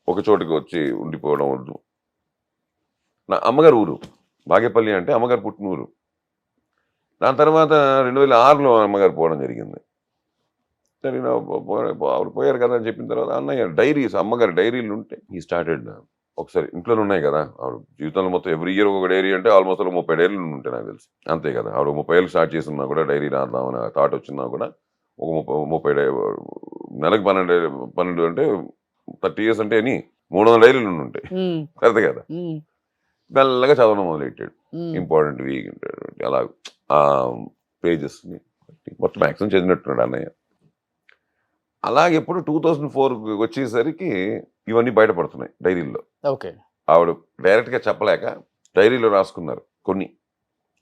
ఒక చోటుకి వచ్చి ఉండిపోవడం వద్దు. నా అమ్మగారు ఊరు బాగేపల్లి అంటే అమ్మగారు పుట్టిన ఊరు. దాని తర్వాత 2006లో అమ్మగారు పోవడం జరిగింది. సరే ఆవిడ పోయారు కదా అని చెప్పిన తర్వాత అన్నయ్య డైరీస్ అమ్మగారి డైరీలు ఉంటే ఈ స్టార్టెడ్ ఒకసారి ఇంట్లోనే ఉన్నాయి కదా ఆవిడ జీవితంలో మొత్తం ఎవ్రీ ఇయర్ ఒక డైరీ అంటే ఆల్మోస్ట్ 30 డైరీలు ఉంటాయి నాకు తెలిసి. అంతే కదా ఆవిడ 30 ఏళ్ళు స్టార్ట్ చేస్తున్నా కూడా డైరీ రాద్దామని థాట్ వచ్చినా కూడా ఒక 30 నెలకు 12 అంటే 30 years అంటే అని 300 డైరీలు ఉంటాయి. హ్మ్. కరెక్ట్ కదా. హ్మ్. మెల్లగా చదవడం మొదలెట్టాడు. హ్మ్. ఇంపార్టెంట్ వీక్ అలా ఆ పేజెస్ని మొత్తం మ్యాక్సిమం చదివినట్టున్నాడు అన్నయ్య. అలాగే ఎప్పుడు 2004 వచ్చేసరికి ఇవన్నీ బయటపడుతున్నాయి డైరీల్లో. ఓకే. ఆవిడ డైరెక్ట్గా చెప్పలేక డైరీలో రాసుకున్నారు కొన్ని.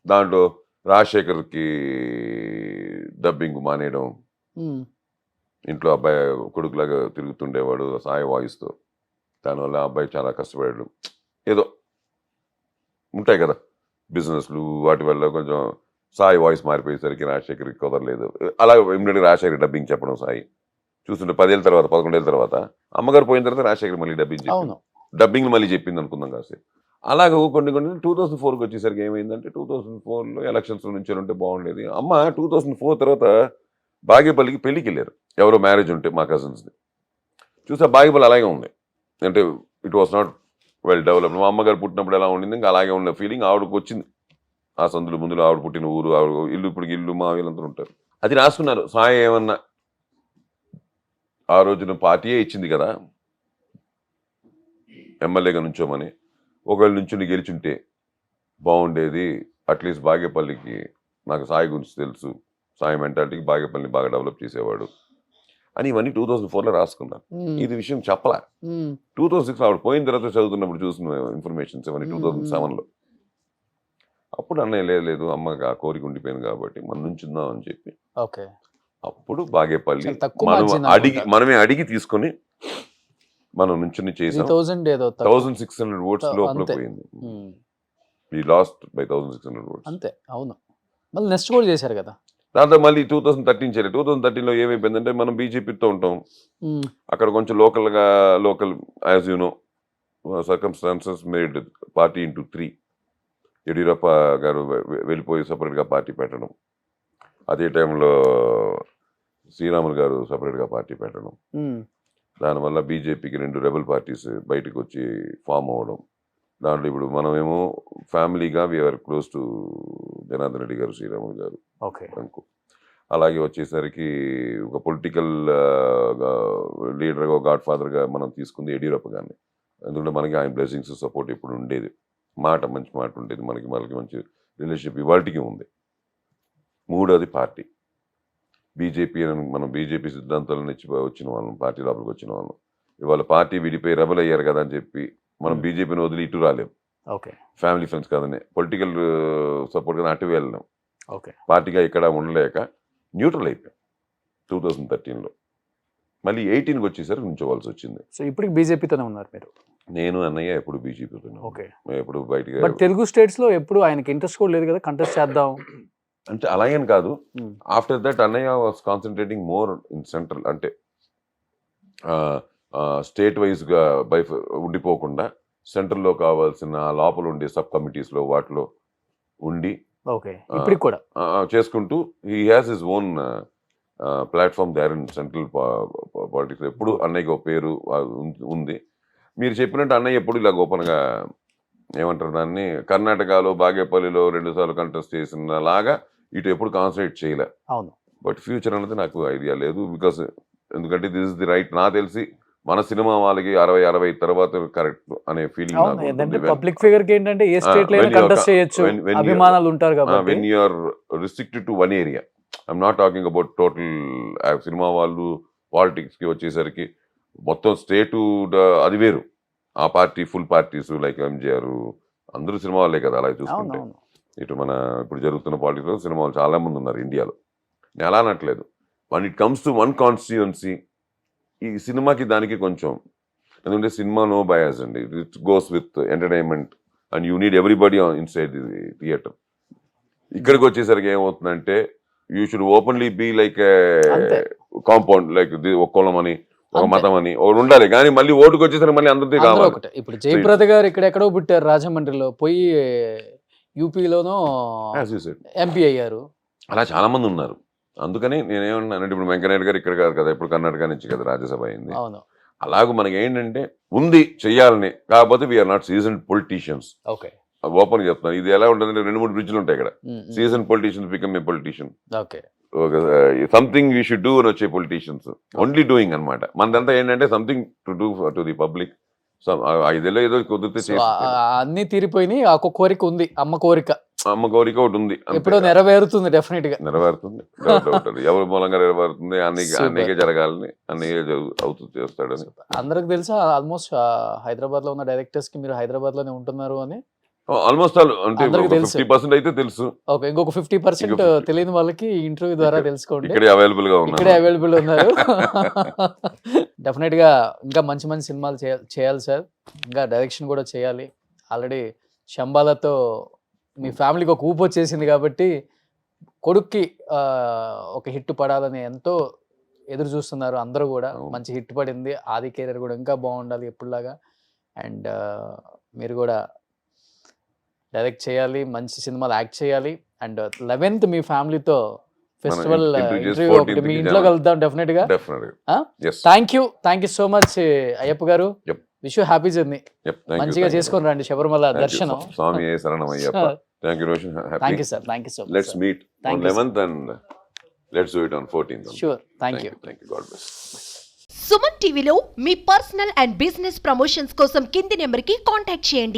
దాంట్లో రాజశేఖర్కి డబ్బింగ్ మానేయడం, హ్మ్. ఇంట్లో అబ్బాయి కొడుకులాగా తిరుగుతుండేవాడు సాయి వాయిస్తో, దానివల్ల ఆ అబ్బాయి చాలా కష్టపడాడు, ఏదో ఉంటాయి కదా బిజినెస్లు, వాటి వల్ల కొంచెం సాయి వాయిస్ మారిపోయేసరికి రాజశేఖర్కి కుదరలేదు. అలా ఇమ్మీడియట్గా రాజశేఖర్ డబ్బింగ్ చెప్పడం సాయి చూస్తుంటే 10 ఏళ్ళ తర్వాత 11 ఏళ్ళ తర్వాత అమ్మగారు పోయిన తర్వాత రాజశేఖర్ మళ్ళీ అవును. డబ్బింగ్ మళ్ళీ చెప్పింది అనుకుందాం కాసేపు. అలాగే కొన్ని 2004కి వచ్చేసరికి ఏమైందంటే 2004లో ఎలక్షన్స్ నుంచి ఉంటే బాగుండేది. అమ్మ 2004 తర్వాత బాగేపల్లికి పెళ్ళికి వెళ్ళారు. ఎవరో మ్యారేజ్ ఉంటే మా కజిన్స్ది చూస్తే బాగేపల్లి అలాగే ఉంది. అంటే it was not well developed. మా అమ్మగారు పుట్టినప్పుడు ఎలా ఉండింది ఇంకా అలాగే ఉన్న ఫీలింగ్ ఆవిడకు వచ్చింది. ఆ సందులు ముందులో ఆవిడ పుట్టిన ఊరు, ఆవిడ ఇల్లు, ఇప్పుడు ఇల్లు మా వీళ్ళందరూ ఉంటారు. అది రాసుకున్నారు. సాయి ఏమన్నా ఆ రోజున పార్టీయే ఇచ్చింది కదా ఎమ్మెల్యేగా నుంచోమని, ఒకవేళ నుంచుని గెలిచుంటే బాగుండేది, అట్లీస్ట్ బాగేపల్లికి నాకు సాయి గురించి తెలుసు, సాయి మెంటాలిటీకి బాగేపల్లిని బాగా డెవలప్ చేసేవాడు అని ఇవన్నీ 2004లో రాసుకున్నారు. ఇది విషయం చెప్పలే. 2006 ఆవిడ పోయిన తర్వాత చదువుతున్నప్పుడు చూసిన ఇన్ఫర్మేషన్స్ ఇవన్నీ 2007లో. అప్పుడు అన్నయ్య లేదు అమ్మకి ఆ కోరిక ఉండిపోయింది కాబట్టి మనం నుంచుందాం అని చెప్పి ఓకే. అప్పుడు బాగేపల్లి చాలా తక్కువ మార్జిన్ అనుకుంటా. మనమే అడిగి తీసుకొని మనం నుంచుని చేసాం. 3000 ఏదో తక్కువ. 1600 votes లోపల అంతే. పోయింది. హ్మ్. We lost by 1600 votes. అంతే. అవును. మళ్ళీ నెక్స్ట్ కూడా చేశారు కదా! దాంతో మళ్ళీ 2013 చేయలేదు. 2013లో ఏమైపోయిందంటే మనం బీజేపీతో ఉంటాం. హ్మ్. అక్కడ కొంచెం local as you know circumstances made party into 3. Yediyurappa గారు వెళ్ళిపోయి సపరేట్గా పార్టీ పెట్టడం, అదే టైంలో శ్రీరాములు గారు సపరేట్గా పార్టీ పెట్టడం, హ్మ్. దానివల్ల బీజేపీకి 2 రెబల్ పార్టీస్ బయటకు వచ్చి ఫామ్ అవ్వడం. దాంట్లో ఇప్పుడు మనమేమో ఫ్యామిలీగా we are close to Janardhan Reddy గారు, శ్రీరాములు గారు ఓకే. అనుకో. అలాగే వచ్చేసరికి ఒక పొలిటికల్ లీడర్గా, గాడ్ ఫాదర్గా మనం తీసుకుంది యడ్యూరప్ప గారిని. ఎందుకంటే మనకి ఆయన బ్లెస్సింగ్స్ సపోర్ట్ ఇప్పుడు ఉండేది, మంచి మాట ఉండేది, మనకి మంచి రిలేషన్షిప్ ఇవాళకి ఉంది. మూడోది పార్టీ బీజేపీ. మనం బీజేపీ సిద్ధాంతాల నుంచి వచ్చిన వాళ్ళం, పార్టీ లోపలికి వచ్చిన వాళ్ళం. ఇవాళ పార్టీ విడిపోయి రెబల్ అయ్యారు కదా అని చెప్పి మనం బీజేపీని వదిలి ఇటు రాలేం. ఓకే ఫ్యామిలీ ఫ్రెండ్స్ కాదని, పొలిటికల్ సపోర్ట్ కానీ అటు వెళ్ళాం. ఓకే పార్టీగా ఇక్కడ ఉండలేక న్యూట్రల్ అయిపోయాం 2013లో. మళ్ళీ 18కి వచ్చేసరికి నుంచోవాల్సి వచ్చింది. సో ఇప్పటికి బీజేపీతోనే ఉన్నారు మీరు? నేను అన్నయ్య ఎప్పుడు బీజేపీతో, ఓకే. ఎప్పుడు బయటికి. బట్ తెలుగు స్టేట్స్ లో ఎప్పుడు ఆయనకి ఇంట్రెస్ట్ కూడా లేదు కదా కంటెస్ట్ చేద్దాం అంటే అలాగని కాదు. ఆఫ్టర్ దట్ అన్నయ్య was concentrating more in central, అంటే స్టేట్ వైజ్గా ఉండిపోకుండా సెంట్రల్లో కావాల్సిన లోపల ఉండే సబ్ కమిటీస్లో వాటిలో ఉండి ఓకే ఇప్పటికి కూడా చేసుకుంటూ he has his own platform there in central politics. ఎప్పుడు అన్నయ్యకి ఒక పేరు ఉంది. మీరు చెప్పినట్టు అన్నయ్య ఎప్పుడు ఇలా ఓపెన్గా ఏమంటారు దాన్ని, కర్ణాటకలో బాగేపల్లిలో 2 సార్లు కంటెస్ట్ చేసిన లాగా ఇటు ఎప్పుడు కాన్సన్ట్రేట్ చేయలే. అవును. బట్ ఫ్యూచర్ అనేది నాకు ఐడియా లేదు. బికాస్ ఎందుకంటే దిస్ ఇస్ ది రైట్. నాకు తెలిసి మన సినిమా వాళ్ళకి 60 తర్వాత కరెక్ట్ అనే ఫీలింగ్. పబ్లిక్ ఫిగర్ కి ఏంటంటే ఏ స్టేట్ లో కంటెస్ట్ చేయొచ్చు, అభిమానులు ఉంటారు కాబట్టి. When you are restricted to one area, I'm not talking about total. సినిమా వాళ్ళు పాలిటిక్స్ కి వచ్చేసరికి మొత్తం స్టేటు అది వేరు. ఆ party full parties like MGR అందరూ సినిమా వాళ్ళే కదా. అలా చూసుకుంటే ఇటు మన ఇప్పుడు జరుగుతున్న పాలిటిక్స్ లో సినిమా వాళ్ళు చాలా మంది ఉన్నారు ఇండియాలో. నేను అలా అనట్లేదు. When it comes to one constituency, ఈ సినిమాకి దానికి కొంచెం, ఎందుకంటే సినిమా నో బయాస్ అండి. It goes with entertainment and you need everybody inside the theatre. ఇక్కడికి వచ్చేసరికి ఏమవుతుందంటే you should openly be like compound, like ఒక కులం అని ఒక మతం అని ఒకటి ఉండాలి. కానీ మళ్ళీ ఓటుకు వచ్చేసరికి మళ్ళీ అందరికీ కావాలి. ఇప్పుడు జయప్రద గారు ఇక్కడెక్కడో పుట్టారు, రాజమండ్రిలో, పోయి యూపీలోనో ఎంపీ అయ్యారు. అలా చాలా మంది ఉన్నారు. అందుకని నేనేమన్నానంటే ఇప్పుడు వెంకయ్యనాయుడు గారు ఇక్కడ కాదు కదా, ఇప్పుడు కర్ణాటక నుంచి కదా రాజ్యసభ అయింది. అలాగూ మనకి ఏంటంటే ఉంది చెయ్యాలని, కాకపోతే we are not season politicians. Okay open చెప్తాను. ఇది ఎలా ఉంటుంది, 2-3 బ్రిడ్జ్లు ఉంటాయి ఇక్కడ. Season politicians become a politician. Okay something you should do అని వచ్చే పొలిటీషియన్స్ ఓన్లీ డూయింగ్ అనమాట. మనదంతా ఏంటంటే something to do to the public. 5 ఏదో కుదిరితే అన్ని తీరిపోయినాయి. ఆ కోరిక ఉంది, అమ్మ కోరిక ఒకటి ఉంది, ఎప్పుడో నెరవేరుతుంది. డెఫినెట్ గా నెరవేరుతుంది. ఎవరి మూలంగా నెరవేరుతుంది, అన్నయ్యకే జరగాలని, అన్నయ్య అవుతుంది చేస్తాడని అందరికి తెలుసా. ఆల్మోస్ట్ హైదరాబాద్ లో ఉన్న డైరెక్టర్స్ కి మీరు హైదరాబాద్ లోనే ఉంటున్నారు అని ఆల్మోస్ట్ అంటే 50% అయితే తెలుసు. ఓకే, ఇంకొక 50% తెలియని వాళ్ళకి ఇంటర్వ్యూ ద్వారా తెలుసుకోండి. ఇక్కడే అవైలబుల్ గా ఉన్నారు, ఇక్కడే అవైలబుల్ ఉన్నారు. డెఫినెట్ గా ఇంకా మంచి మంచి సినిమాలు చేయాలి సార్. ఇంకా డైరెక్షన్ కూడా చేయాలి. ఆల్రెడీ శంబాలతో మీ ఫ్యామిలీకి ఒక ఊపు వచ్చేసింది కాబట్టి కొడుక్కి ఒక హిట్ పడాలని ఎంతో ఎదురు చూస్తున్నారు అందరూ కూడా. మంచి హిట్ పడింది. ఆది కెరీర్ కూడా ఇంకా బాగుండాలి ఎప్పుడులాగా. అండ్ మీరు కూడా డైరెక్ట్ చేయాలి, మంచి సినిమాలు యాక్ట్ చేయాలి. అండ్ 11th మీ ఫ్యామిలీతో ఫెస్టివల్ ఇంటర్వ్యూ ఒకటి మీ ఇంట్లో కలుద్దాం డెఫినెట్ గా. Thank you so much Ayyappa గారు. Wish you happy journey. మంచిగా చేసుకొని రండి శబరిమల దర్శనం. స్వామి శరణం Ayyappa. Thank you, Roshan. Thank you, sir. Thank you so much. Let's meet on 11th and let's do it on 14th. Sure. Thank you. Thank you. God bless. Suman టీవీలో మీ personal and business promotions కోసం కింది నెంబర్కి contact చేయండి.